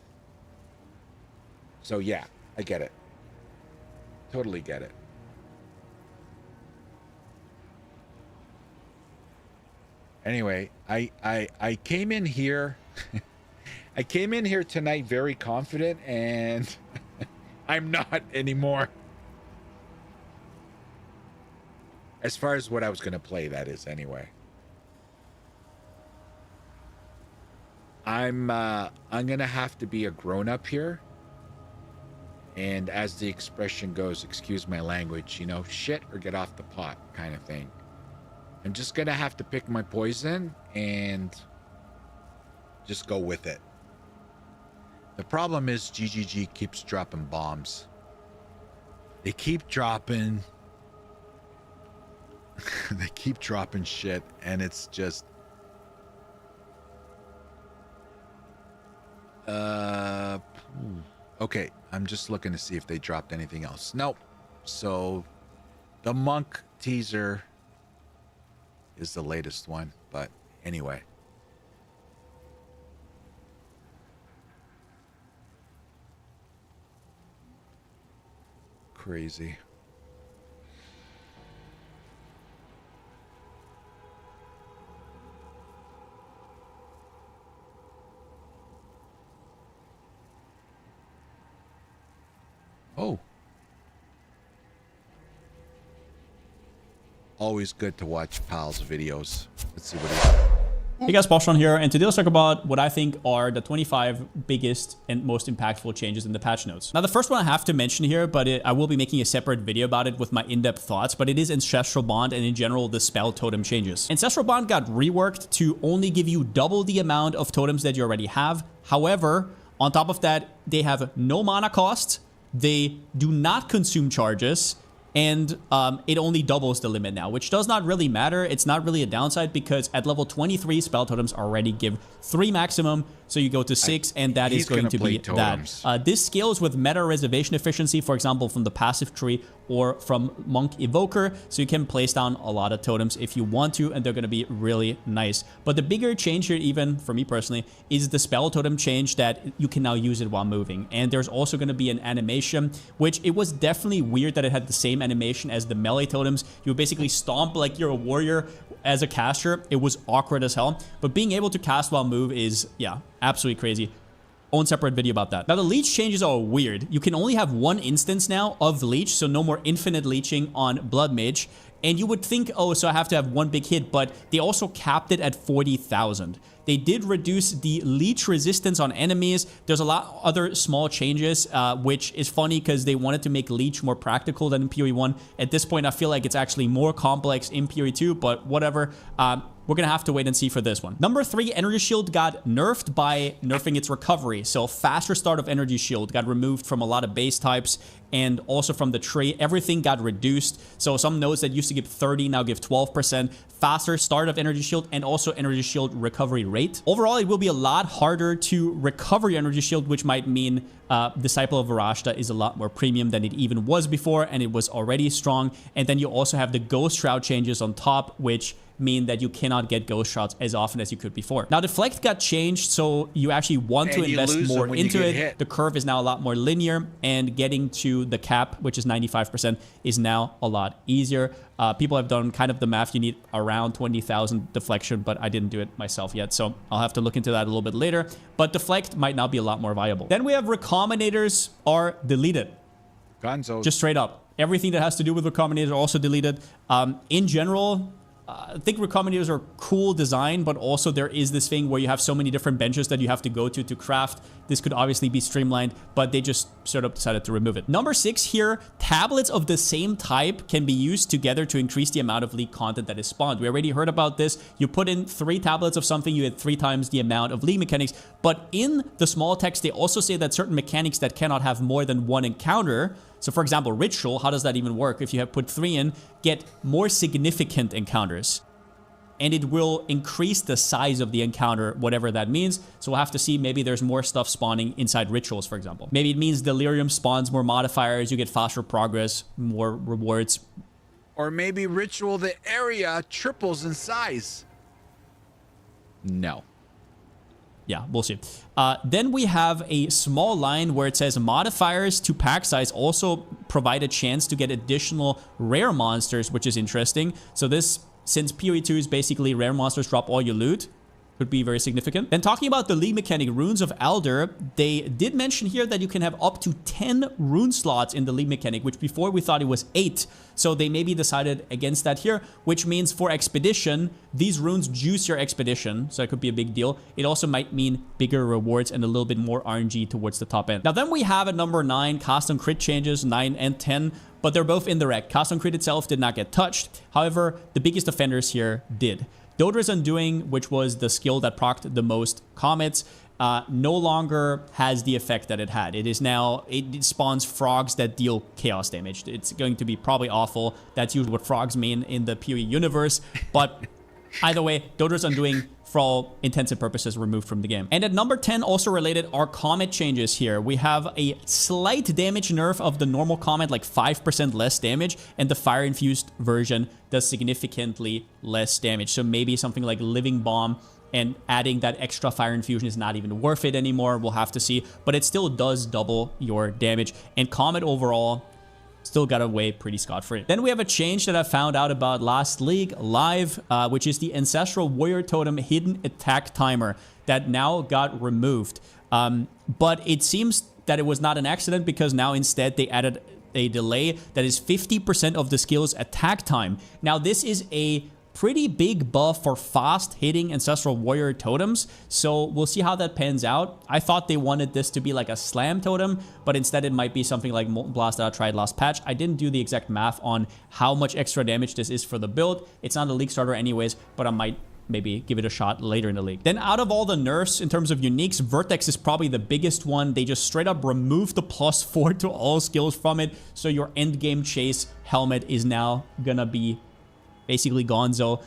So, yeah, I get it. Totally get it. Anyway, I came in here I came in here tonight very confident, and I'm not anymore. As far as what I was going to play, that is, anyway. I'm going to have to be a grown-up here. And as the expression goes, excuse my language, you know, shit or get off the pot kind of thing. I'm just going to have to pick my poison and just go with it. The problem is GGG keeps dropping bombs. They keep dropping... they keep dropping shit, and it's just... Okay, I'm just looking to see if they dropped anything else. Nope. So, the Monk teaser is the latest one, but anyway. Crazy. Oh. Always good to watch Pal's videos. Let's see what he... Hey guys, Boschon here, and today let's talk about what I think are the 25 biggest and most impactful changes in the patch notes. Now, the first one I have to mention here, but I will be making a separate video about it with my in-depth thoughts, but it is Ancestral Bond and in general the spell totem changes. Ancestral Bond got reworked to only give you double the amount of totems that you already have. However, on top of that, they have no mana cost, they do not consume charges, and it only doubles the limit now, which does not really matter. It's not really a downside because at level 23, spell totems already give 3 maximum, so you go to 6, and that is going to be that. This scales with meta reservation efficiency, for example, from the passive tree or from Monk Evoker, so you can place down a lot of totems if you want to, and they're going to be really nice. But the bigger change here, even for me personally, is the spell totem change that you can now use it while moving. And there's also going to be an animation, which it was definitely weird that it had the same animation as the melee totems. You would basically stomp like you're a warrior as a caster. It was awkward as hell, but being able to cast while move is, yeah, absolutely crazy. Own separate video about that. Now, the leech changes are weird. You can only have 1 instance now of leech, so no more infinite leeching on Blood Mage. And you would think, oh, so I have to have 1 big hit, but they also capped it at 40,000. They did reduce the leech resistance on enemies. There's a lot of other small changes, which is funny because they wanted to make leech more practical than in PoE 1. At this point, I feel like it's actually more complex in PoE 2, but whatever. We're going to have to wait and see for this one. Number 3, Energy Shield got nerfed by nerfing its recovery. So faster start of Energy Shield got removed from a lot of base types and also from the tree. Everything got reduced. So some nodes that used to give 30 now give 12%. Faster start of Energy Shield and also Energy Shield recovery rate. Overall, it will be a lot harder to recover your Energy Shield, which might mean Disciple of Varashta is a lot more premium than it even was before, and it was already strong. And then you also have the Ghost Shroud changes on top, which mean that you cannot get ghost shots as often as you could before. Now, Deflect got changed, so you actually want to invest more into it. The curve is now a lot more linear, and getting to the cap, which is 95%, is now a lot easier. People have done kind of the math. You need around 20,000 deflection, but I didn't do it myself yet, so I'll have to look into that a little bit later. But Deflect might now be a lot more viable. Then we have Recombinators are deleted. Gonzo. Just straight up. Everything that has to do with Recombinators are also deleted. In general, I think Recombinators are cool design, but also there is this thing where you have so many different benches that you have to go to craft. This could obviously be streamlined, but they just sort of decided to remove it. Number 6 here, tablets of the same type can be used together to increase the amount of League content that is spawned. We already heard about this. You put in 3 tablets of something, you get 3 times the amount of League mechanics. But in the small text, they also say that certain mechanics that cannot have more than 1 encounter. So for example, Ritual, how does that even work? If you have put 3 in, get more significant encounters. And it will increase the size of the encounter, whatever that means. So we'll have to see, maybe there's more stuff spawning inside Rituals, for example. Maybe it means Delirium spawns more modifiers, you get faster progress, more rewards. Or maybe Ritual, the area triples in size. No. Yeah, we'll see. Then we have a small line where it says modifiers to pack size also provide a chance to get additional rare monsters, which is interesting. So this, since PoE 2 is basically rare monsters drop all your loot, could be very significant. Then talking about the League mechanic, Runes of Elder, they did mention here that you can have up to 10 rune slots in the League mechanic, which before we thought it was 8. So they maybe decided against that here, which means for Expedition, these runes juice your Expedition, so it could be a big deal. It also might mean bigger rewards and a little bit more RNG towards the top end. Now then we have at number 9, Cast on Crit changes, 9 and 10, but they're both in the rec. Cast on Crit itself did not get touched. However, the biggest offenders here did. Dodra's Undoing, which was the skill that procced the most comets, no longer has the effect that it had. It is now, it spawns frogs that deal chaos damage. It's going to be probably awful. That's usually what frogs mean in the PoE universe. But either way, Dodra's Undoing, for all intents and purposes, removed from the game. And at number 10, also related, are comet changes here. We have a slight damage nerf of the normal comet, like 5% less damage, and the fire-infused version does significantly less damage. So maybe something like Living Bomb and adding that extra fire infusion is not even worth it anymore. We'll have to see, but it still does double your damage. And comet overall still got away pretty scot-free. Then we have a change that I found out about last League Live, which is the Ancestral Warrior Totem Hidden Attack Timer that now got removed. But it seems that it was not an accident, because now instead they added a delay that is 50% of the skill's attack time. Now this is a pretty big buff for fast hitting Ancestral Warrior totems, so we'll see how that pans out. I thought they wanted this to be like a slam totem, but instead it might be something like Molten Blast that I tried last patch. I didn't do the exact math on how much extra damage this is for the build. It's not a League starter anyways, but I might maybe give it a shot later in the league. Then out of all the nerfs in terms of uniques, Vertex is probably the biggest one. They just straight up remove the +4 to all skills from it. So your endgame chase helmet is now gonna be basically gonzo.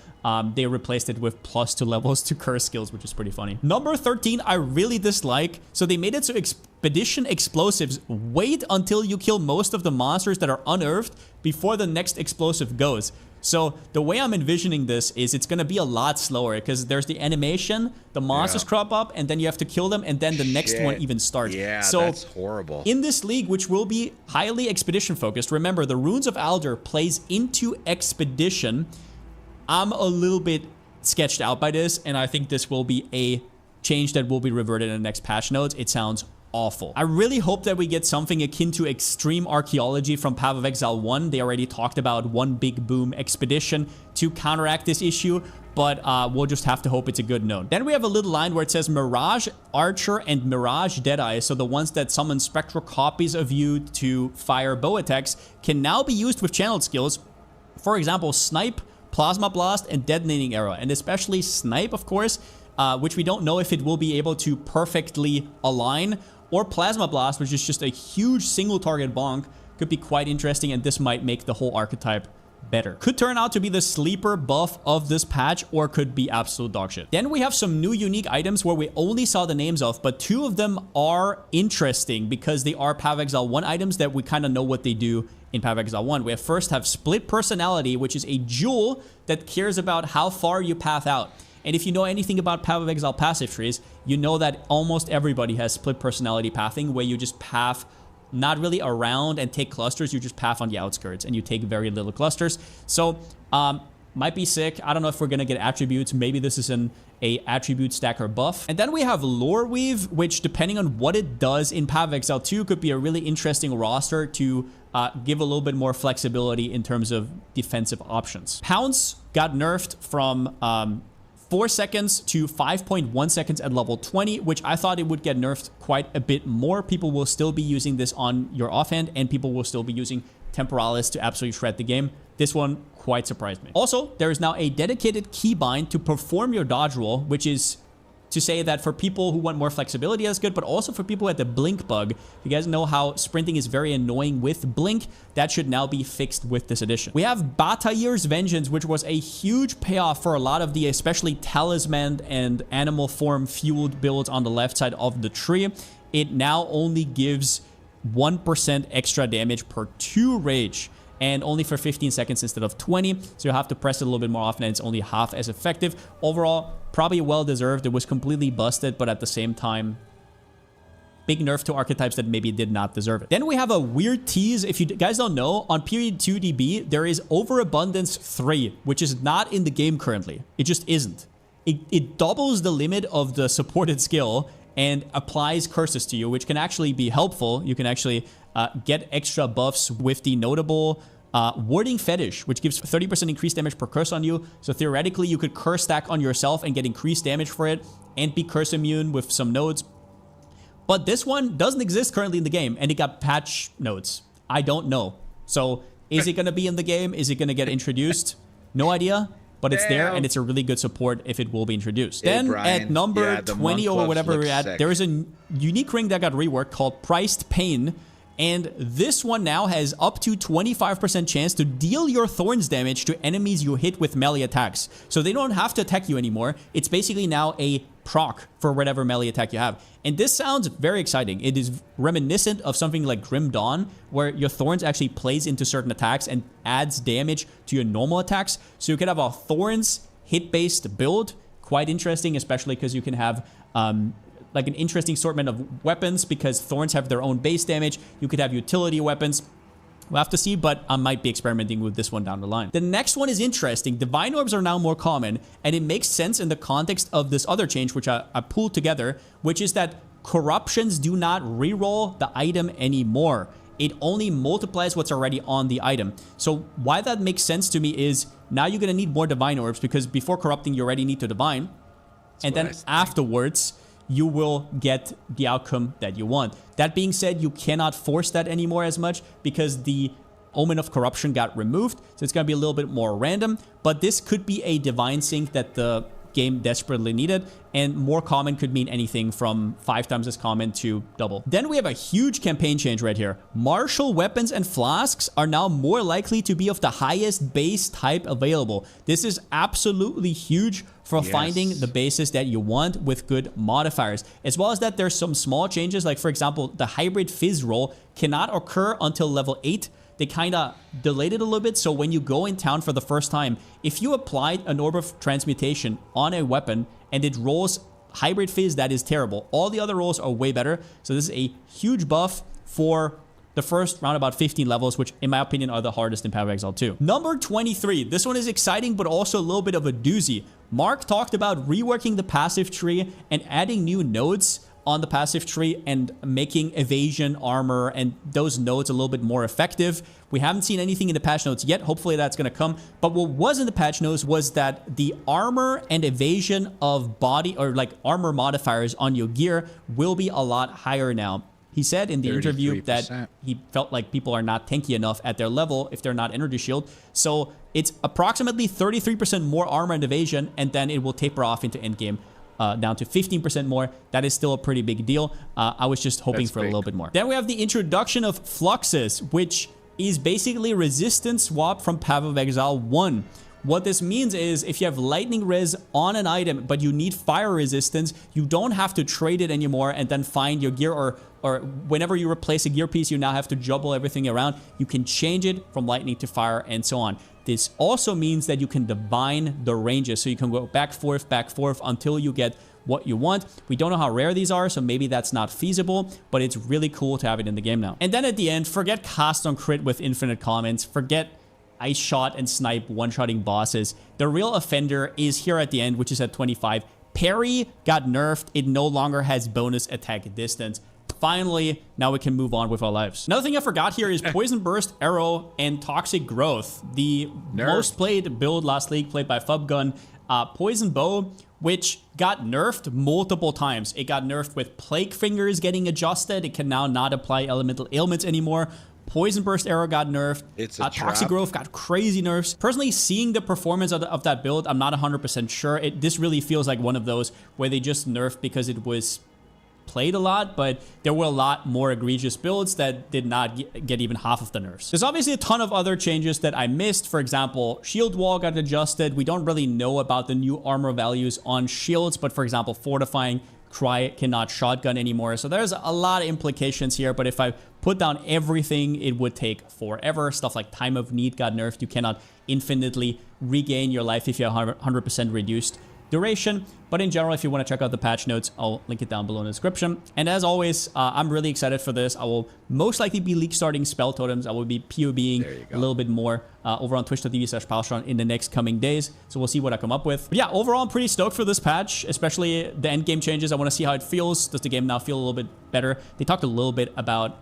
They replaced it with +2 levels to curse skills, which is pretty funny. Number 13, I really dislike. So they made it so Expedition Explosives wait until you kill most of the monsters that are unearthed before the next explosive goes. So the way I'm envisioning this is it's going to be a lot slower because there's the animation, the monsters crop up, and then you have to kill them, and then the next one even starts. Yeah, so that's horrible. In this league, which will be highly expedition focused, remember the Runes of Alder plays into Expedition. I'm a little bit sketched out by this, and I think this will be a change that will be reverted in the next patch notes. It sounds awful. I really hope that we get something akin to Extreme Archaeology from Path of Exile 1. They already talked about one big boom expedition to counteract this issue, but we'll just have to hope it's a good note. Then we have a little line where it says Mirage Archer and Mirage Deadeye, so the ones that summon spectral copies of you to fire bow attacks, can now be used with channeled skills. For example, Snipe, Plasma Blast, and Detonating Arrow, and especially Snipe, of course, which we don't know if it will be able to perfectly align, or Plasma Blast, which is just a huge single target bonk, could be quite interesting, and this might make the whole archetype better. Could turn out to be the sleeper buff of this patch, or could be absolute dogshit. Then we have some new unique items where we only saw the names of, but 2 of them are interesting because they are Path of Exile 1 items that we kind of know what they do in Path of Exile 1. We first have Split Personality, which is a jewel that cares about how far you path out. And if you know anything about Path of Exile passive trees, you know that almost everybody has split personality pathing, where you just path not really around and take clusters, you just path on the outskirts and you take very little clusters. So might be sick. I don't know if we're gonna get attributes. Maybe this is a attribute stacker buff. And then we have Lore Weave, which depending on what it does in Path of Exile 2 could be a really interesting roster to give a little bit more flexibility in terms of defensive options. Pounce got nerfed from 4 seconds to 5.1 seconds at level 20, which I thought it would get nerfed quite a bit more. People will still be using this on your offhand, and people will still be using Temporalis to absolutely shred the game. This one quite surprised me. Also, there is now a dedicated keybind to perform your dodge roll, which is to say that for people who want more flexibility, that's good, but also for people who had the blink bug. You guys know how sprinting is very annoying with blink. That should now be fixed with this addition. We have Batayir's Vengeance, which was a huge payoff for a lot of the especially talisman and animal form fueled builds on the left side of the tree. It now only gives 1% extra damage per 2 rage, and only for 15 seconds instead of 20. So you'll have to press it a little bit more often, and it's only half as effective. Overall, probably well-deserved. It was completely busted, but at the same time, big nerf to archetypes that maybe did not deserve it. Then we have a weird tease. If you guys don't know, on period 2DB, there is Overabundance 3, which is not in the game currently. It just isn't. It doubles the limit of the supported skill and applies curses to you, which can actually be helpful. You can actually get extra buffs with the notable Warding Fetish, which gives 30% increased damage per curse on you. So theoretically, you could curse stack on yourself and get increased damage for it and be curse immune with some nodes. But this one doesn't exist currently in the game, and it got patch notes. I don't know. So is it going to be in the game? Is it going to get introduced? No idea. But it's there, and it's a really good support if it will be introduced. Hey, then Brian, at number 20 or whatever we're at, there is a unique ring that got reworked called Priced Pain. And this one now has up to 25% chance to deal your Thorns damage to enemies you hit with melee attacks. So they don't have to attack you anymore. It's basically now a proc for whatever melee attack you have. And this sounds very exciting. It is reminiscent of something like Grim Dawn, where your Thorns actually plays into certain attacks and adds damage to your normal attacks. So you could have a Thorns hit-based build. Quite interesting, especially because you can have like an interesting assortment of weapons, because Thorns have their own base damage. You could have utility weapons. We'll have to see, but I might be experimenting with this one down the line. The next one is interesting. Divine Orbs are now more common, and it makes sense in the context of this other change, which I pulled together, which is that corruptions do not reroll the item anymore. It only multiplies what's already on the item. So why that makes sense to me is now you're going to need more Divine Orbs, because before corrupting, you already need to Divine. And then afterwards, you will get the outcome that you want. That being said, you cannot force that anymore as much because the Omen of Corruption got removed. So it's going to be a little bit more random. But this could be a Divine Sync that the game desperately needed, and more common could mean anything from 5 times as common to double. Then we have a huge campaign change right here. Martial weapons and flasks are now more likely to be of the highest base type available. This is absolutely huge for finding the bases that you want with good modifiers, as well as that there's some small changes, like for example, the hybrid fizz roll cannot occur until level 8. They kind of delayed it a little bit, so when you go in town for the first time, if you applied an Orb of Transmutation on a weapon and it rolls hybrid fizz, that is terrible. All the other rolls are way better, so this is a huge buff for the first round about 15 levels, which in my opinion are the hardest in Path of Exile 2. Number 23. This one is exciting, but also a little bit of a doozy. Mark talked about reworking the passive tree and adding new nodes on the passive tree and making evasion, armor, and those nodes a little bit more effective. We haven't seen anything in the patch notes yet. Hopefully that's going to come. But what was in the patch notes was that the armor and evasion of body, or like armor modifiers on your gear, will be a lot higher now. He said in the interview that he felt like people are not tanky enough at their level if they're not energy shield. So it's approximately 33% more armor and evasion, and then it will taper off into endgame down to 15% more. That is still a pretty big deal. I was just hoping for a little bit more. Then we have the introduction of Fluxes, which is basically resistance swap from Path of Exile 1. What this means is if you have lightning res on an item, but you need fire resistance, you don't have to trade it anymore and then find your gear, or whenever you replace a gear piece, you now have to juggle everything around. You can change it from lightning to fire and so on. This also means that you can divine the ranges, so you can go back forth until you get what you want. We don't know how rare these are, so maybe that's not feasible, but it's really cool to have it in the game now. And then at the end, forget cast on crit with infinite comments, forget ice shot and snipe one-shotting bosses. The real offender is here at the end, which is at 25. Parry got nerfed. It no longer has bonus attack distance. Finally, now we can move on with our lives. Another thing I forgot here is Poison Burst, Arrow, and Toxic Growth. The most played build last league, played by Fubgun. Poison Bow, which got nerfed multiple times. It got nerfed with Plague Fingers getting adjusted. It can now not apply elemental ailments anymore. Poison Burst Arrow got nerfed. It's a Toxic Growth got crazy nerfs. Personally, seeing the performance of that build, I'm not 100% sure. This really feels like one of those where they just nerfed because it was played a lot, but there were a lot more egregious builds that did not get even half of the nerfs. There's obviously a ton of other changes that I missed. For example, shield wall got adjusted. We don't really know about the new armor values on shields, but for example, fortifying Cry cannot shotgun anymore. So there's a lot of implications here, but if I put down everything, it would take forever. Stuff like Time of Need got nerfed. You cannot infinitely regain your life if you have 100% reduced duration. But in general, if you want to check out the patch notes, I'll link it down below in the description. And as always, I'm really excited for this. I will most likely be league starting spell totems. I will be POBing a little bit more over on twitch.tv/Palstron in the next coming days. So we'll see what I come up with. But yeah, overall, I'm pretty stoked for this patch, especially the end game changes. I want to see how it feels. Does the game now feel a little bit better? They talked a little bit about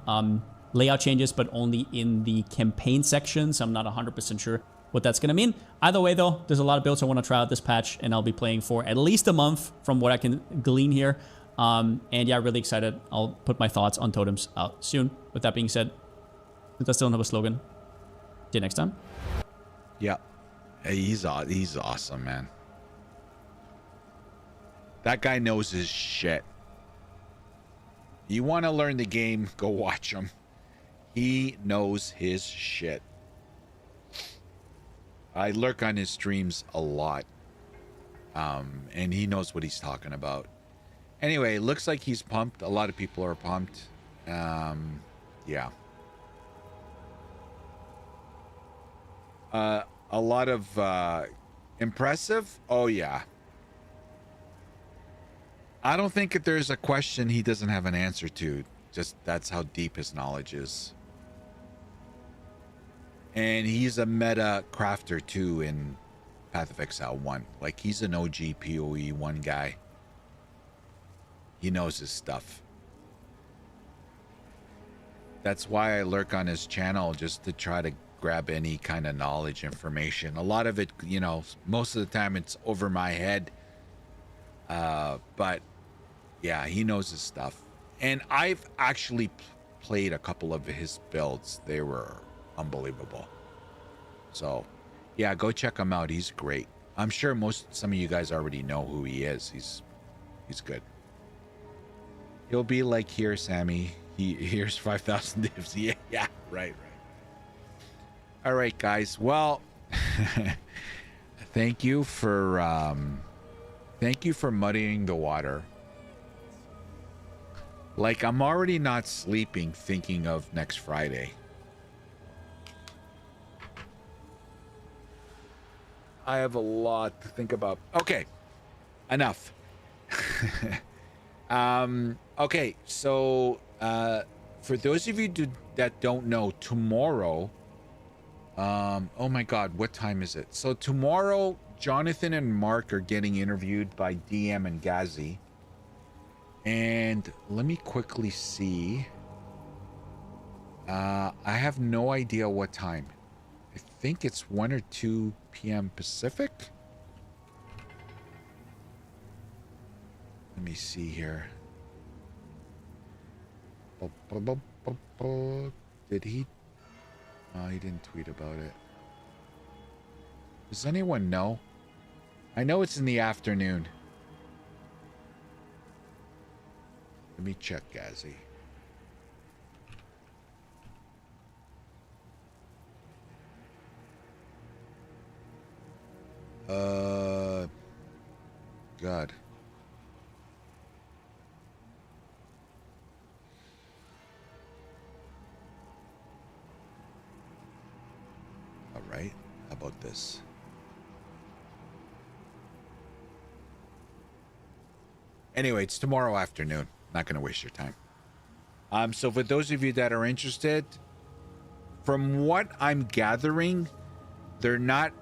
layout changes, but only in the campaign section. So I'm not 100% sure what that's going to mean. Either way, though, there's a lot of builds I want to try out this patch, and I'll be playing for at least a month from what I can glean here. And yeah, really excited. I'll put my thoughts on totems out soon. With that being said, since I still don't have a slogan, see you next time. Yeah, he's awesome, man. That guy knows his shit. You want to learn the game, go watch him. He knows his shit. I lurk on his streams a lot, and he knows what he's talking about. Anyway, looks like he's pumped. A lot of people are pumped. Yeah. A lot of impressive. Oh yeah. I don't think if there's a question he doesn't have an answer to. Just that's how deep his knowledge is. And he's a meta crafter too in Path of Exile 1. Like, he's an OG PoE 1 guy. He knows his stuff. That's why I lurk on his channel, just to try to grab any kind of knowledge information. A lot of it, you know, most of the time it's over my head. But yeah, he knows his stuff. And I've actually played a couple of his builds. They were unbelievable. So yeah, go check him out. He's great. I'm sure some of you guys already know who he is. He's good. He'll be like, here, Sammy. Here's 5,000 divs. Yeah, right. All right, guys. Well, thank you for muddying the water. Like, I'm already not sleeping thinking of next Friday. I have a lot to think about. Okay, enough. Okay, so for those of you that don't know, tomorrow, oh my God, what time is it? So tomorrow, Jonathan and Mark are getting interviewed by DM and Gazi. And let me quickly see. I have no idea what time. I think it's 1 or 2 p.m. Pacific. Let me see here. Did he? Oh, he didn't tweet about it. Does anyone know? I know it's in the afternoon. Let me check, Gazi. God. All right. How about this? Anyway, it's tomorrow afternoon. Not going to waste your time. So for those of you that are interested, from what I'm gathering, they're not,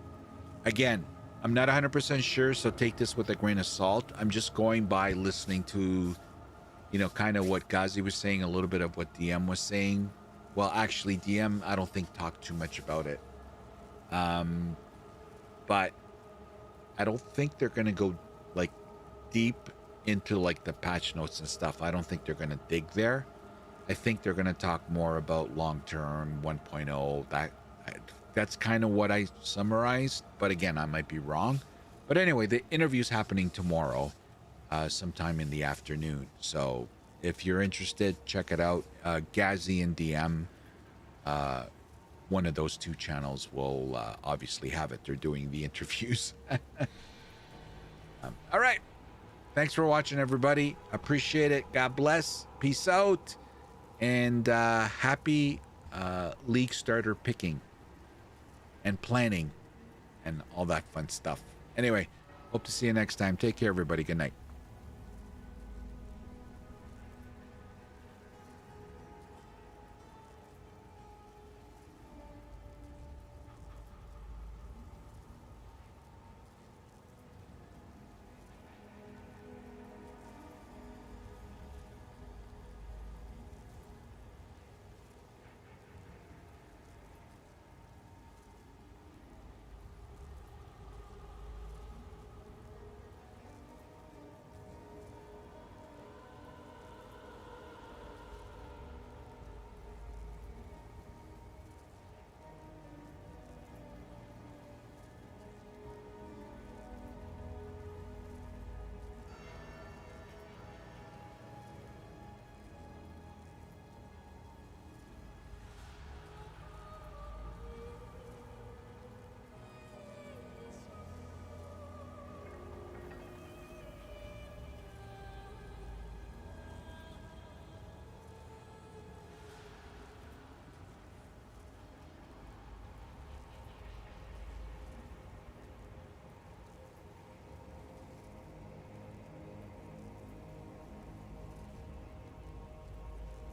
again, I'm not 100% sure, so take this with a grain of salt. I'm just going by listening to, you know, kind of what Gazi was saying, a little bit of what DM was saying. Well, actually, DM, I don't think talked too much about it. But I don't think they're going to go, like, deep into, like, the patch notes and stuff. I don't think they're going to dig there. I think they're going to talk more about long-term 1.0. That's kind of what I summarized, but again, I might be wrong. But anyway, the interview's happening tomorrow, sometime in the afternoon. So if you're interested, check it out. Gazi and DM, one of those two channels will obviously have it. They're doing the interviews. All right. Thanks for watching, everybody. Appreciate it. God bless. Peace out. And happy league starter picking and planning and all that fun stuff. Anyway, hope to see you next time. Take care, everybody. Good night.